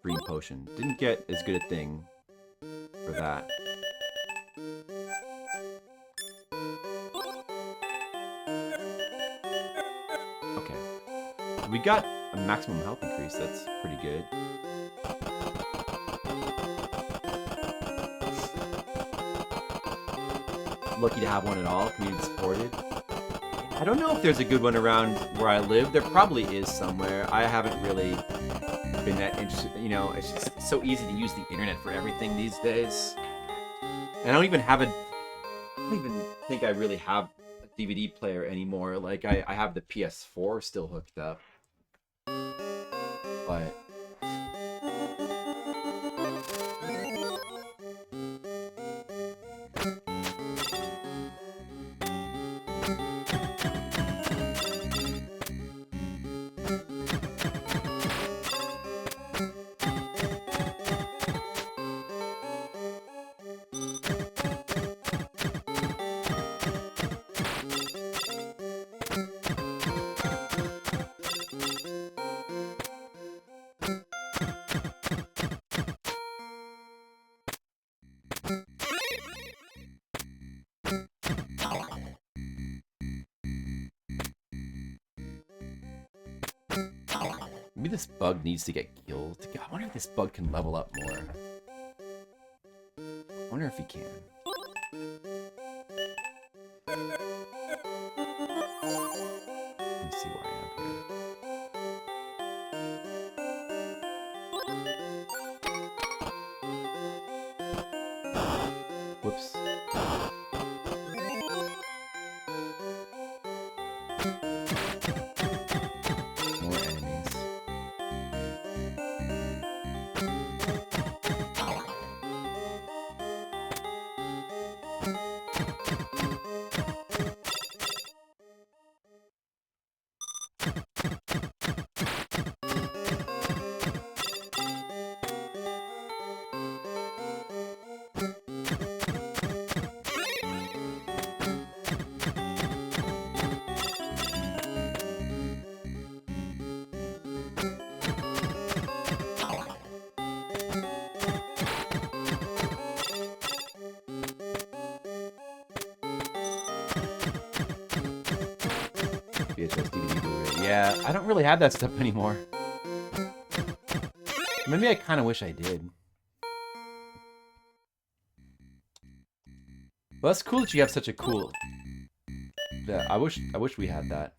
Green Potion. Didn't get as good a thing for that. Okay. We got a maximum health increase. That's pretty good. Lucky to have one at all, community supported. I don't know if there's a good one around where I live. There probably is somewhere. I haven't really been that interested. You know, it's just so easy to use the internet for everything these days. And I don't even have a don't even think I really have a DVD player anymore. Like, I have the PS4 still hooked up. But... Maybe this bug needs to get killed. I wonder if this bug can level up more. I wonder if he can. Let me see where I am here. Whoops. More enemies. VHS, DVD, Blu-ray. Yeah, I don't really have that stuff anymore. Maybe I kind of wish I did. Well, that's cool that you have such a cool... Yeah, I wish we had that.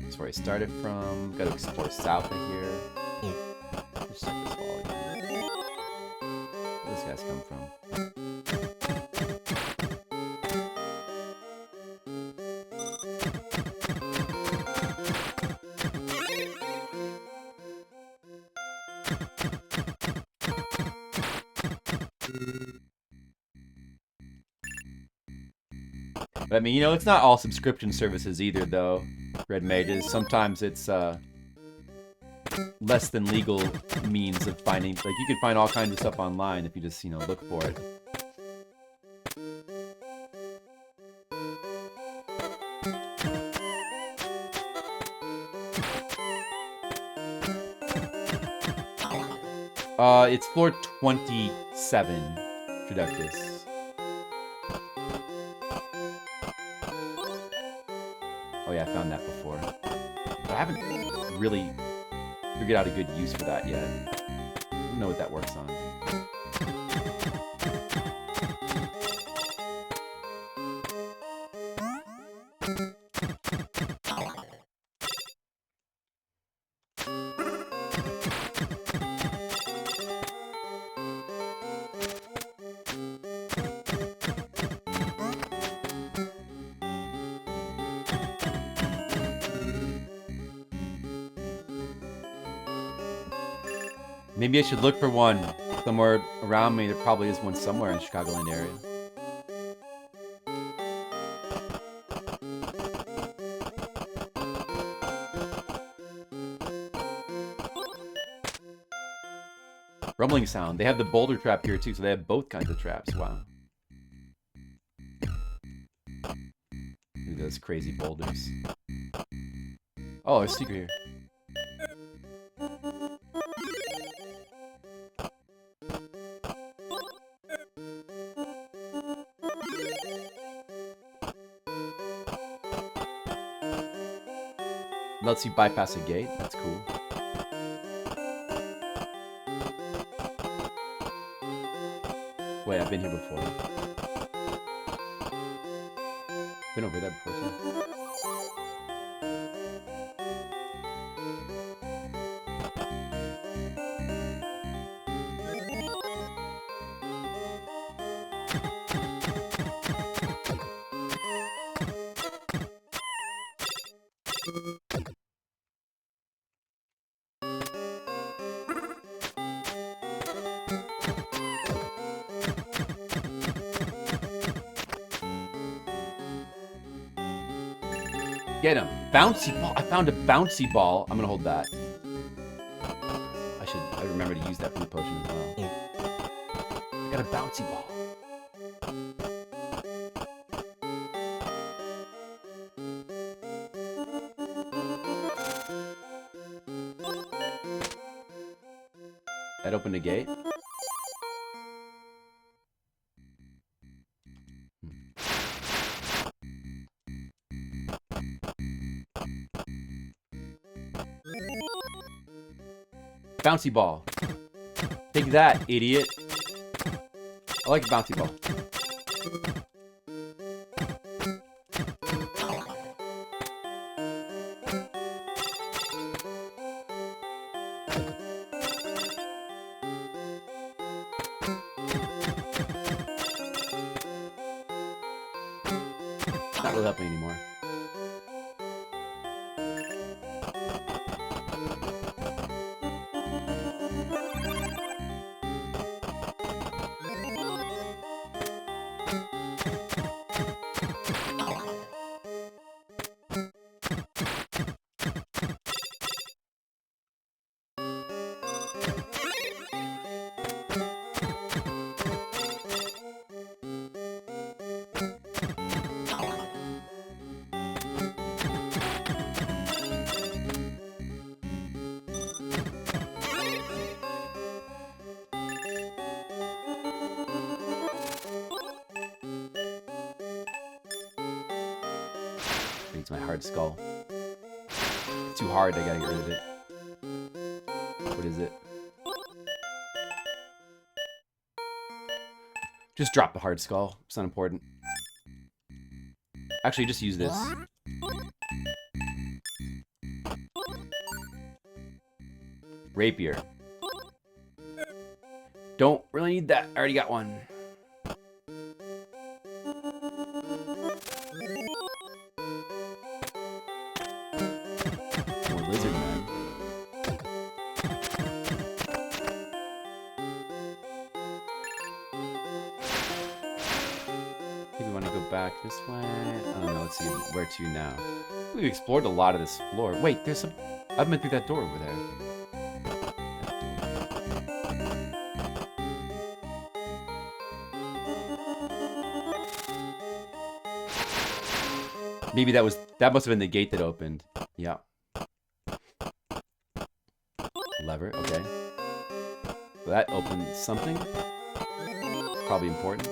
That's where I started from. Got to explore south of here. Just check this volume. Where these guys come from? But I mean, you know, it's not all subscription services either, though. Red Mages. Sometimes it's less than legal means of finding. Like, you can find all kinds of stuff online if you just, you know, look for it. It's floor 27, Traductus. Oh yeah, I found that before. But I haven't really figured out a good use for that yet. I don't know what that works on. Maybe I should look for one somewhere around me. There probably is one somewhere in the Chicagoland area. Rumbling sound. They have the boulder trap here too, so they have both kinds of traps. Wow. Look at those crazy boulders. Oh, there's a secret here. Lets you bypass a gate. That's cool. Wait, I've been here before. Been over there before too. Get him. Bouncy ball. I found a bouncy ball. I'm gonna hold that. I remember to use that for the potion as well. I got a bouncy ball. That opened a gate. Bouncy ball. Take that, idiot. I like a bouncy ball. Not really helping anymore. It's my hard skull. It's too hard, I gotta get rid of it. What is it? Just drop the hard skull. It's not important. Actually, just use this. Rapier. Don't really need that. I already got one. Back this way. I don't know. Let's see where to now. We've explored a lot of this floor. Wait, there's some. I've been through that door over there. Maybe that must have been the gate that opened. Yeah. Lever. Okay. So that opened something. Probably important.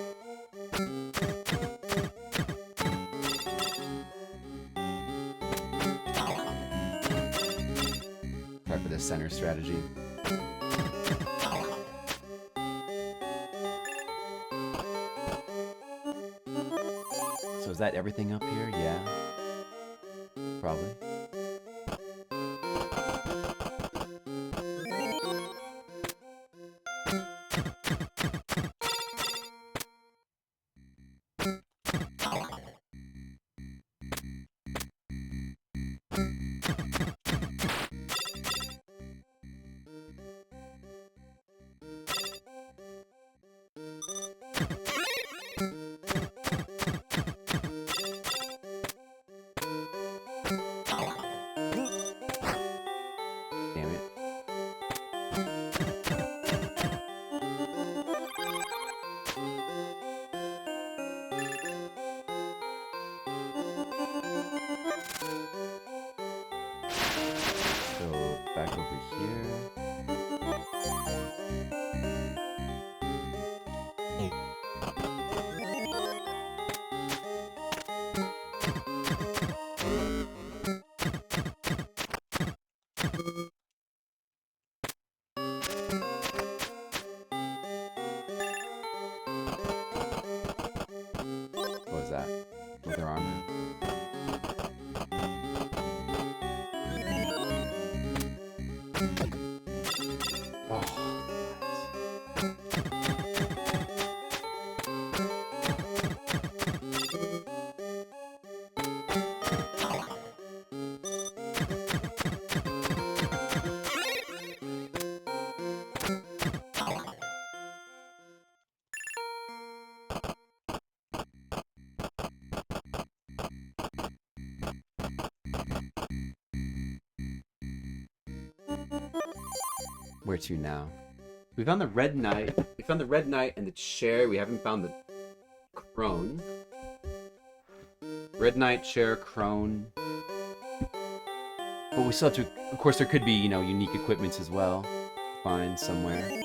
Center strategy. So is that everything up here? Yeah. Probably. Where to now? We found the red knight. We found the red knight and the chair. We haven't found the crone. Red knight, chair, crone. But we still have to. Of course, there could be, you know, unique equipments as well. Find somewhere.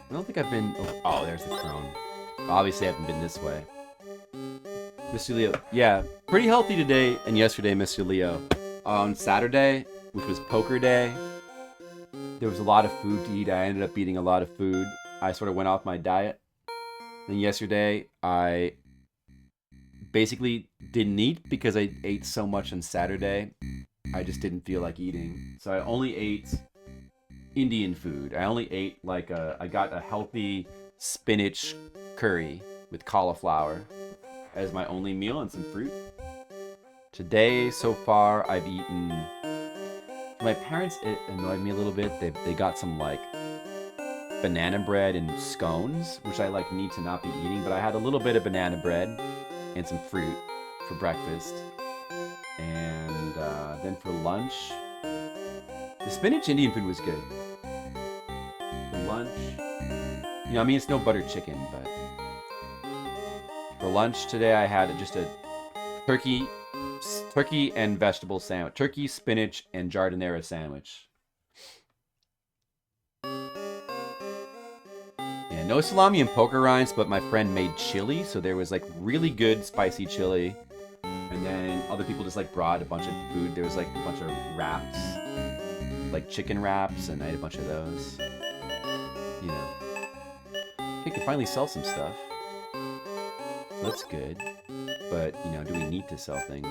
I don't think I've been... Oh, there's the crone. Obviously, I haven't been this way. Mr. Leo. Yeah, pretty healthy today and yesterday, Mr. Leo. On Saturday, which was poker day, there was a lot of food to eat. I ended up eating a lot of food. I sort of went off my diet. Then yesterday, I basically didn't eat because I ate so much on Saturday. I just didn't feel like eating. So I only ate Indian food. I only ate like I got a healthy spinach curry with cauliflower as my only meal and some fruit. Today, so far, I've eaten... My parents, it annoyed me a little bit. They got some like banana bread and scones, which I like need to not be eating, but I had a little bit of banana bread and some fruit for breakfast. And then for lunch, the spinach Indian food was good. For lunch, you know, I mean, it's no butter chicken, but for lunch today I had just a turkey and vegetable sandwich. Turkey, spinach, and jardinera sandwich. Yeah, no salami and poker rinds, but my friend made chili, so there was like really good spicy chili. And then other people just like brought a bunch of food. There was like a bunch of wraps, like chicken wraps, and I ate a bunch of those. You know, you can finally sell some stuff. That's good. But, you know, do we need to sell things?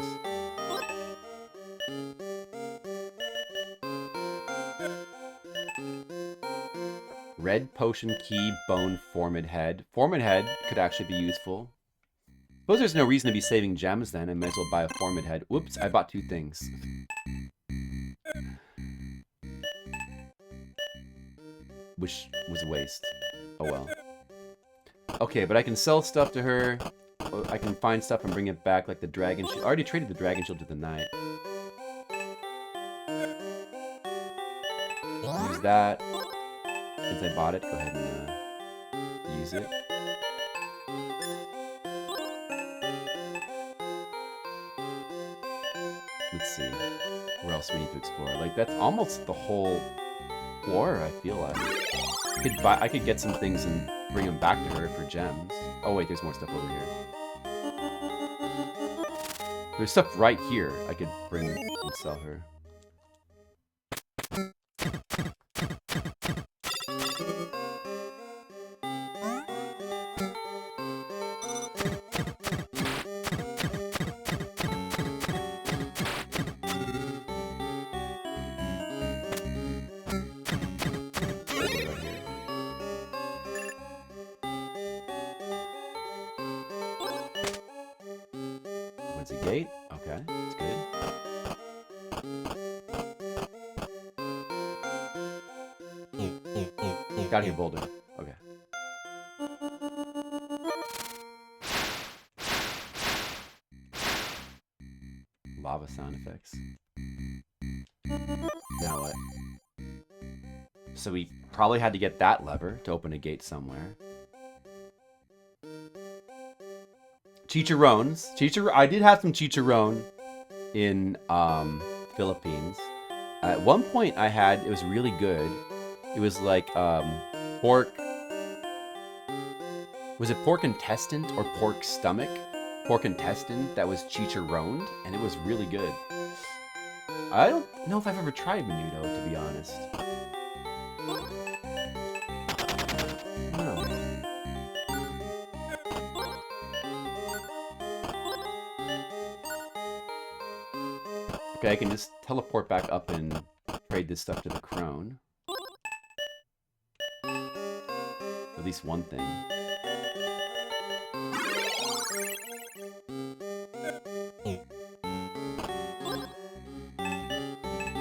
Red potion key, bone, formid head. Formid head could actually be useful. Suppose there's no reason to be saving gems then. I might as well buy a formid head. Whoops, I bought 2 things. Which was a waste. Oh well. Okay, but I can sell stuff to her. I can find stuff and bring it back, like the dragon shield. I already traded the dragon shield to the knight. Use that. Since I bought it, go ahead and use it. Let's see. Where else we need to explore? Like, that's almost the whole floor, I feel like. I could get some things and bring them back to her for gems. Oh wait, there's more stuff over here. There's stuff right here I could bring and sell her. What's a gate? Okay, that's good. Got here, boulder. Okay. Lava sound effects. Now what? So we probably had to get that lever to open a gate somewhere. Chicharrones. I did have some chicharron in Philippines. At one point I had, it was really good. It was like pork. Was it pork intestine or pork stomach? Pork intestine that was chicharroned, and it was really good. I don't know if I've ever tried menudo, to be honest. No. Okay, I can just teleport back up and trade this stuff to the crone. At least one thing.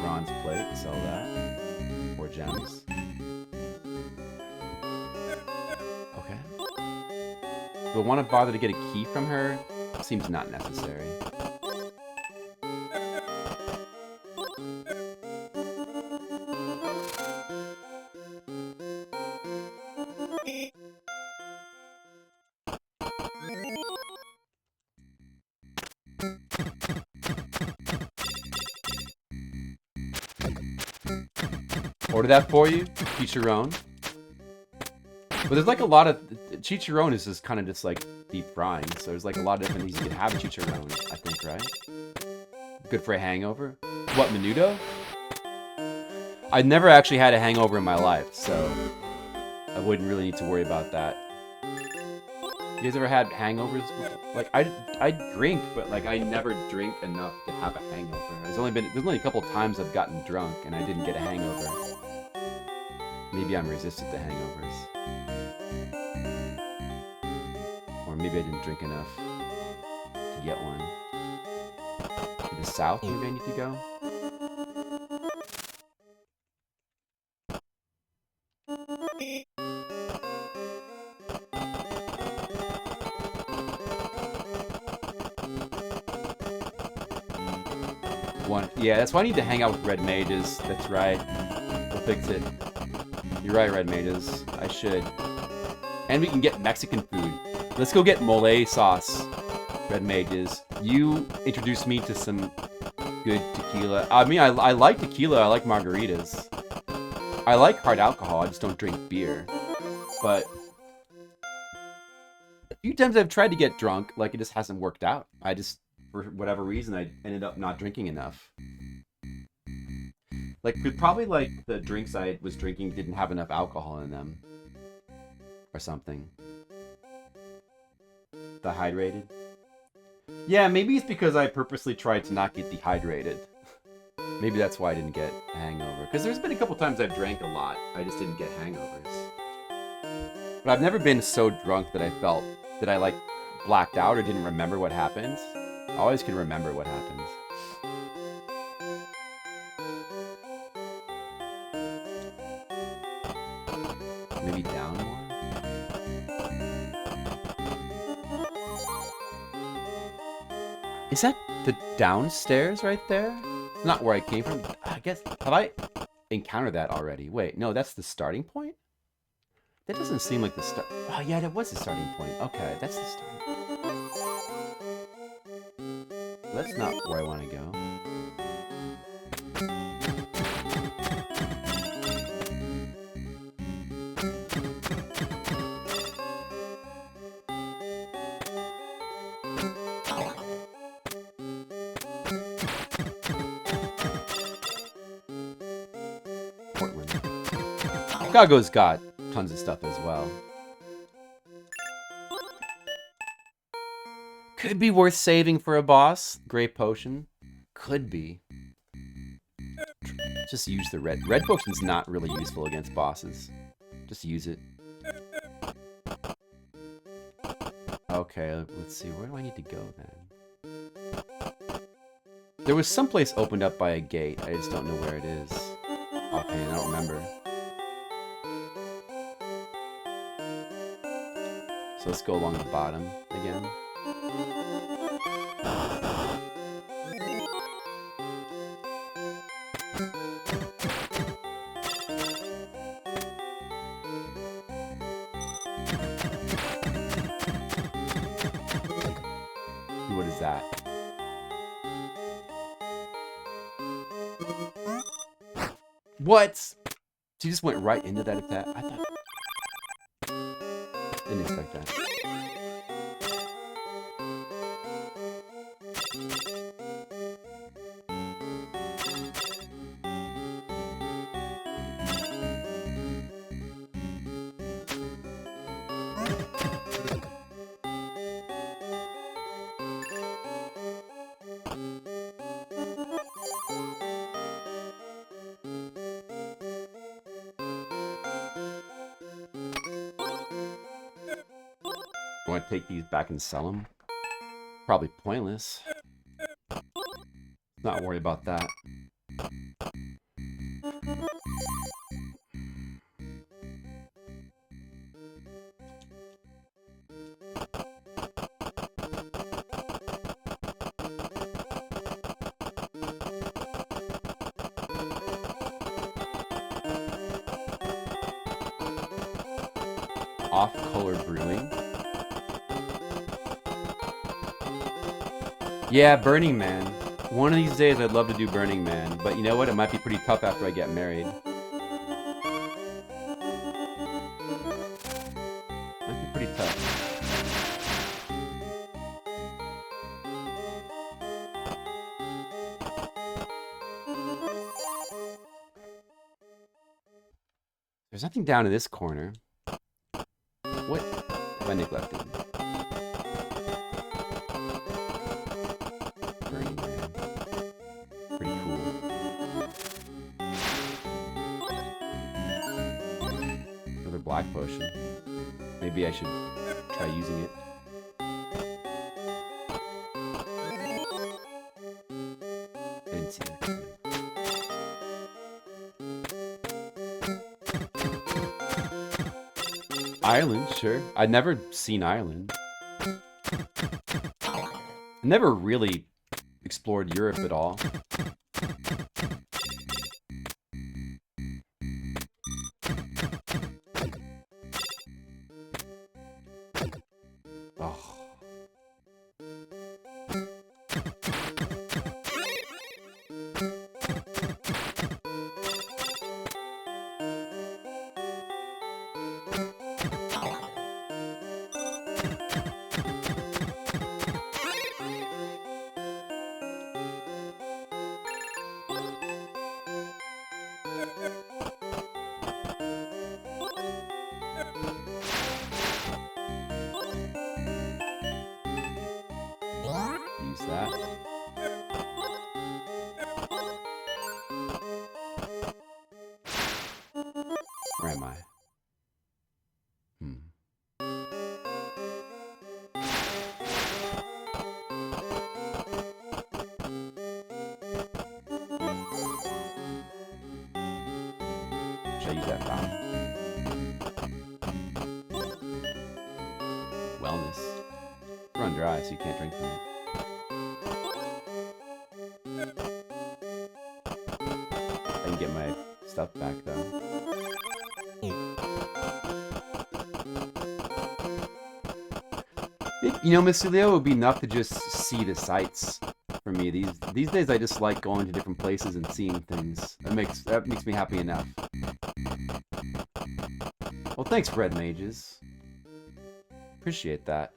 Bronze plate, sell that. 4 gems. Okay. Do I want to bother to get a key from her? Seems not necessary. Order that for you, chicharron. But there's like a lot of chicharron is just kind of just like deep frying. So there's like a lot of different things you can have chicharron, I think, right? Good for a hangover. What, menudo? I never actually had a hangover in my life, so I wouldn't really need to worry about that. You guys ever had hangovers? Like I drink, but like I never drink enough to have a hangover. There's only a couple times I've gotten drunk and I didn't get a hangover. Maybe I'm resistant to hangovers. Or maybe I didn't drink enough to get one. To the south, maybe I need to go? Yeah, that's why I need to hang out with red mages. That's right. We'll fix it. You're right, red mages. I should. And we can get Mexican food. Let's go get mole sauce, red mages. You introduced me to some good tequila. I mean, I like tequila. I like margaritas. I like hard alcohol. I just don't drink beer. But a few times I've tried to get drunk, like it just hasn't worked out. For whatever reason, I ended up not drinking enough. Like, probably like the drinks I was drinking didn't have enough alcohol in them. Or something. Dehydrated? Yeah, maybe it's because I purposely tried to not get dehydrated. Maybe that's why I didn't get a hangover. Because there's been a couple times I've drank a lot. I just didn't get hangovers. But I've never been so drunk that I felt that I like blacked out or didn't remember what happened. I always can remember what happens. Maybe down more? Is that the downstairs right there? Not where I came from. I guess, have I encountered that already? Wait, no, that's the starting point? That doesn't seem like the start. Oh yeah, that was the starting point. Okay, that's the starting point. That's not where I want to go. Portland. Chicago's got tons of stuff as well. Could be worth saving for a boss. Gray potion. Could be. Just use the red. Red potion's not really useful against bosses. Just use it. Okay, let's see. Where do I need to go then? There was someplace opened up by a gate. I just don't know where it is. Offhand, I don't remember. So let's go along the bottom again. What is that? What? She just went right into that attack. I thought. Didn't expect that. I want to take these back and sell them. Probably pointless. Not worry about that. Off-color brewing. Yeah, Burning Man. One of these days I'd love to do Burning Man, but you know what? It might be pretty tough after I get married. Might be pretty tough. There's nothing down in this corner. What have I neglected? Burning Man. Pretty cool. Another black potion. Maybe I should try using it. I didn't see that coming. Ireland, sure. I'd never seen Ireland. I never really explored Europe at all. Oh. Use that. Where am I? Should I use that fountain? Wellness. It's run dry, so you can't drink from it. I can get my stuff back though. You know, Mr. Leo, it would be enough to just see the sights for me. These days I just like going to different places and seeing things. That makes me happy enough. Well, thanks, Red Mages. Appreciate that.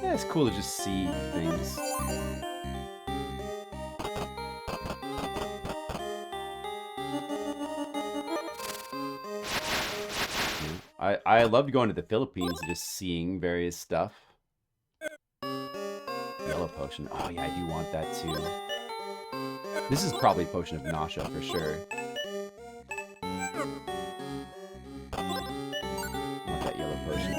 Yeah, it's cool to just see things. I loved going to the Philippines and just seeing various stuff. Yellow potion. Oh yeah, I do want that too. This is probably a potion of nausea for sure. I want that yellow potion.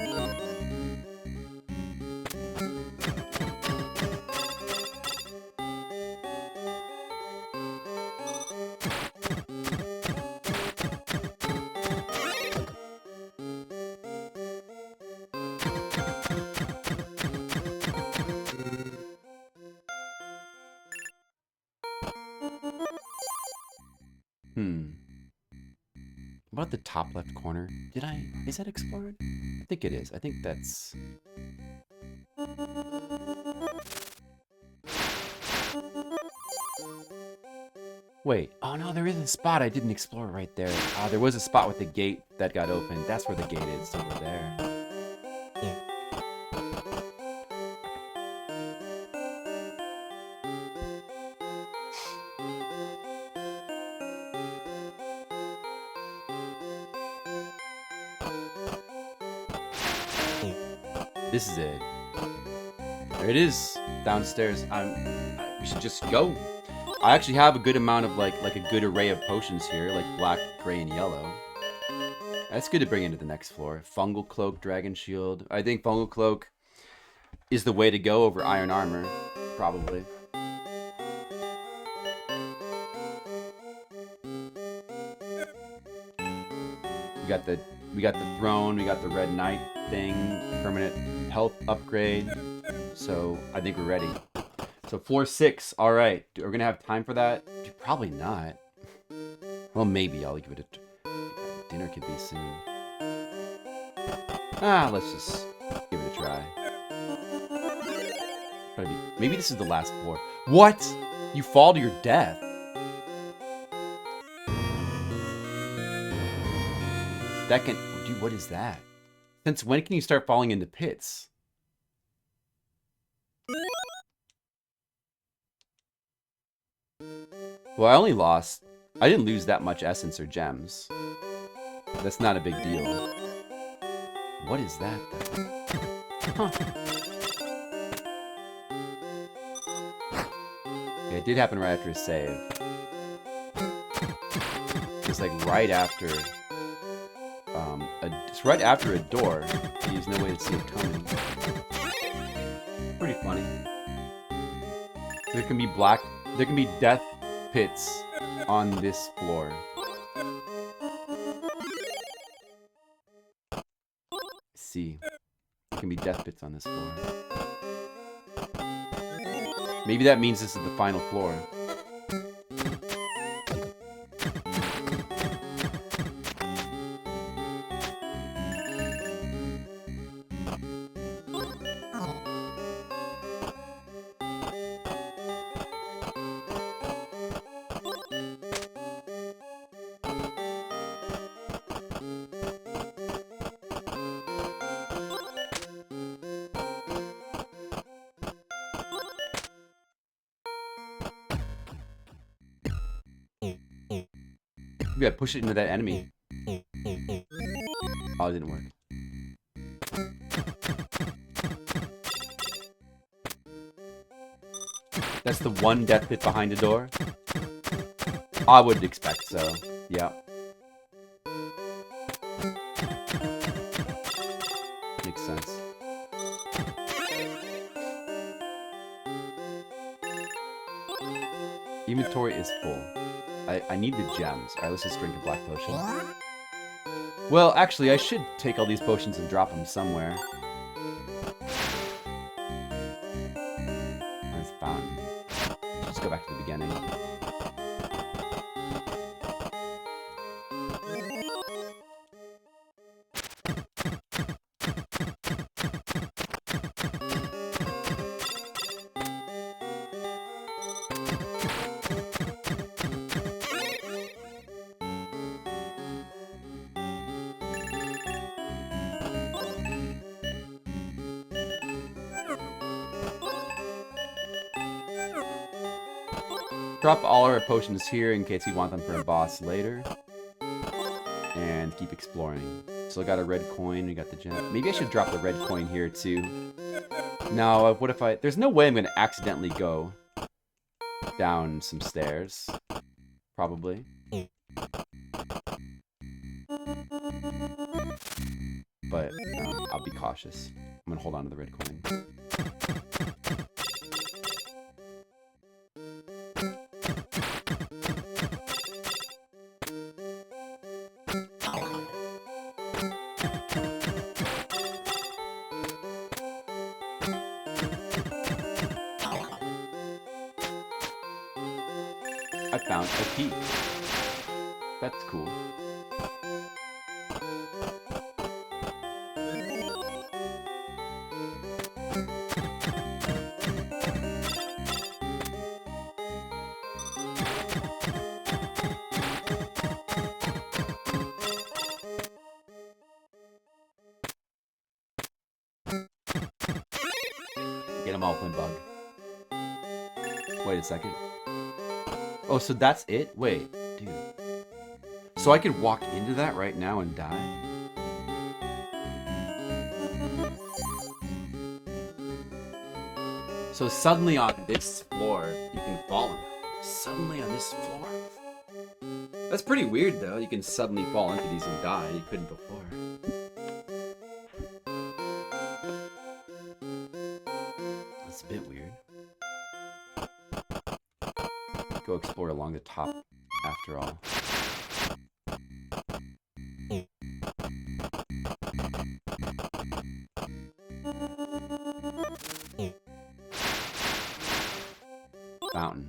What about the top left corner? Is that explored? I think it is. I think that's... Wait. Oh no, there is a spot I didn't explore right there. There was a spot with the gate that got opened. That's where the gate is. It's over there. This is it. There it is, downstairs. We should just go. I actually have a good amount of like a good array of potions here, like black, gray, and yellow. That's good to bring into the next floor. Fungal cloak, dragon shield. I think fungal cloak is the way to go over iron armor, probably. We got the throne, we got the red knight thing, permanent health upgrade. So I think we're ready. So floor 6, all right. We're gonna have time for that? Probably not. Well, maybe I'll give it a dinner could be soon. Let's just give it a try. Maybe this is the last floor. What? You fall to your death. That can... Dude, what is that? Since when can you start falling into pits? Well, I only lost... I didn't lose that much essence or gems. That's not a big deal. What is that, though? Huh. Yeah, it did happen right after a save. It's like right after... it's right after a door. There's no way to see it coming. Pretty funny. There can be there can be death pits on this floor. See. There can be death pits on this floor. Maybe that means this is the final floor. Maybe I push it into that enemy. Oh, it didn't work. That's the one death pit behind the door? I would expect so. Yeah. Makes sense. Inventory is full. I need the gems. Alright, let's just drink a black potion. Well, actually, I should take all these potions and drop them somewhere. There's a fountain. Let's go back to the beginning. Drop all our potions here in case we want them for a boss later. And keep exploring. So I got a red coin, we got the gem. Maybe I should drop the red coin here too. No, what if I... There's no way I'm going to accidentally go down some stairs. Probably. But I'll be cautious. I'm going to hold on to the red coin. I found a key. That's cool. Get them all, point bug. Wait a second. Oh, so that's it? Wait, dude. So I could walk into that right now and die? So suddenly on this floor, you can fall in. Suddenly on this floor? That's pretty weird, though. You can suddenly fall into these and die. You couldn't before. That's a bit weird. Go explore along the top after all. Fountain.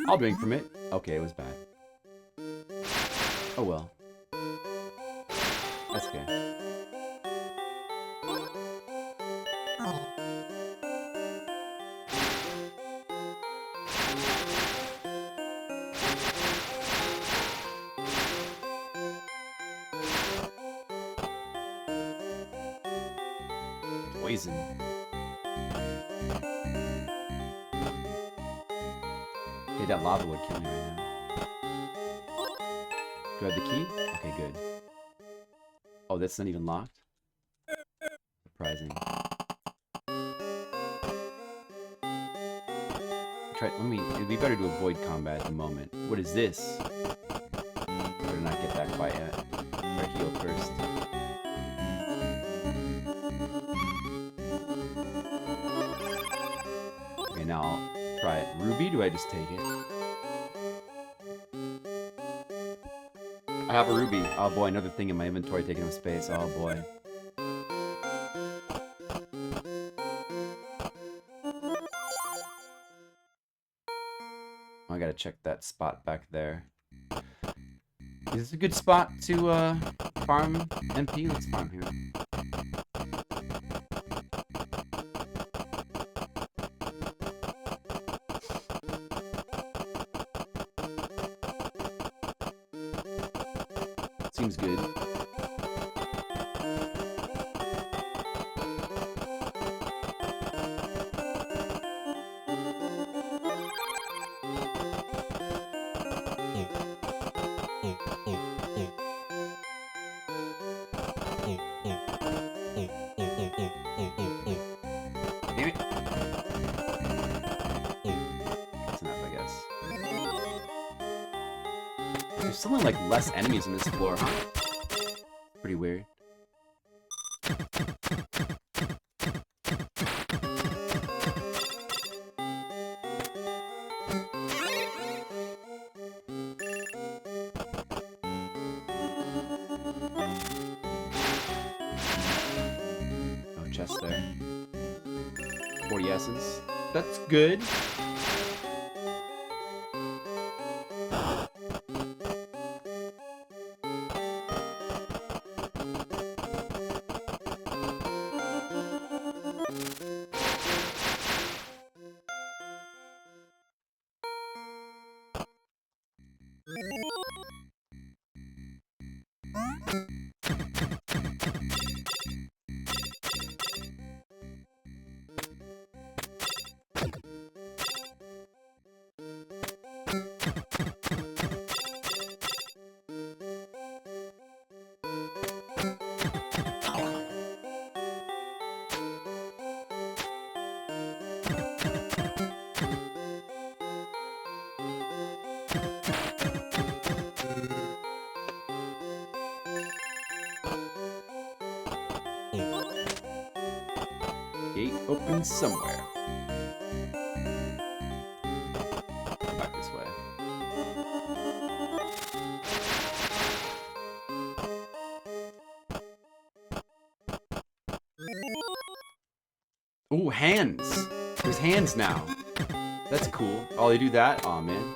I'll drink from it. Okay, it was bad. Oh well. That's okay. Poison. Okay, that lava would kill me right now. Do I have the key? Okay, good. Oh, that's not even locked? Surprising. It'd be better to avoid combat at the moment. What is this? Better not get that quite yet. Better heal first. Okay, now I'll try it. Ruby, do I just take it? I have a ruby. Oh boy, another thing in my inventory taking up space. Oh boy. I gotta check that spot back there. Is this a good spot to farm MP? Let's farm here. Seems good. Damn it. That's enough, I guess. There's something like less enemies on this floor, huh? Pretty weird. No chest there. 40 essence. That's good. Gate open somewhere. Back this way. Ooh, hands! There's hands now. That's cool. Oh, they do that? Aw, man.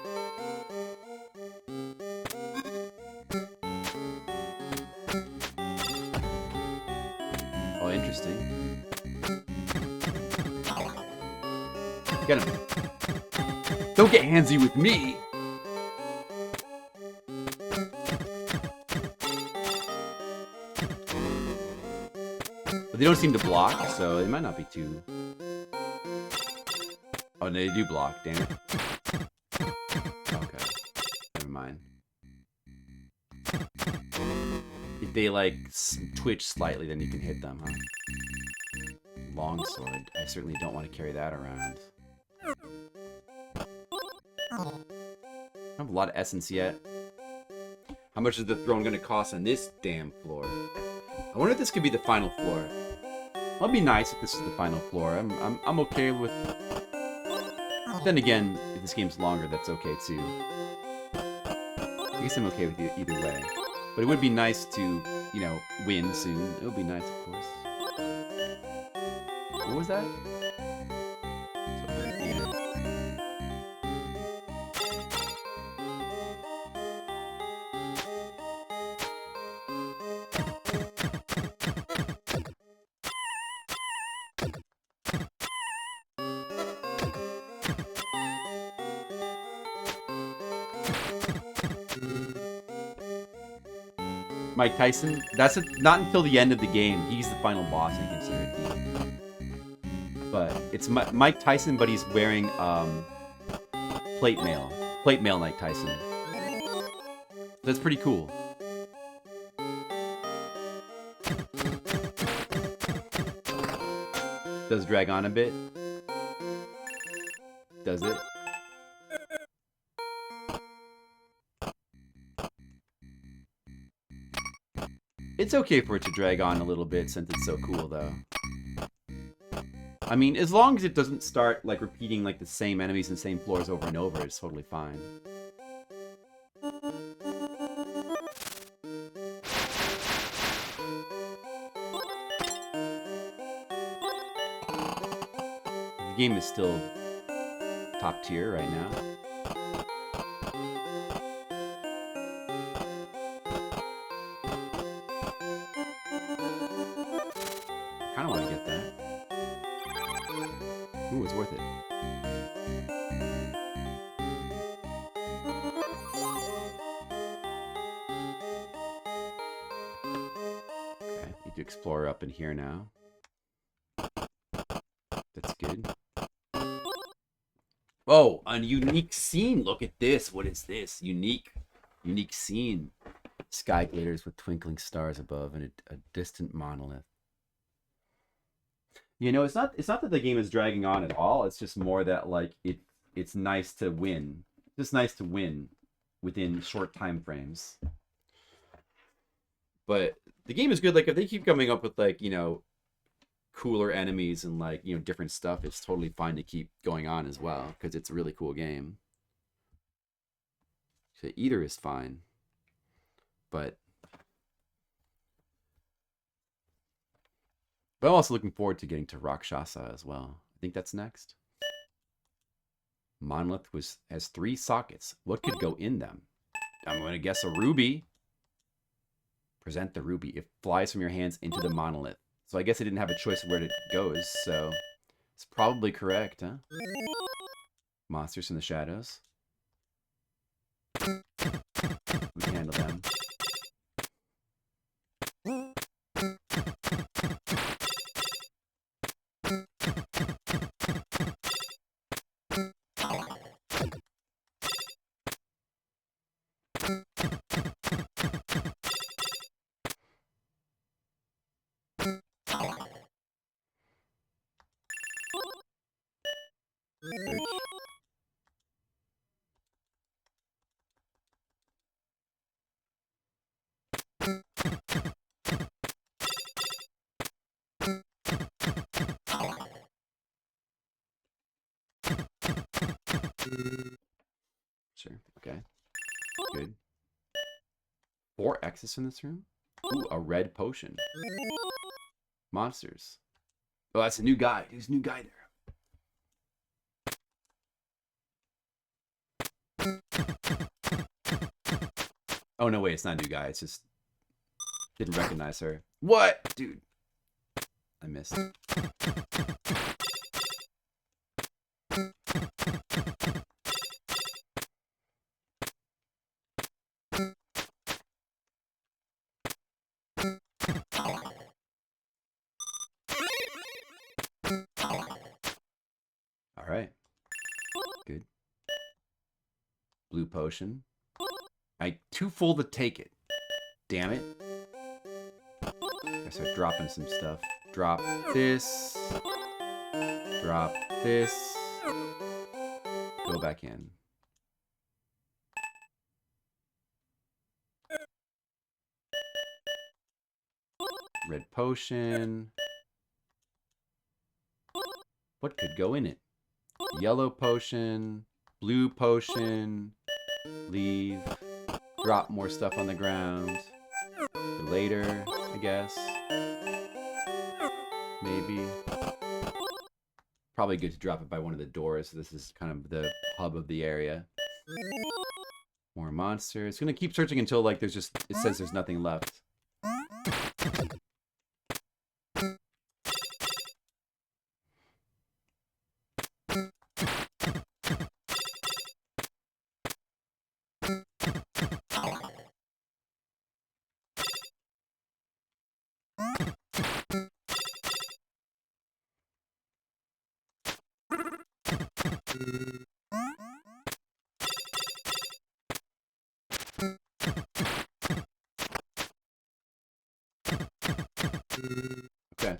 interesting. Get him. Don't get handsy with me! But they don't seem to block, so they might not be too... Oh, they do block, damn it. Okay. Never mind. If they, like, twitch slightly, then you can hit them, huh? Longsword. I certainly don't want to carry that around. I don't have a lot of essence yet. How much is the throne going to cost on this damn floor? I wonder if this could be the final floor. It'll be nice if this is the final floor. I'm okay with... Then again, if this game's longer, that's okay too. I guess I'm okay with either way. But it would be nice to, you know, win soon. It would be nice, of course. What was that? Mike Tyson, that's not until the end of the game. He's the final boss, I consider it. But it's Mike Tyson, but he's wearing plate mail. Plate mail Mike Tyson. That's pretty cool. Does drag on a bit? Does it? It's okay for it to drag on a little bit since it's so cool, though. I mean, as long as it doesn't start, like, repeating, like, the same enemies and same floors over and over, it's totally fine. The game is still top tier right now. I kind of want to get that. Ooh, it's worth it. Okay, need to explore up in here now. That's good. Oh, a unique scene. Look at this. What is this? Unique scene. Sky glitters with twinkling stars above and a distant monolith. You know, it's not that the game is dragging on at all. It's just more that, like, it's nice to win. Just nice to win within short time frames. But the game is good. Like, if they keep coming up with, like, you know, cooler enemies and, like, you know, different stuff, it's totally fine to keep going on as well, because it's a really cool game. So either is fine. But I'm also looking forward to getting to Rakshasa as well. I think that's next. Monolith has 3 sockets. What could go in them? I'm going to guess a ruby. Present the ruby. It flies from your hands into the monolith. So I guess I didn't have a choice of where it goes, so it's probably correct, huh? Monsters in the shadows. We can handle them. Sure, okay. Good. 4 X's in this room? Ooh, a red potion. Monsters. Oh, that's a new guy. Who's a new guy there? Oh, no, wait, it's not a new guy. It's just... Didn't recognize her. What? Dude. I missed. All right. Good. Blue potion. Too full to take it. Damn it. I start dropping some stuff. Drop this. Drop this. Go back in. Red potion. What could go in it? Yellow potion. Blue potion. Leave. Drop more stuff on the ground. For later, I guess. Maybe. Probably good to drop it by one of the doors. This is kind of the hub of the area. More monsters. It's gonna keep searching until like it says there's nothing left. Okay.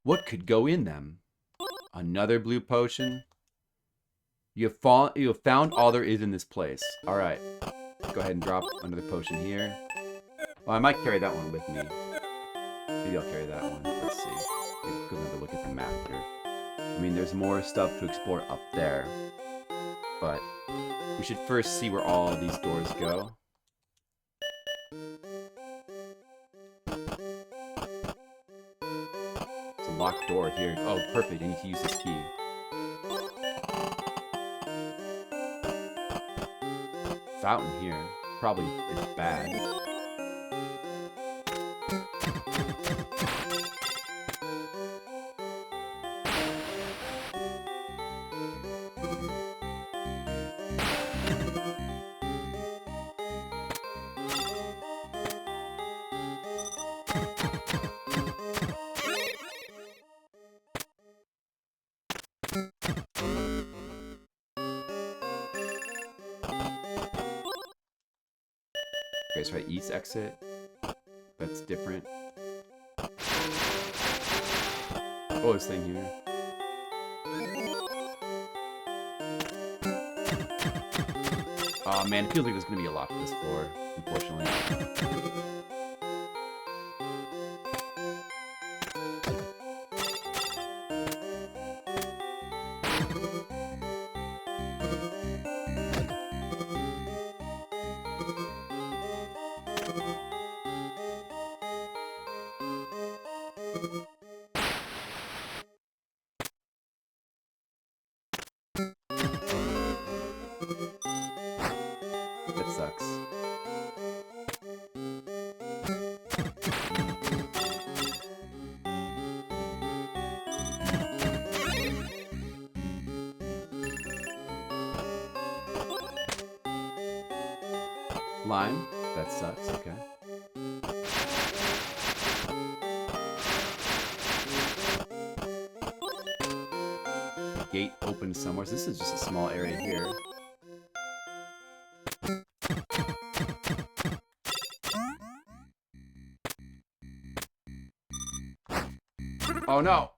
What could go in them? Another blue potion? You have found all there is in this place. Alright. Go ahead and drop another potion here. Well, I might carry that one with me. Maybe I'll carry that one. Let's see. Maybe we'll have a look at the map here. I mean, there's more stuff to explore up there. But we should first see where all of these doors go. It's a locked door here. Oh, perfect. I need to use this key. Fountain here. Probably is bad. Okay, so east exit. That's different. Oh, this thing here. Oh man, it feels like there's gonna be a lot to this floor, unfortunately. That sucks. Lime? That sucks, okay. Gate open somewhere. So this is just a small area here. Oh no!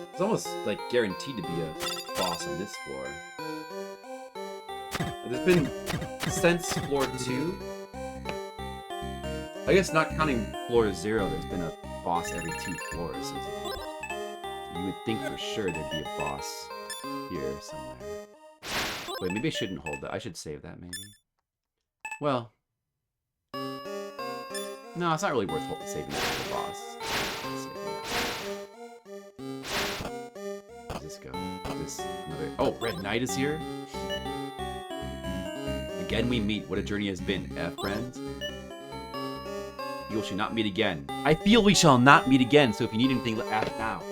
It's almost like guaranteed to be a boss on this floor. There's been, since floor 2, I guess not counting floor 0, there's been a boss every 2 floors. So it's You would think for sure there'd be a boss here somewhere. Wait, maybe I shouldn't hold that. I should save that, maybe. Well, no, it's not really worth saving that for the boss. Where does this go? This another. Oh, Red Knight is here. Again we meet. What a journey has been, friends. You shall not meet again. I feel we shall not meet again. So if you need anything, ask now.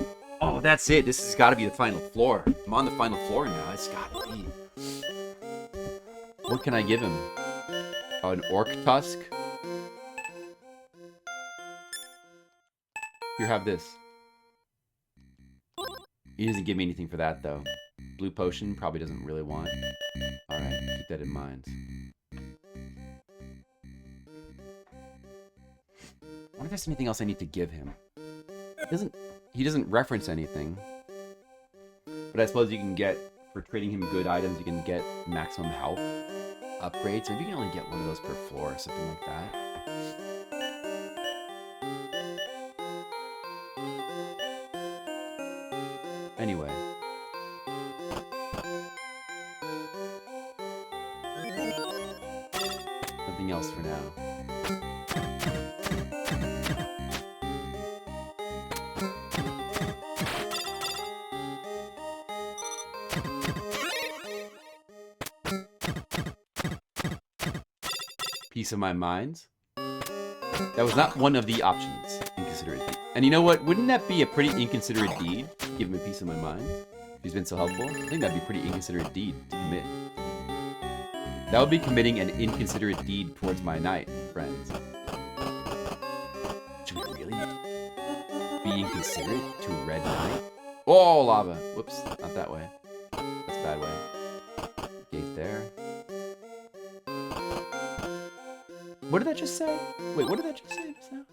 Oh, that's it. This has got to be the final floor. I'm on the final floor now. It's got to be. What can I give him? Oh, an orc tusk? Here, have this. He doesn't give me anything for that, though. Blue potion probably doesn't really want. Alright, keep that in mind. I wonder if there's anything else I need to give him. He doesn't reference anything. But I suppose you can get, for trading him good items, you can get maximum health upgrades. Maybe you can only get one of those per floor or something like that. Anyway. Nothing else for now. Peace of my mind. That was not one of the options. Inconsiderate deed. And you know what? Wouldn't that be a pretty inconsiderate deed? Give him a piece of my mind. If he's been so helpful. I think that'd be a pretty inconsiderate deed to commit. That would be committing an inconsiderate deed towards my knight, friends. Should we really be inconsiderate to a red knight? Oh, lava. Whoops, not that way. That's a bad way. Gate there. What did that just say? Wait, what did that just say just now?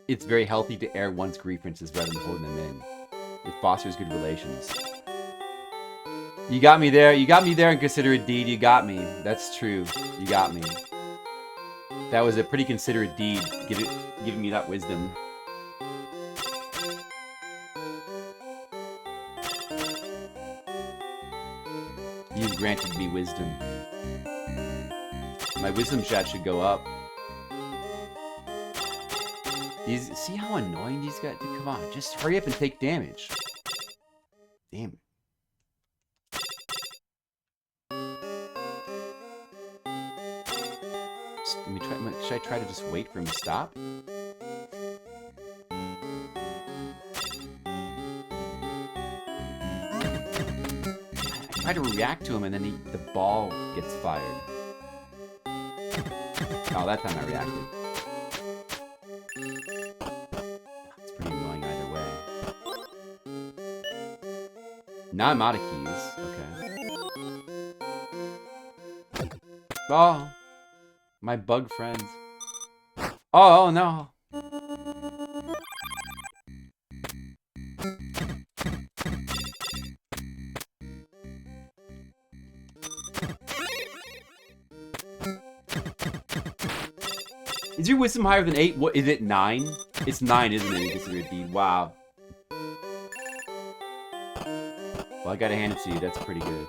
It's very healthy to air one's grievances rather than holding them in. It fosters good relations. You got me there. You got me there, inconsiderate deed. You got me. That's true. You got me. That was a pretty considerate deed, giving me that wisdom. You've granted me wisdom. My wisdom chat should go up. See how annoying these guys? Dude, come on, just hurry up and take damage. Damn it. Should I try to just wait for him to stop? I try to react to him and then the ball gets fired. Oh, that time I reacted. It's pretty annoying either way. Now I'm out of keys. Okay. Oh. My bug friends. Oh no. Is your wisdom higher than 8? What is it, 9? It's 9, isn't it? Inconsiderate deed. Wow. Well, I gotta hand it to you. That's pretty good.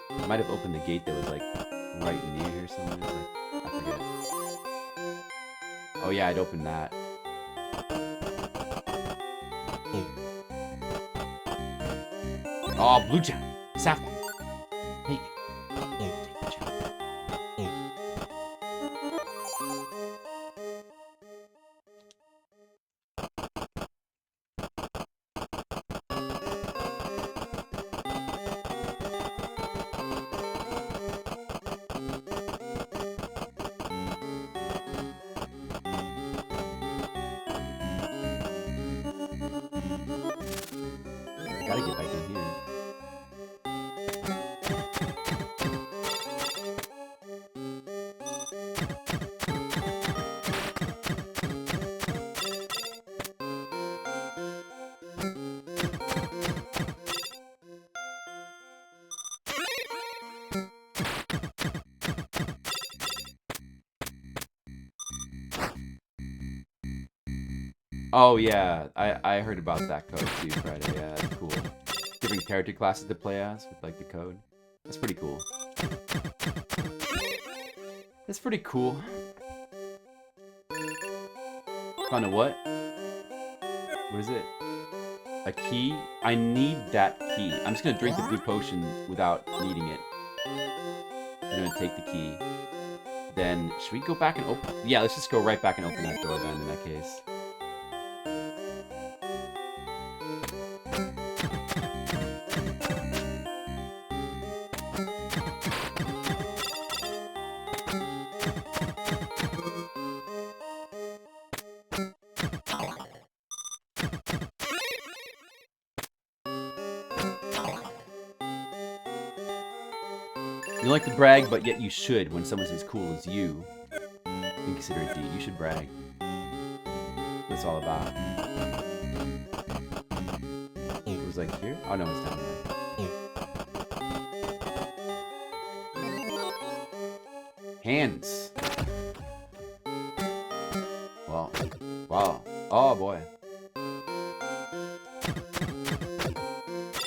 I might have opened the gate that was like right near here somewhere. Like, I forget. Oh yeah, I'd opened that. Oh, blue gem. Sapphire. Take it. Take the gem. Gotta get back in here. Oh yeah, I heard about that code too, Friday. Yeah, that's cool. Different character classes to play as with like the code. That's pretty cool. That's pretty cool. Found a what? What is it? A key? I need that key. I'm just gonna drink the blue potion without needing it. I'm gonna take the key. Then, should we go back and open? Yeah, let's just go right back and open that door then in that case. You like to brag, but yet you should when someone's as cool as you. You consider it D. You should brag. What it's all about. It was like here? Oh no, it's down there. Hands. Well, wow. Oh boy.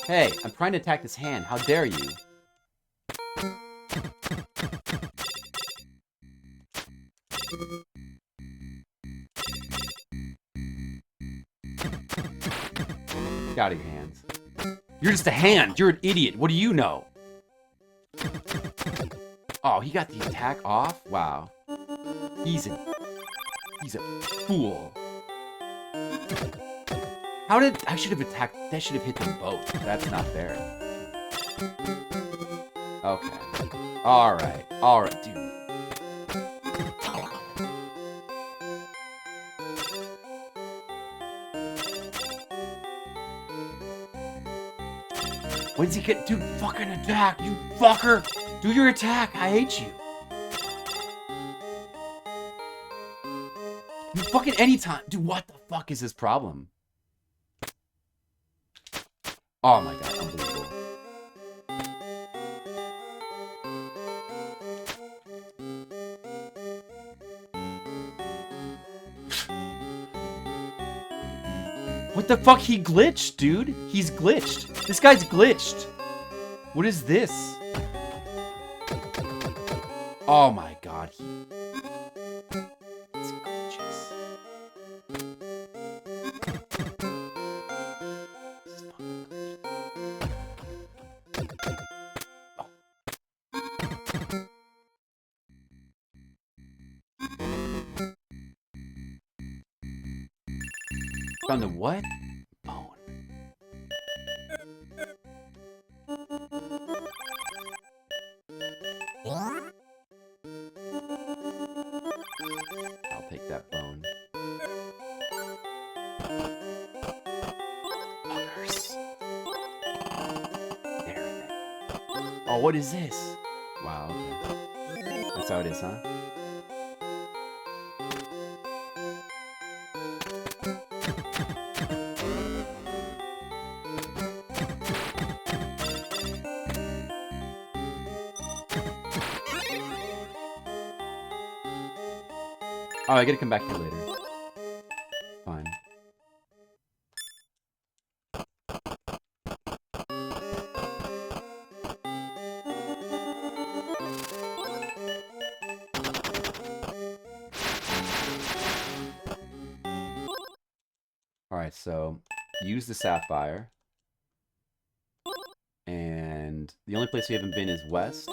Hey, I'm trying to attack this hand. How dare you? Get out of your hands. You're just a hand. You're an idiot. What do you know? Oh, he got the attack off? Wow. He's a fool. How did... I should have attacked... That should have hit them both. That's not fair. Okay. Alright. Alright, dude. When does he get... Dude, fucking attack, you fucker! Do your attack! I hate you! You fucking anytime... Dude, what the fuck is his problem? Oh my god, unbelievable. What the fuck? He glitched, dude. He's glitched. This guy's glitched. What is this? Oh my god. It's glitches. This is fucking glitched. Found the what? Bone. I'll take that bone. Fuckers. There it is. Oh, what is this? Wow, okay. That's how it is, huh? Oh, I gotta come back here later. Fine. Alright, so use the sapphire. And the only place we haven't been is west.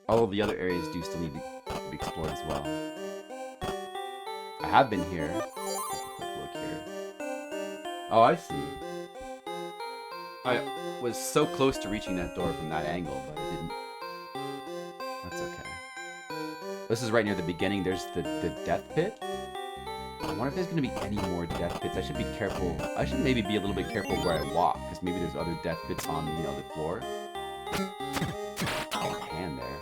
All of the other areas do still need to be explored as well. I have been here. Take a quick look here. Oh, I see. I was so close to reaching that door from that angle, but I didn't. That's okay. This is right near the beginning. There's the death pit. I wonder if there's going to be any more death pits. I should be careful. I should maybe be a little bit careful where I walk, because maybe there's other death pits on, you know, the floor. Oh, hand there.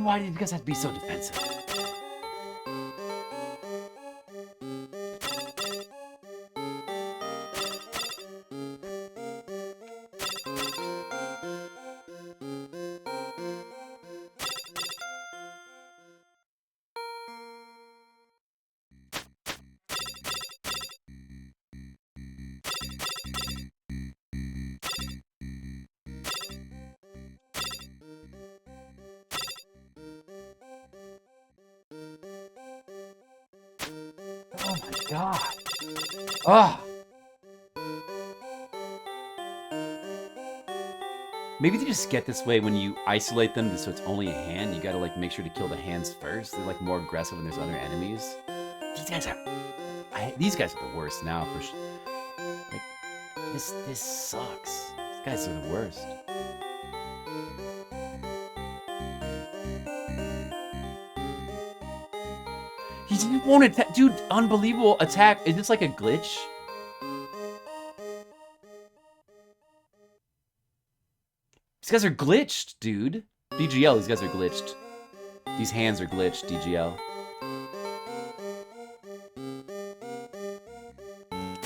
why do you guys have to be so defensive? Oh my god. Ah. Maybe they just get this way when you isolate them, so it's only a hand. You gotta like make sure to kill the hands first. They're like more aggressive when there's other enemies. These guys are, these guys are the worst now for sure. Like this sucks. These guys are the worst. He didn't want to attack, dude. Unbelievable attack. Is this like a glitch? These guys are glitched, dude. DGL, these guys are glitched. These hands are glitched, DGL.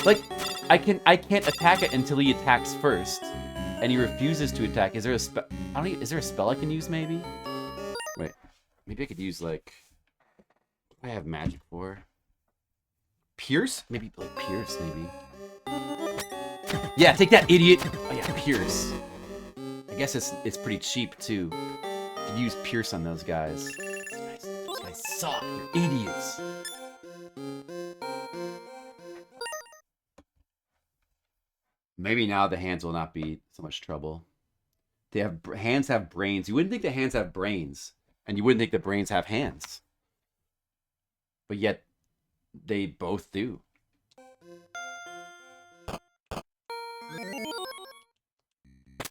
Like, I can't attack it until he attacks first, and he refuses to attack. Is there a spell? Is there a spell I can use? Maybe. Wait, maybe I could use like. What do I have magic for? Pierce? Maybe like Pierce, maybe. Yeah, take that, idiot. Oh yeah, Pierce. I guess it's pretty cheap too. You can use Pierce on those guys. Those guys suck. They're idiots. Maybe now the hands will not be so much trouble. They have hands have brains. You wouldn't think the hands have brains, and you wouldn't think the brains have hands, but yet they both do.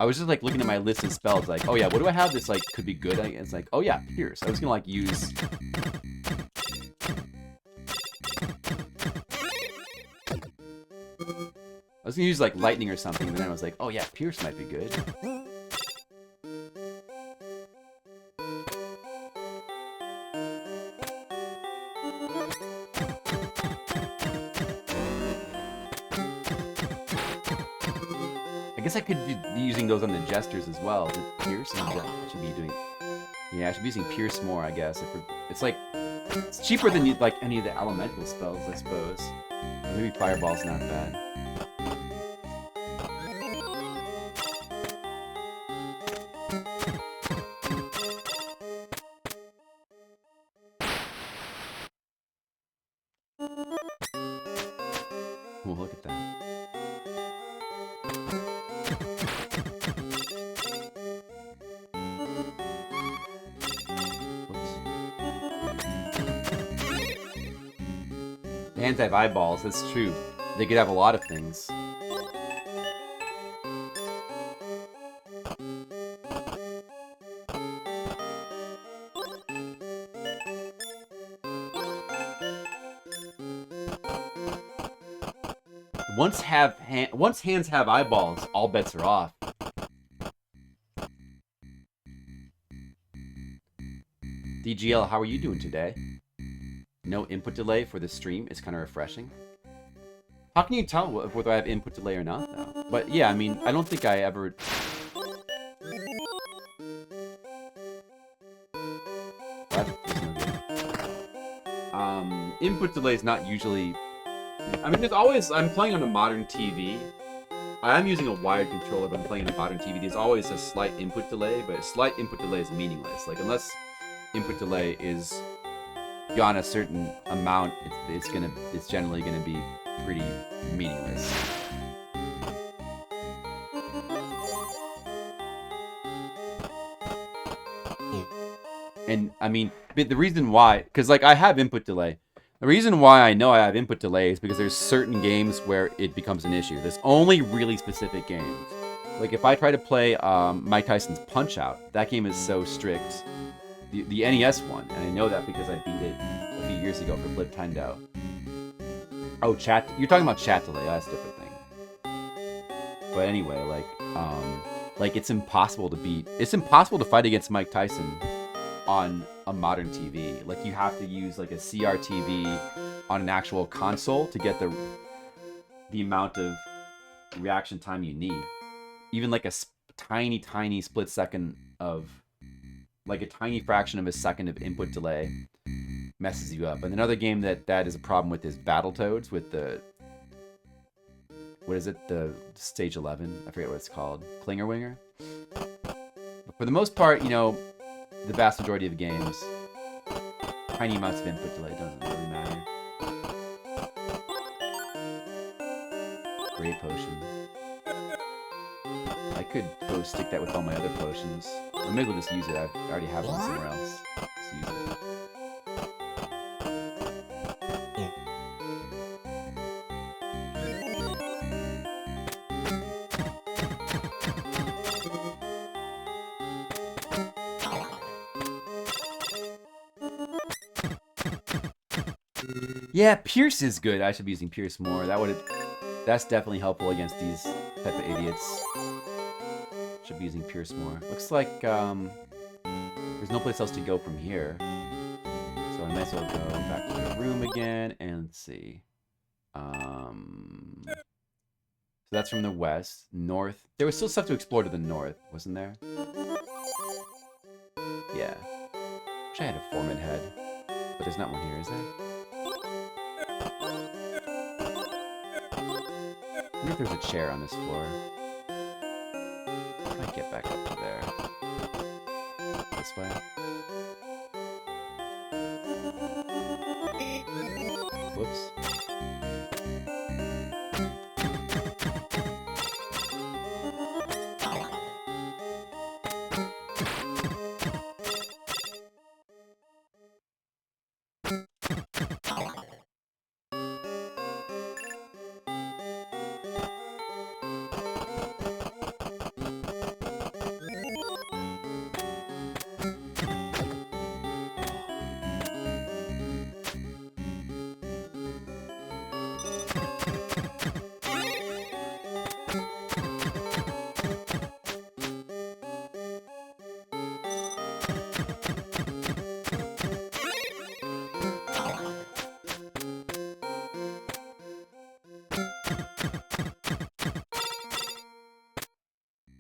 I was just like looking at my list of spells, like, oh yeah, what do I have this like could be good? It's like, oh yeah, Pierce. I was gonna like use. I was gonna use like lightning or something, and then I was like, oh yeah, Pierce might be good. I guess I could be using those on the jesters as well. The Pierce, I should be doing. Yeah, I should be using Pierce more, I guess. It's like it's cheaper than like any of the elemental spells, I suppose. Or maybe Fireball's not bad. Oh, look at that. The hands have eyeballs, that's true. They could have a lot of things. Once hands have eyeballs, all bets are off. DGL, how are you doing today? No input delay for the stream is kind of refreshing. How can you tell whether I have input delay or not, though? But yeah, I mean, I don't think I ever... Input delay is not usually... I mean, there's always... I'm playing on a modern TV. I am using a wired controller, but I'm playing on a modern TV. There's always a slight input delay, but a slight input delay is meaningless. Like, unless input delay is beyond a certain amount, it's generally gonna be pretty meaningless. And I mean, but the reason why, because like I have input delay. The reason why I know I have input delay is because there's certain games where it becomes an issue. There's only really specific games. Like if I try to play Mike Tyson's Punch-Out, that game is so strict. The NES one, and I know that because I beat it a few years ago for Flip Tendo. Oh, chat. You're talking about chat delay. That's a different thing. But anyway, like it's impossible to beat. It's impossible to fight against Mike Tyson on a modern TV. Like you have to use like a CRTV on an actual console to get the amount of reaction time you need. Even like a tiny split second of, like a tiny fraction of a second of input delay messes you up. And another game that is a problem with is Battletoads with the, what is it? The stage 11? I forget what it's called. Klinger Winger? But for the most part, you know, the vast majority of games, tiny amounts of input delay doesn't really matter. Great potion. I could go stick that with all my other potions. Or maybe we'll just use it. I already have one somewhere else. Just use it. Yeah, Pierce is good. I should be using Pierce more. That's definitely helpful against these type of idiots. Should be using Pierce more. Looks like there's no place else to go from here. So I might as well go back to the room again and let's see. So that's from the west. North. There was still stuff to explore to the north, wasn't there? Yeah. Wish I had a foreman head. But there's not one here, is there? I wonder if there's a chair on this floor. I might get back up to there. This way. Whoops.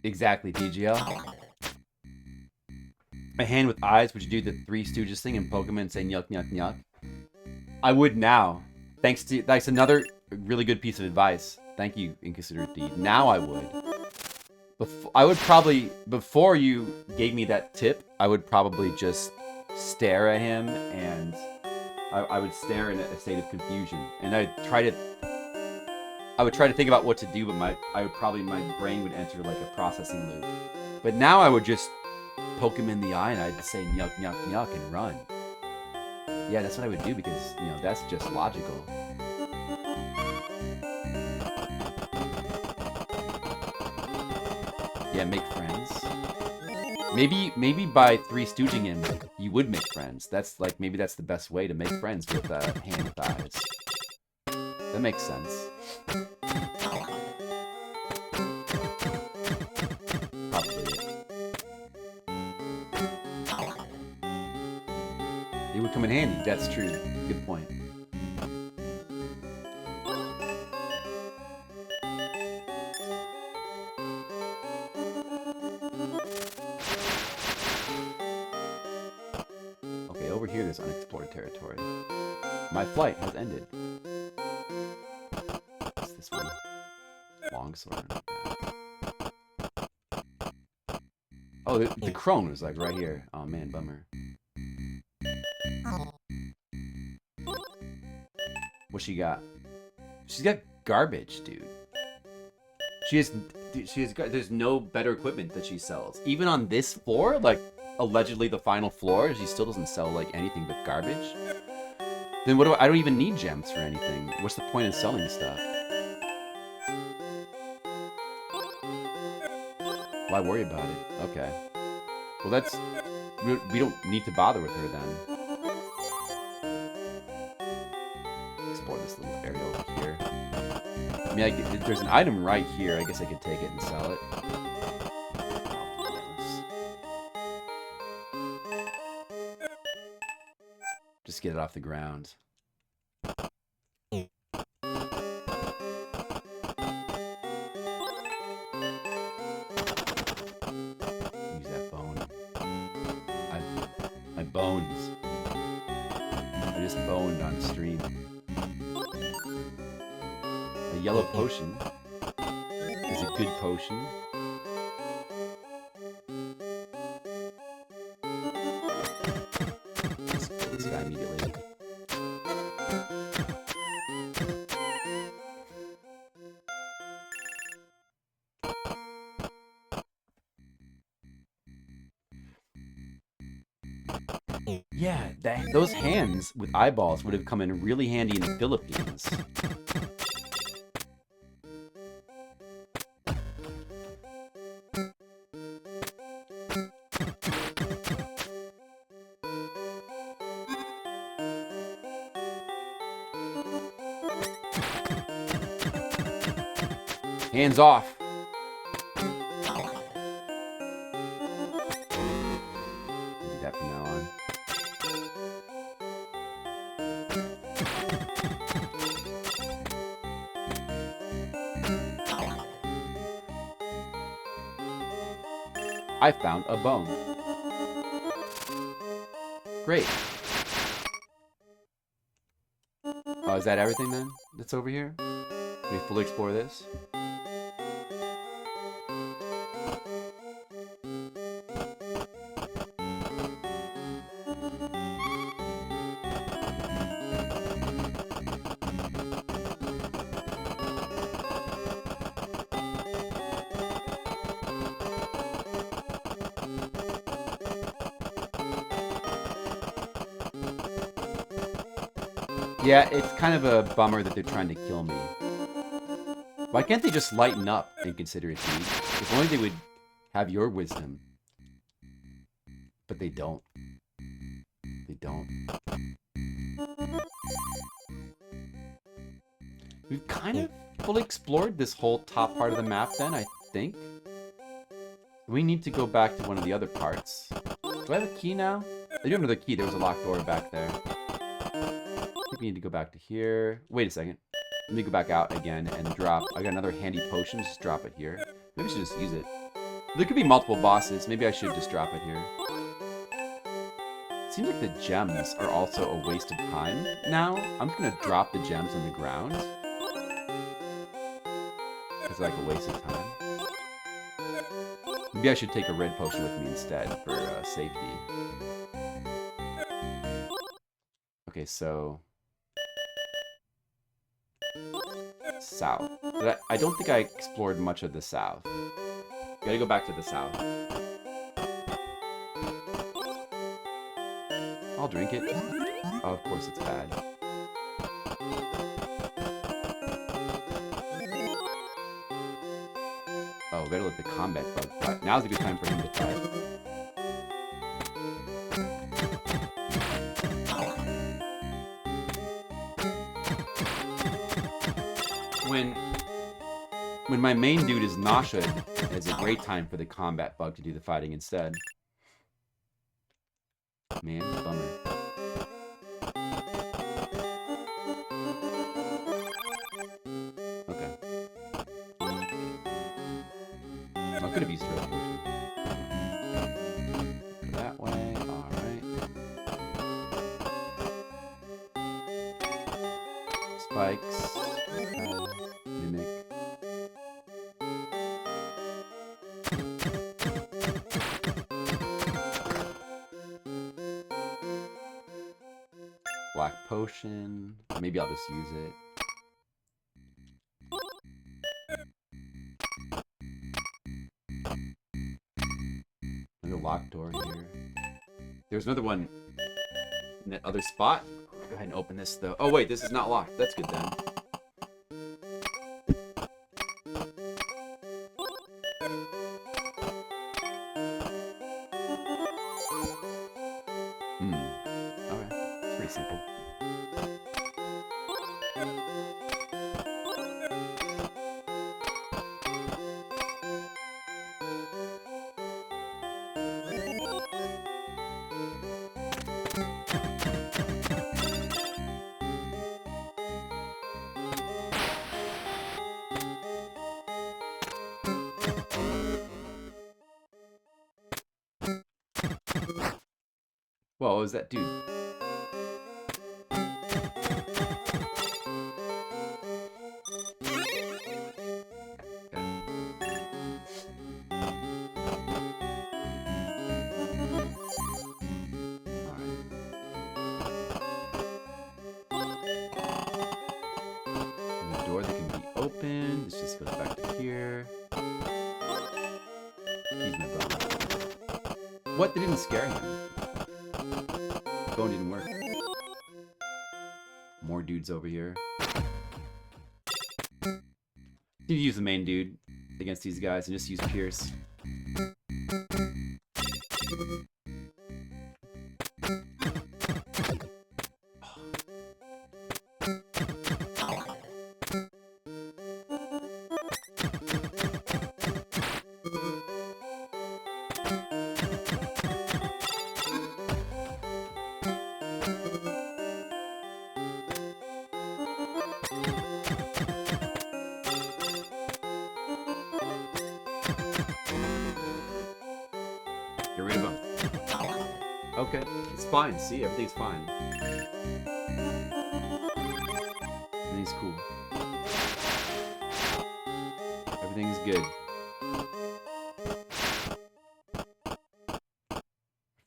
Exactly, TGL. A hand with eyes, would you do the Three Stooges thing in Pokemon and say nyuk nyuk nyuk? I would now. That's another really good piece of advice. Thank you, Inconsiderate Deed. Now I would. I would probably, before you gave me that tip, I would probably just stare at him and I would stare in a state of confusion. And I would try to think about what to do, but my brain would enter like a processing loop. But now I would just poke him in the eye and I'd say nyuk nyuk nyuk and run. Yeah, that's what I would do because, you know, that's just logical. Yeah, make friends. Maybe by Three Stooging him, you would make friends. Maybe that's the best way to make friends with hand with eyes. That makes sense. It would come in handy. That's true. Good point. Okay, over here there's unexplored territory. My flight has ended. What's this one? Longsword. Oh, the crone was like right here. Oh man, bummer. What she got? She's got garbage, dude. There's no better equipment that she sells. Even on this floor, like allegedly the final floor, she still doesn't sell like anything but garbage. Then I don't even need gems for anything. What's the point in selling stuff? Why worry about it? Okay. Well, we don't need to bother with her then. Explore this little area over here. I mean, there's an item right here. I guess I could take it and sell it. Just get it off the ground. Use that bone. My bones. I just boned on stream. A yellow potion is a good potion. Let's kill this guy immediately. Yeah, those hands with eyeballs would have come in really handy in the Philippines. Hands off. Do that from now on. I found a bone. Great. Oh, is that everything then that's over here? Can we fully explore this? Yeah, it's kind of a bummer that they're trying to kill me. Why can't they just lighten up and consider it deed? If only they would have your wisdom. But they don't. They don't. We've kind of fully explored this whole top part of the map then, I think. We need to go back to one of the other parts. Do I have a key now? I do have another key. There was a locked door back there. I think we need to go back to here. Wait a second. Let me go back out again and drop. I got another handy potion. Just drop it here. Maybe I should just use it. There could be multiple bosses. Maybe I should just drop it here. It seems like the gems are also a waste of time now. I'm just going to drop the gems on the ground. It's like a waste of time. Maybe I should take a red potion with me instead for safety. Okay, so... south. I don't think I explored much of the south. Gotta go back to the south. I'll drink it. Oh, of course it's bad. Oh, we gotta let the combat bug fight. Now's a good time for him to fight. When my main dude is nauseated, it's a great time for the combat bug to do the fighting instead. Man, bummer. Okay. I could have used red potion. That way, alright. Spikes. Mimic. Black potion. Maybe I'll just use it. Another locked door here. There's another one in that other spot. Go ahead and open this though. Oh wait, this is not locked. That's good then. Okay. It's pretty simple. Whoa, what was that, dude? Door that can be opened. This just goes back to here. He's my brother. What? They didn't scare him. The phone didn't work. More dudes over here. You use the main dude against these guys and just use Pierce. Get rid of him. Okay, it's fine. See, everything's fine. Everything's cool. Everything's good.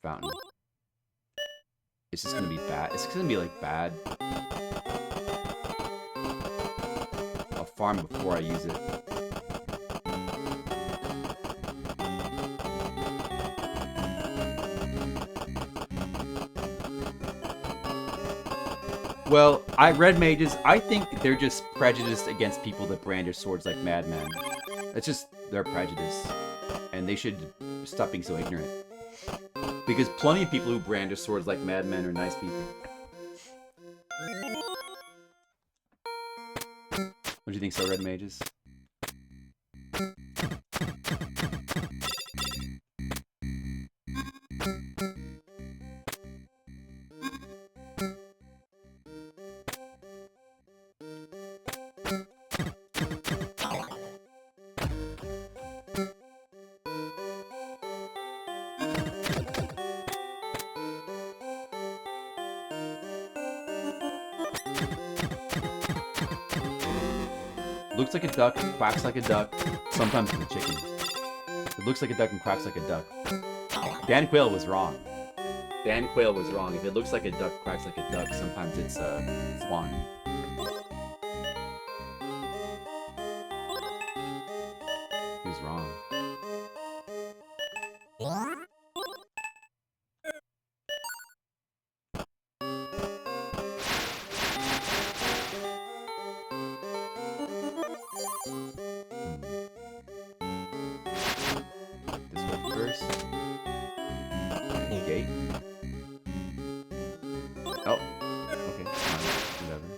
Fountain. It's just gonna be bad. It's gonna be like bad. I'll farm before I use it. Well, red mages, I think they're just prejudiced against people that brandish swords like madmen. That's just their prejudice. And they should stop being so ignorant. Because plenty of people who brandish swords like madmen are nice people. What do you think so, red mages? Looks like a duck, quacks like a duck. Sometimes it's a chicken. It looks like a duck and quacks like a duck. Dan Quayle was wrong. Dan Quayle was wrong. If it looks like a duck, quacks like a duck, sometimes it's a swan. He was wrong. Gate. Oh, okay. Whatever.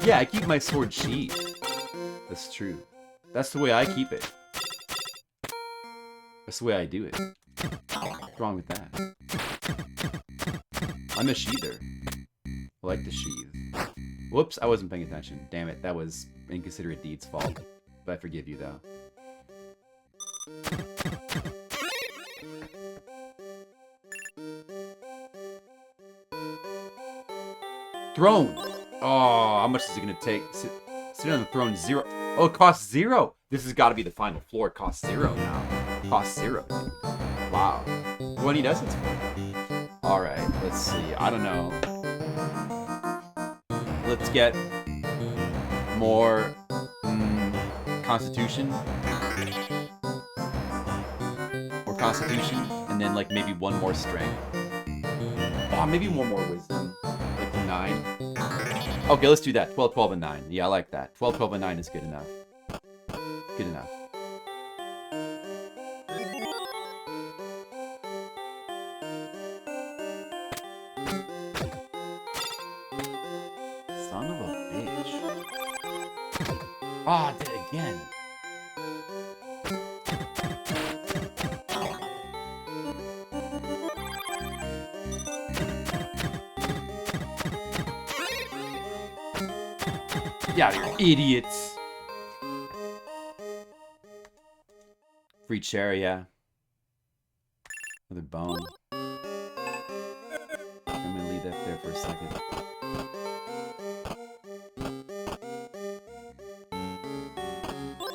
Yeah, I keep my sword sheathed. That's true. That's the way I keep it. That's the way I do it. What's wrong with that? I'm a sheather. I like to sheathe. Whoops, I wasn't paying attention. Damn it, that was Inconsiderate Deed's fault. But I forgive you, though. Throne! Oh, how much is it gonna take? Sit on the throne, 0. Oh, it costs 0! This has got to be the final floor. It costs 0 now. It costs 0. Wow. What he does it for? Alright, let's see. I don't know. Let's get more Constitution. Or Constitution. And then, like, maybe one more Strength. Oh, maybe one more Wisdom. Like 9. Okay, let's do that. 12, 12, and 9. Yeah, I like that. 12, 12, and 9 is good enough. Good enough. Son of a bitch. Oh, I did it again. Yeah, idiots. Free chair, yeah. Another bone. I'm gonna leave that there for a second.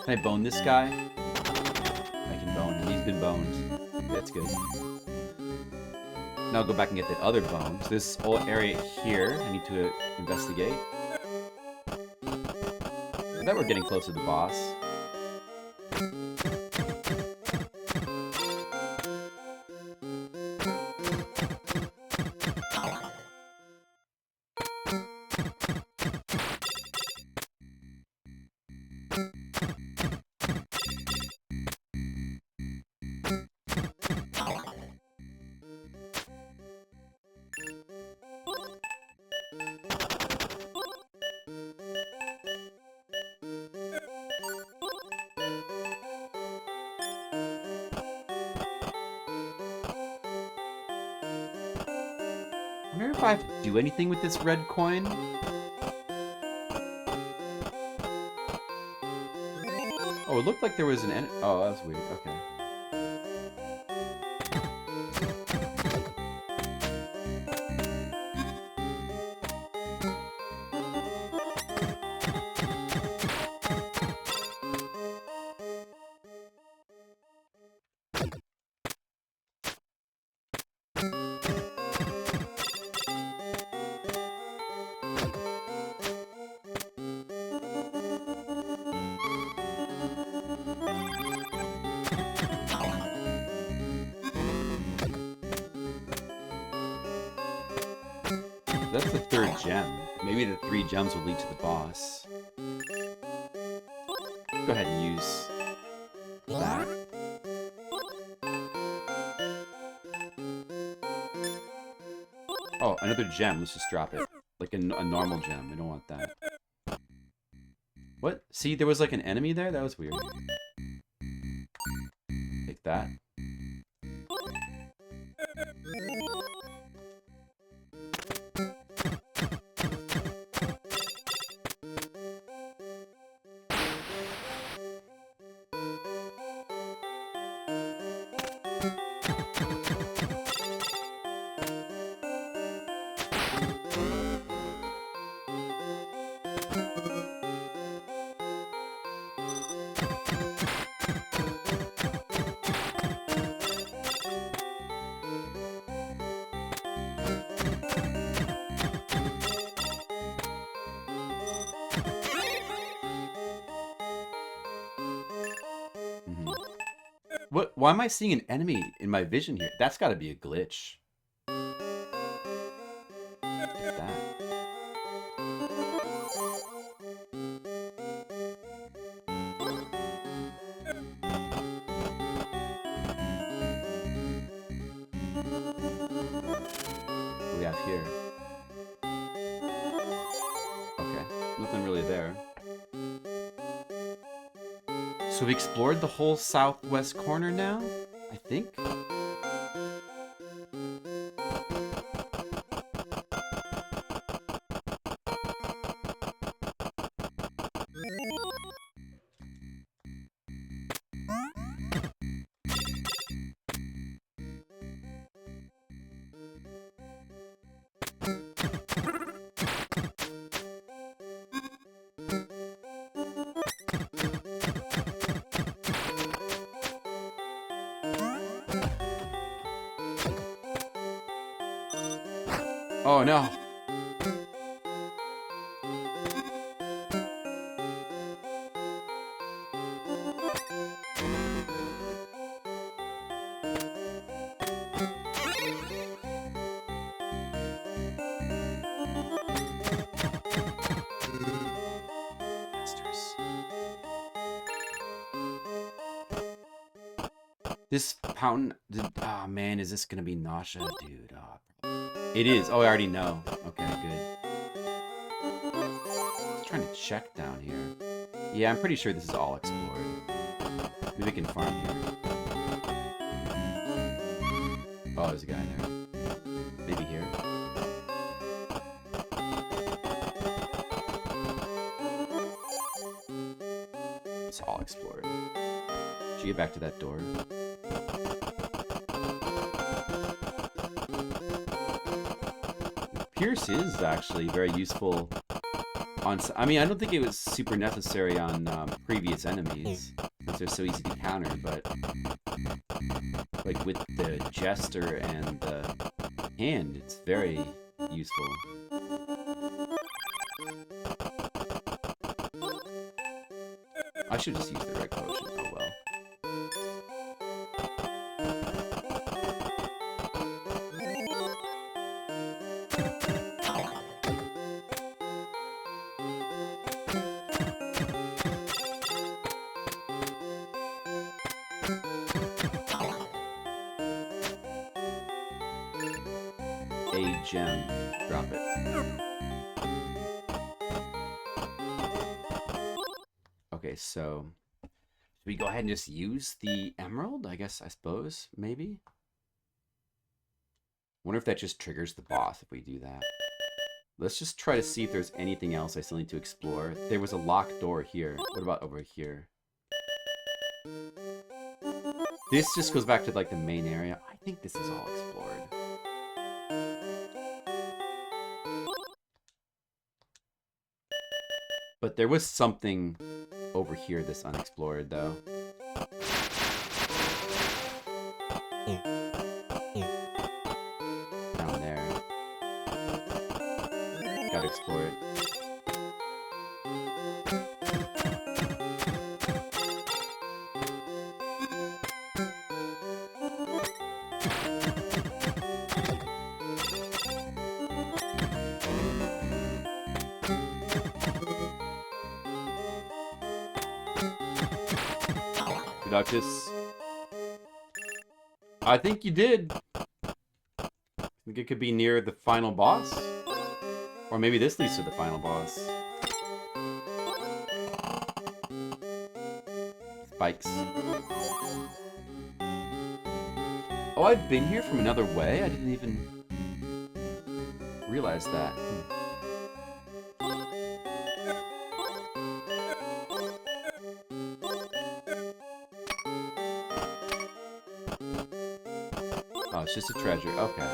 Can I bone this guy? I can bone him. He's been boned. That's good. Now I'll go back and get the other bones. This whole area here, I need to investigate. I bet we're getting close to the boss. I wonder if I have to do anything with this red coin. Oh, it looked like there was an end. Oh, that was weird. Okay. That's the third gem. Maybe the 3 gems will lead to the boss. Go ahead and use that. Oh, another gem. Let's just drop it. Like a normal gem. I don't want that. What? See, there was like an enemy there? That was weird. Take that. What? Why am I seeing an enemy in my vision here? That's got to be a glitch. Look at that. What do we have here? Okay, nothing really there. So we explored the whole southwest corner now, I think. Oh no. Bastards. This fountain, oh man, is this gonna be nausea, dude? Oh, it is. Oh, I already know. Okay, good. Just trying to check down here. Yeah, I'm pretty sure this is all explored. Maybe we can farm here. Oh, there's a guy there. Maybe here. all explored. Should you get back to that door? Pierce is actually very useful on... I mean, I don't think it was super necessary on previous enemies, because they're so easy to counter, but... like, with the Jester and the hand, it's very useful. I should just use the red potion. Oh well. A gem. Drop it. Okay, so should we go ahead and just use the emerald? I suppose, maybe? Wonder if that just triggers the boss if we do that. Let's just try to see if there's anything else I still need to explore. There was a locked door here. What about over here? This just goes back to like the main area. I think this is all explored. But there was something over here that's unexplored, though. Down there. Gotta explore it. Duchess. I think you did. I think it could be near the final boss. Or maybe this leads to the final boss. Spikes. Oh, I've been here from another way? I didn't even realize that. Oh, it's just a treasure. Okay.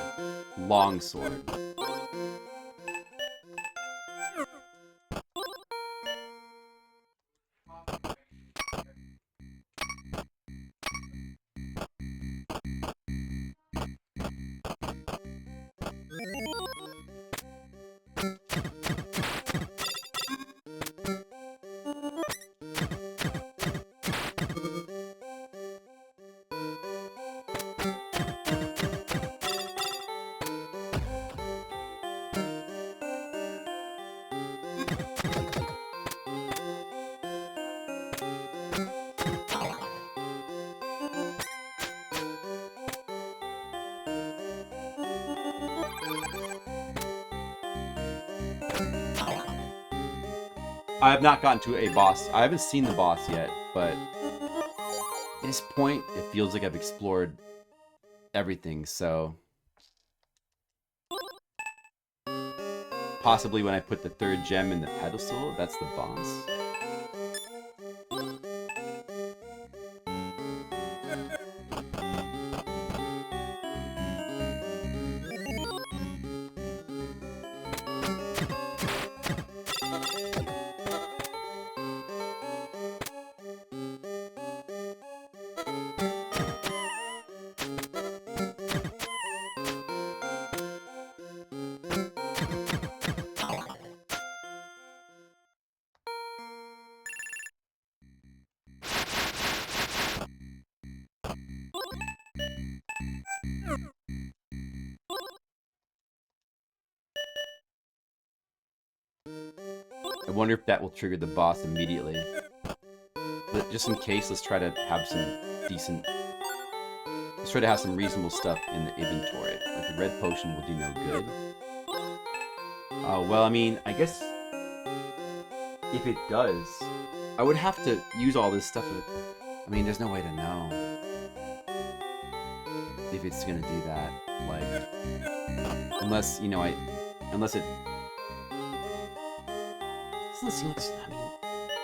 Long sword. I have not gotten to a boss. I haven't seen the boss yet, but at this point, it feels like I've explored everything, so... Possibly when I put the third gem in the pedestal, that's the boss. I wonder if that will trigger the boss immediately. But just in case, let's try to have some decent... Let's try to have some reasonable stuff in the inventory. Like the red potion will do no good. Oh, well, I mean, I guess... If it does, I would have to use all this stuff. I mean, there's no way to know if it's gonna do that. Like, unless, you know, unless it... Doesn't seem like... I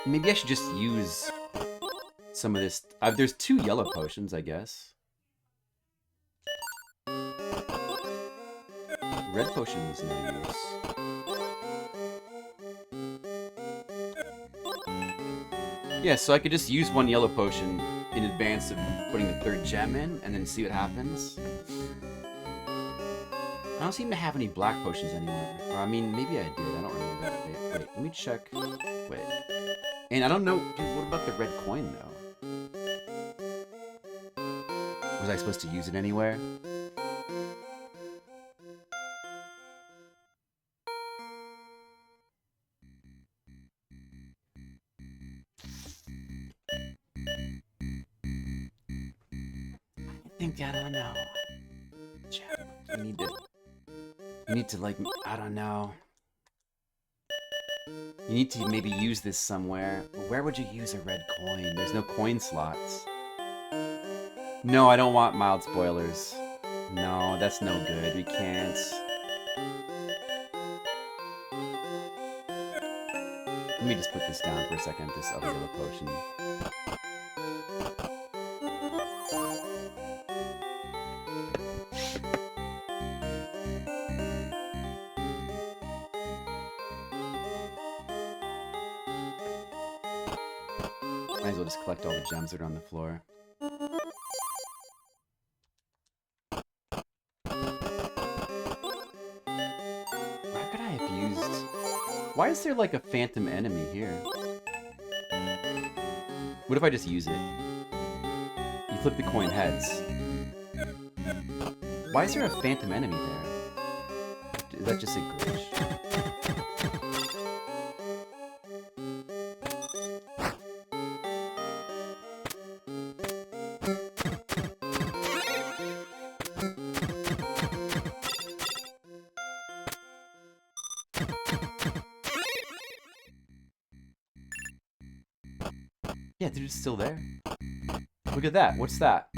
mean, maybe I should just use some of this. There's 2 yellow potions, I guess. Red potions, no use. Yeah, so I could just use 1 yellow potion in advance of putting the 3rd gem in, and then see what happens. I don't seem to have any black potions anywhere. Or, I mean, maybe I did. I don't remember. Wait, let me check. Wait. And I don't know. Dude, what about the red coin, though? Was I supposed to use it anywhere? I don't know. You need to like, I don't know. You need to maybe use this somewhere. Where would you use a red coin? There's no coin slots. No, I don't want mild spoilers. No, that's no good. We can't. Let me just put this down for a second, this other little potion. Might as well just collect all the gems that are on the floor. Where could I have used... Why is there like a phantom enemy here? What if I just use it? You flip the coin heads. Why is there a phantom enemy there? Is that just a glitch? Yeah, they're just still there. Look at that. What's that?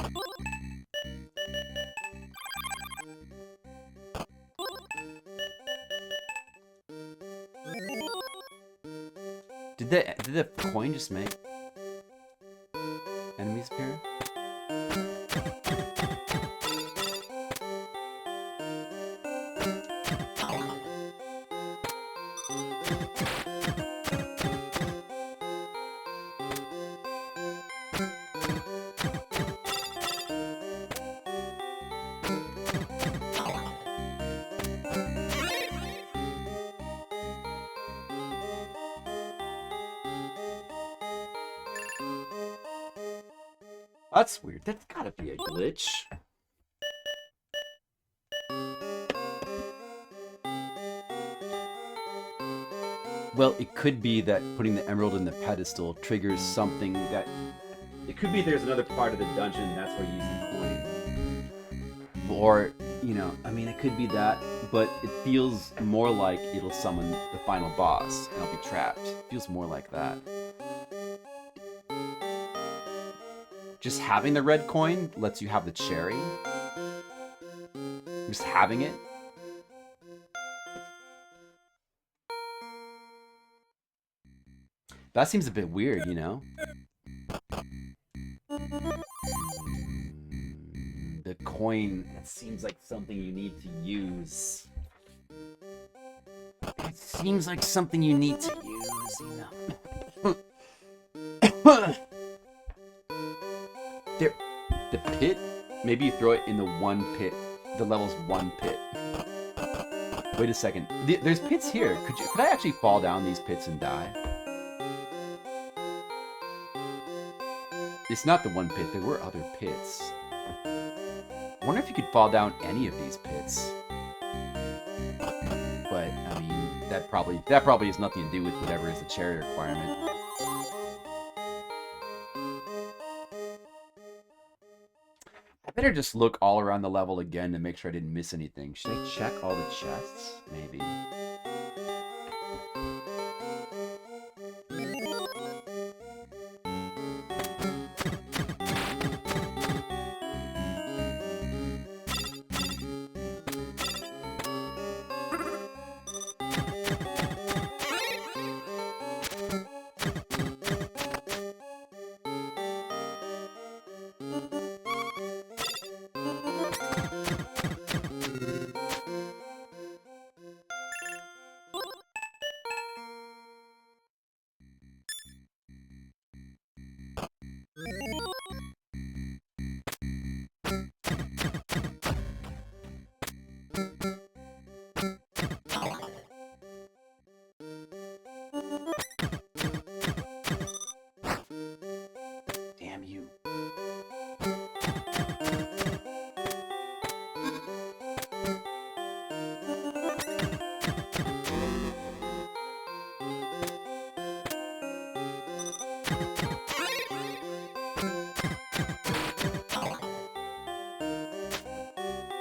Did the coin just make enemies appear? That's weird. That's gotta be a glitch. Well, it could be that putting the emerald in the pedestal triggers something that... It could be there's another part of the dungeon and that's where you use the coin. Or, you know, I mean, it could be that, but it feels more like it'll summon the final boss and I'll be trapped. It feels more like that. Just having the red coin lets you have the cherry. Just having it. That seems a bit weird, you know? The coin, that seems like something you need to use. It seems like something you need to use, you know? There, the pit? Maybe you throw it in the one pit. The level's one pit. Wait a second. There's pits here. Could I actually fall down these pits and die? It's not the one pit. There were other pits. I wonder if you could fall down any of these pits. But I mean, that probably has nothing to do with whatever is the cherry requirement. I better just look all around the level again to make sure I didn't miss anything. Should I check all the chests? Maybe.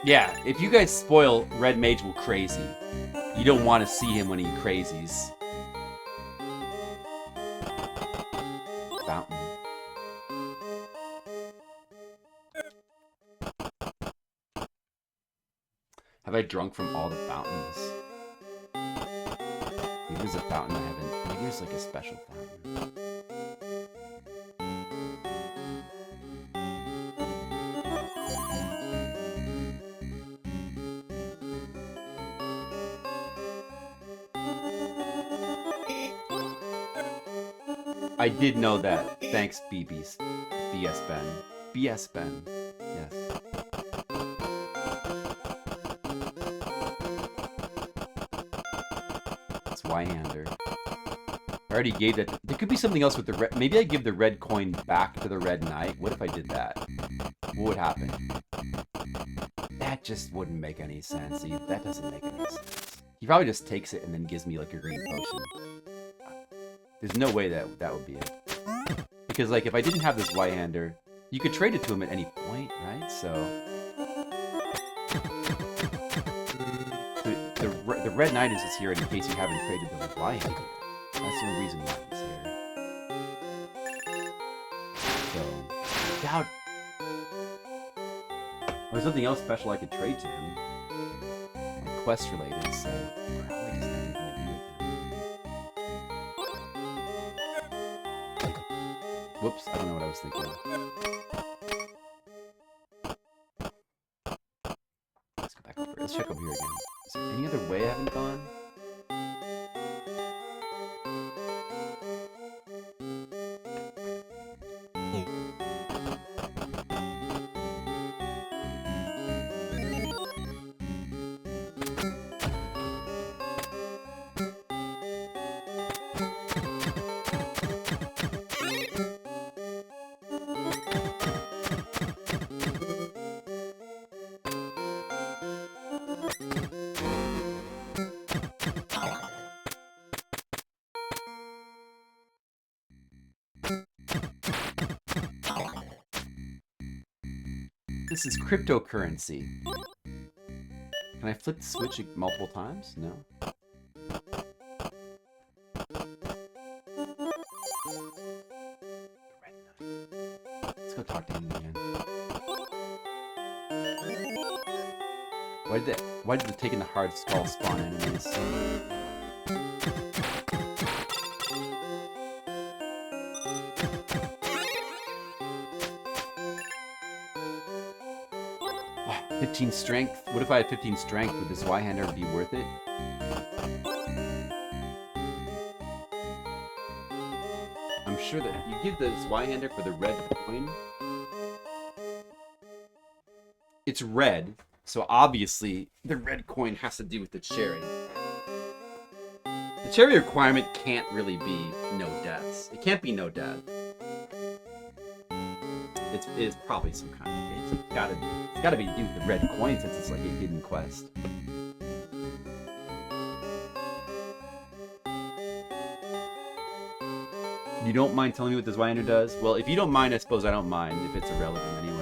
Yeah, if you guys spoil Red Mage will crazy, you don't want to see him when he crazies. Fountain. Have I drunk from all the fountains? Maybe there's a fountain I haven't. Maybe there's like a special fountain. I did know that. Thanks, BB's. BS Ben. BS Ben. Yes. It's Y-hander. I already gave that. There could be something else with the red. Maybe I give the red coin back to the Red Knight. What if I did that? What would happen? That just wouldn't make any sense. That doesn't make any sense. He probably just takes it and then gives me like a green potion. There's no way that would be it. Because like if I didn't have this Y-hander, you could trade it to him at any point, right? So the Red Knight is just here in case you haven't traded the Y-hander. That's the only reason why he's here. So doubt. There's something else special I could trade to him. Like quest related, so probably doesn't have anything to do with him. Whoops, I don't know what I was thinking. Let's go back over. Let's check over here again. Is there any other way I haven't gone? This is cryptocurrency. Can I flip the switch multiple times? No. Let's go talk to him again. Why did the taking the hard skull spawn enemies? Oh, 15 strength. What if I had 15 strength? Would this Y-hander be worth it? I'm sure that if you give this Y-hander for the red coin, it's red, so obviously the red coin has to do with the cherry. The cherry requirement can't really be no deaths. It can't be no death. It's probably some kind of. It's gotta be to do with the red coin since it's like a hidden quest. You don't mind telling me what this Y-hander does? Well, if you don't mind, I suppose I don't mind if it's irrelevant anyway.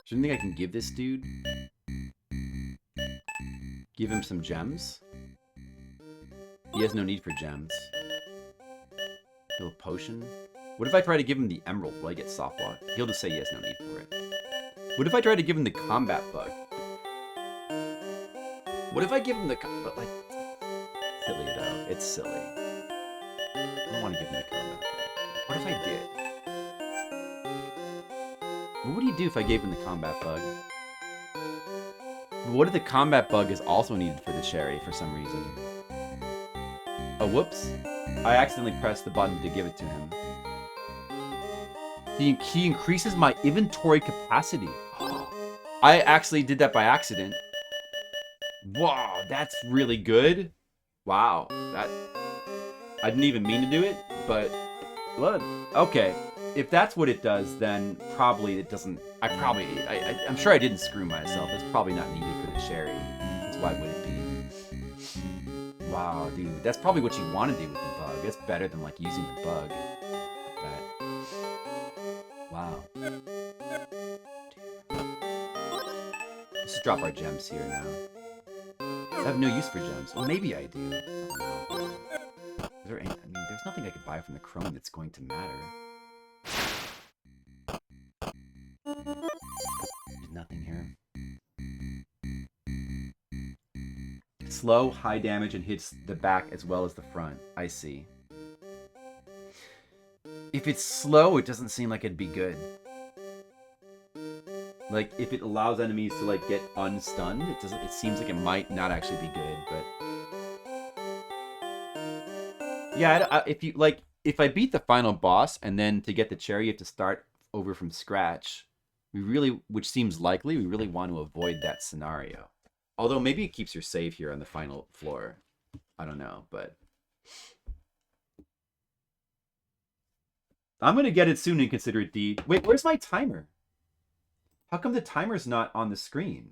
Do you think I can give this dude? Give him some gems? He has no need for gems. He'll potion? What if I try to give him the emerald? Will I get soft block? He'll just say he has no need for it. What if I try to give him the combat bug? What if I give him the but like silly though. It's silly. I don't want to give him the combat bug. What if I did? What would he do if I gave him the combat bug? What if the combat bug is also needed for the cherry for some reason? Oh, whoops. I accidentally pressed the button to give it to him. He increases my inventory capacity. I actually did that by accident. Wow, that's really good. Wow, that... I didn't even mean to do it, but... Look, okay. If that's what it does, then probably it doesn't... I'm sure I didn't screw myself. It's probably not needed for the cherry. It's why would it be? Wow, dude, that's probably what you want to do with the bug. It's better than like using the bug. But wow. Let's just drop our gems here now. I have no use for gems. Well, maybe I do. I don't know. Is there any, I mean, there's nothing I could buy from the chrome that's going to matter. There's nothing here. Slow, high damage, and hits the back as well as the front. I see. If it's slow, it doesn't seem like it'd be good. Like, if it allows enemies to, like, get unstunned, it seems like it might not actually be good, but... Yeah, if I beat the final boss, and then to get the cherry, you have to start over from scratch, which seems likely, we really want to avoid that scenario. Although, maybe it keeps your save here on the final floor. I don't know, but... I'm gonna get it soon and consider it D. Wait, where's my timer? How come the timer's not on the screen?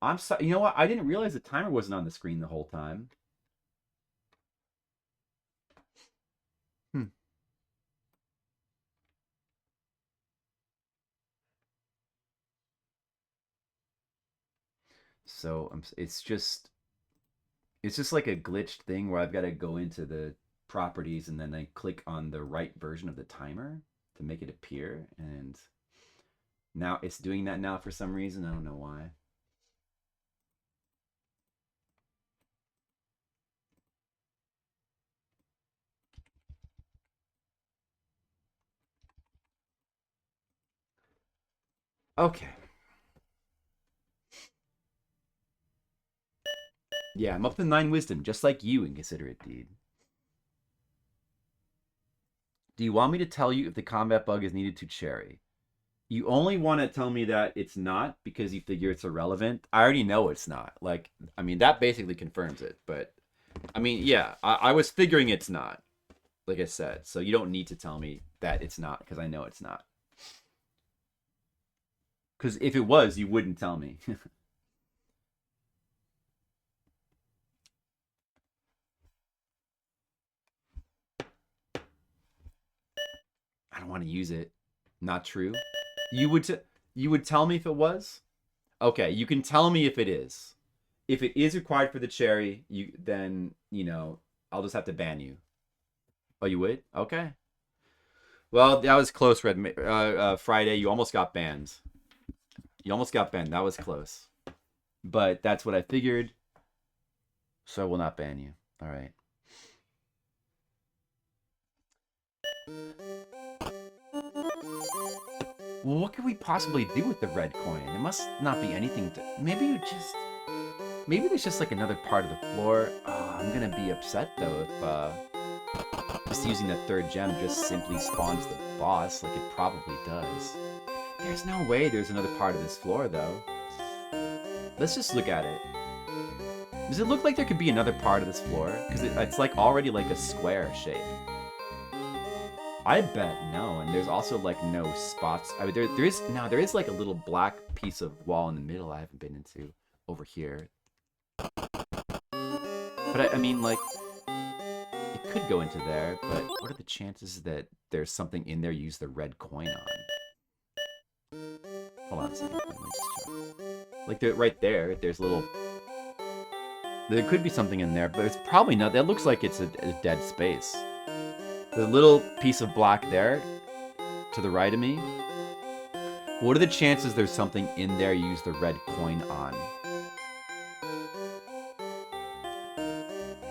I'm sorry. You know what? I didn't realize the timer wasn't on the screen the whole time. So it's just like a glitched thing where I've got to go into the properties and then I click on the right version of the timer to make it appear, and now it's doing that now for some reason. I don't know why. Okay. Yeah, I'm up to 9 wisdom, just like you in Considerate Deed. Do you want me to tell you if the combat bug is needed to cherry? You only want to tell me that it's not because you figure it's irrelevant. I already know it's not. Like, I mean, that basically confirms it. But, I mean, yeah, I was figuring it's not, like I said. So you don't need to tell me that it's not because I know it's not. Because if it was, you wouldn't tell me. I don't want to use it. Not true. You would tell me if it was? Okay, you can tell me if it is. If it is required for the cherry, then, you know, I'll just have to ban you. Oh, you would? Okay. Well, that was close, Friday. You almost got banned. You almost got banned. That was close. But that's what I figured. So I will not ban you. All right. Well, what could we possibly do with the red coin? There must not be anything to... Maybe there's just like another part of the floor. I'm gonna be upset though if just using that third gem just simply spawns the boss like it probably does. There's no way there's another part of this floor though. Let's just look at it. Does it look like there could be another part of this floor? Because it's like already like a square shape. I bet no, and there's also like no spots. I mean, there is like a little black piece of wall in the middle I haven't been into over here. But I mean, like, it could go into there, but what are the chances that there's something in there you use the red coin on? Hold on a second, let me just check. Like, right there, there's a little... There could be something in there, but it's probably not. That looks like it's a dead space. The little piece of black there, to the right of me. What are the chances there's something in there you use the red coin on?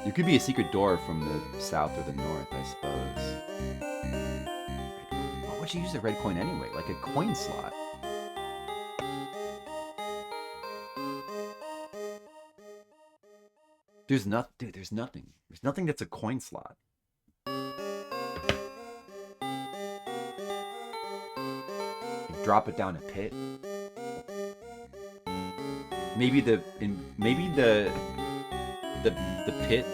There could be a secret door from the south or the north, I suppose. Why would you use the red coin anyway? Like a coin slot. There's nothing. Dude, there's nothing. There's nothing that's a coin slot. Drop it down a pit. Maybe the pit.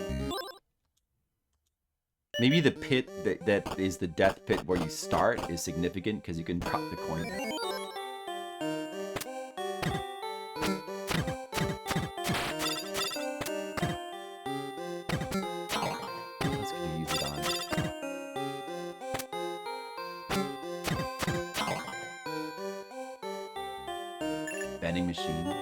Maybe the pit that is the death pit where you start is significant because you can drop the coin there. vending machine.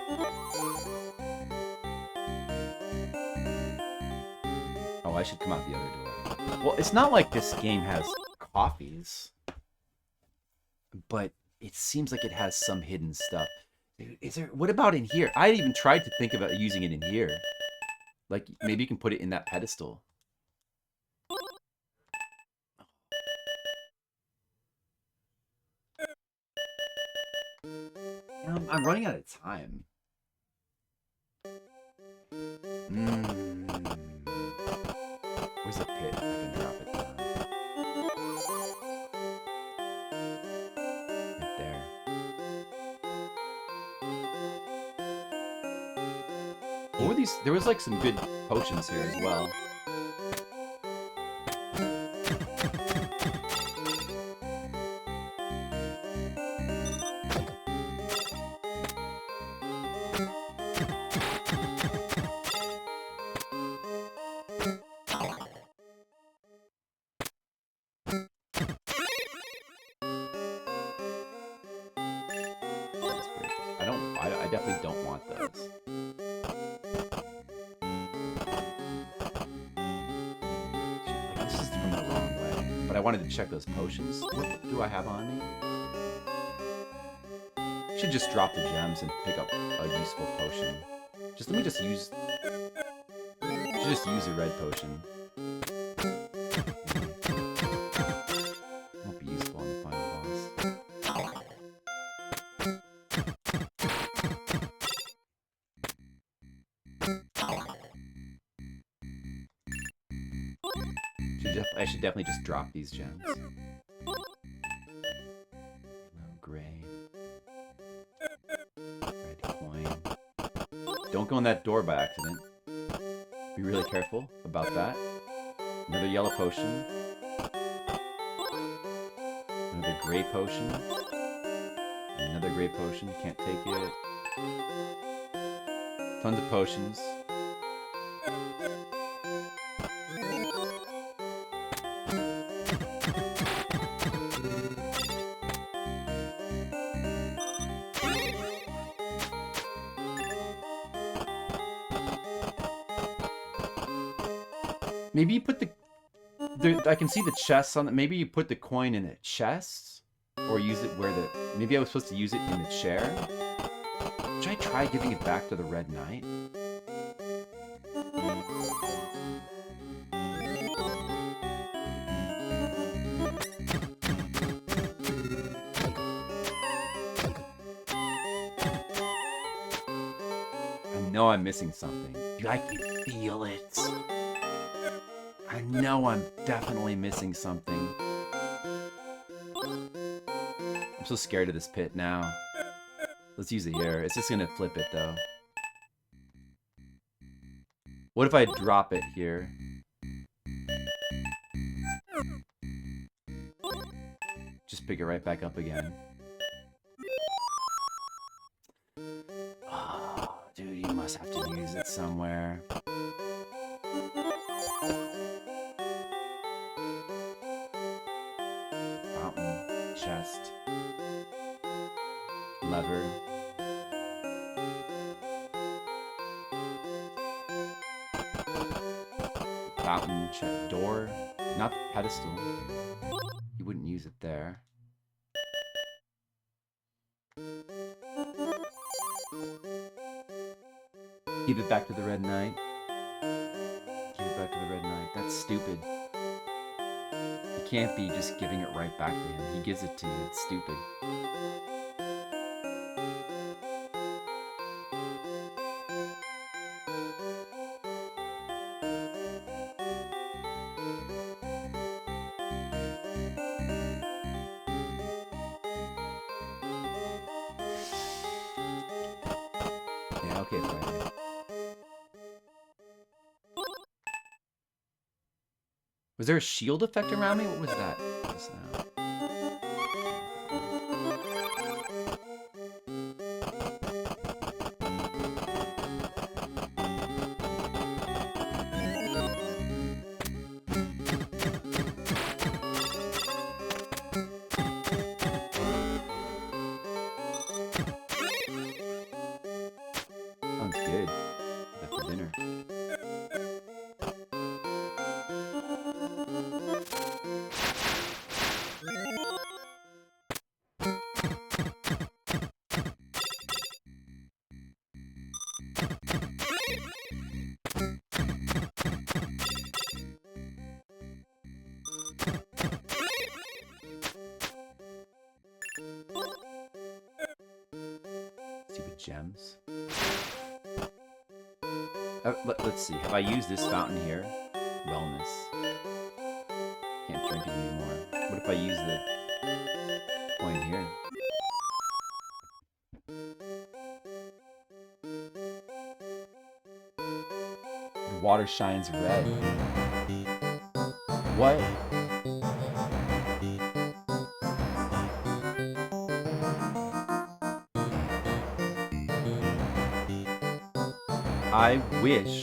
Oh, I should come out the other door. Well, it's not like this game has coffees, but it seems like it has some hidden stuff. Dude, is there? What about in here? I even tried to think about using it in here. Like, maybe you can put it in that pedestal. I'm running out of time. Where's the pit? I can drop it down. Right there. What were these? There was like some good potions here as well. I definitely don't want those. Like, this is from the wrong way. But I wanted to check those potions. What do I have on me? Should just drop the gems and pick up a useful potion. Let me just use. Should just use a red potion. Won't be useful on the final boss. I should definitely just drop these gems. Oh, gray. Red coin. Don't go in that door by accident. Be really careful about that. Another yellow potion. Another gray potion. And another gray potion. Can't take it. Tons of potions. Maybe you put the I can see the chests on it. Maybe you put the coin in a chest? Or use it where the... Maybe I was supposed to use it in the chair? Should I try giving it back to the Red Knight? I know I'm missing something. I can feel it. I know I'm definitely missing something. I'm so scared of this pit now. Let's use it here. It's just gonna flip it though. What if I drop it here? Just pick it right back up again. Oh, dude, you must have to use it somewhere. Fountain, chest, lever. Fountain, chest, door, not the pedestal. You wouldn't use it there. Give it back to the Red Knight. Give it back to the Red Knight. That's stupid. You can't be just giving it right back to him. He gives it to you. It's stupid. Yeah, okay, Friday. Was there a shield effect around me? What was that just now? Stupid gems. Let's see. Have I used this fountain here? Wellness. Can't drink it anymore. What if I use the coin here? The water shines red. What? I wish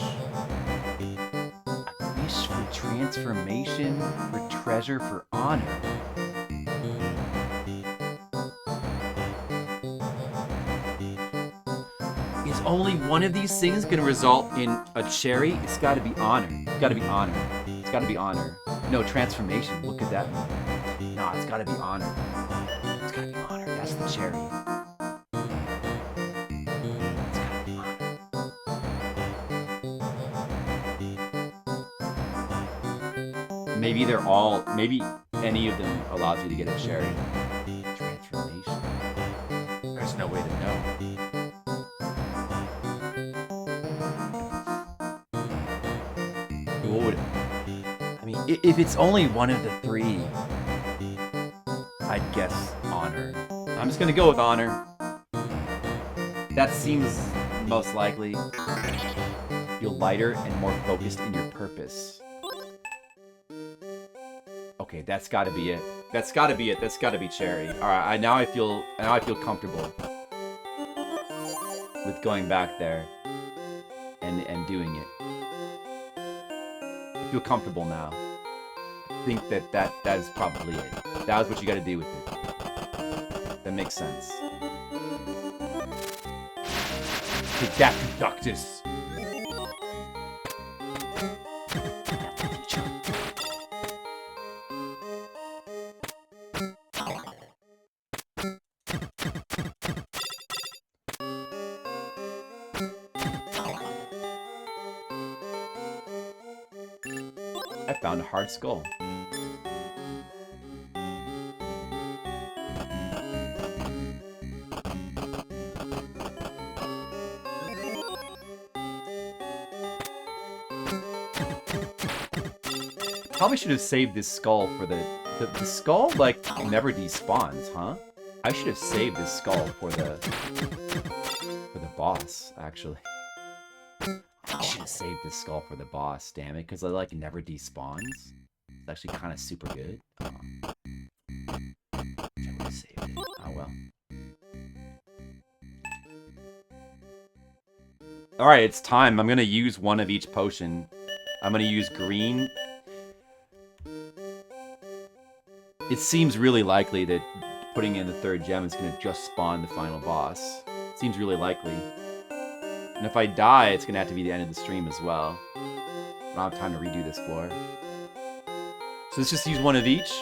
for transformation, for treasure, for honor. Is only one of these things gonna result in a cherry? It's gotta be honor. It's gotta be honor. It's gotta be honor. No, transformation. Look at that. No, it's gotta be honor. It's gotta be honor. That's the cherry. Maybe they're all, maybe any of them allows you to get a cherry. Transformation. There's no way to know. What would, I mean, if it's only one of the three, I'd guess honor. I'm just gonna go with honor. That seems most likely. Feel lighter and more focused in your purpose. Okay, that's gotta be it. That's gotta be it. That's gotta be cherry. Alright, now I feel comfortable with going back there and doing it. I feel comfortable now. I think that is probably it. That is what you gotta do with it. That makes sense. Take that, Conductus! I found a hard skull. Probably should have saved this skull for the skull, like, never despawns, huh? I should have saved this skull for the boss, actually. I should have saved this skull for the boss, damn it, because it, like, never despawns. It's actually kind of super good. I would have saved it. Oh, well. Alright, it's time. I'm going to use one of each potion. I'm going to use green. It seems really likely that putting in the third gem is going to just spawn the final boss. It seems really likely. And if I die, it's going to have to be the end of the stream as well. I don't have time to redo this floor. So let's just use one of each.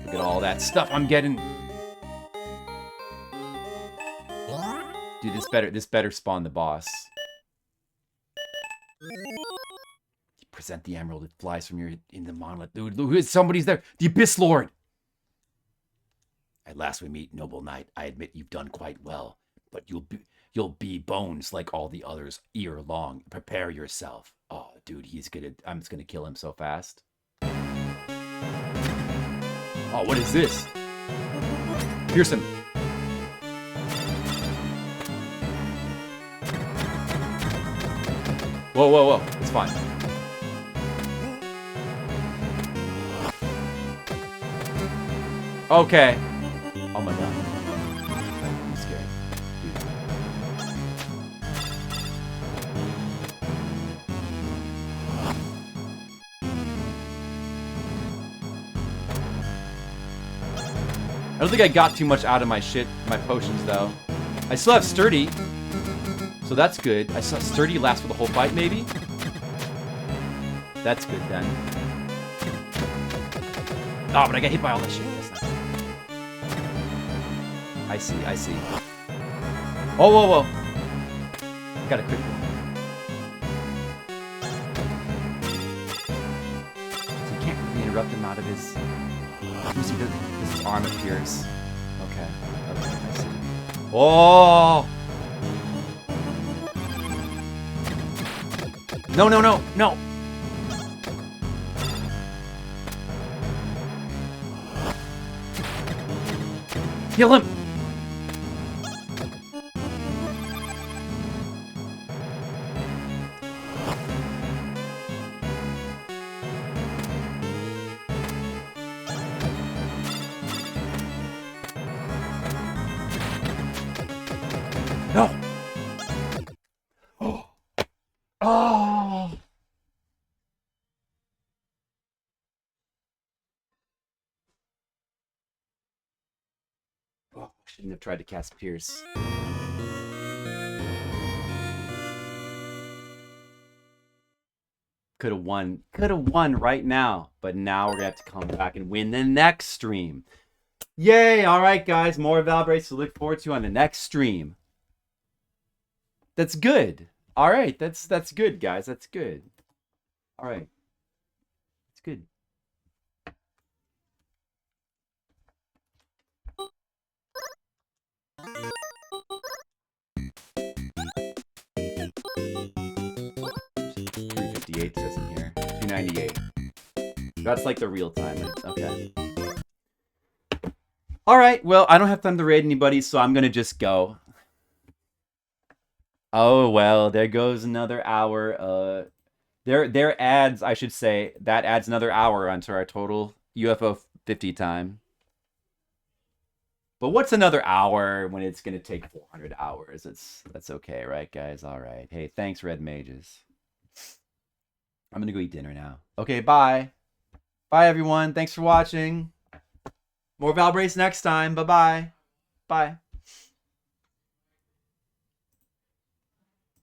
Look at all that stuff I'm getting. Dude, this better spawn the boss. Present the emerald. It flies from in the monolith. Dude, somebody's there. The Abyss Lord. At last we meet, noble knight. I admit you've done quite well, but you'll be bones like all the others, ear long. Prepare yourself. Oh, dude, I'm just gonna kill him so fast. Oh, what is this? Pierce him. Whoa, whoa, whoa. It's fine. Okay. Oh my god. I'm scared. Dude. I don't think I got too much out of my potions, though. I still have Sturdy, so that's good. I saw Sturdy last for the whole fight, maybe? That's good, then. Oh, but I got hit by all that shit. That's not good. I see. Oh, whoa. Got a critical. So you can't really interrupt him out of his... You see, his arm appears. Okay, I see. Oh! No! Kill him! No! Oh! Oh! Oh, shouldn't have tried to cast Pierce. Could have won right now, but now we're gonna have to come back and win the next stream. Yay! All right, guys, more Valbrace to look forward to on the next stream. That's good. All right, that's good, guys. That's good. All right, that's good. $358 says in here. $298. That's like the real time. Okay. All right. Well, I don't have time to raid anybody, so I'm gonna just go. Oh well, there goes another hour. Their ads, I should say, that adds another hour onto our total UFO 50 time. But what's another hour when it's gonna take 400 hours? That's okay, right, guys? All right. Hey, thanks, Red Mages. I'm gonna go eat dinner now. Okay, bye. Bye, everyone. Thanks for watching. More Valbrace next time. Bye-bye. Bye.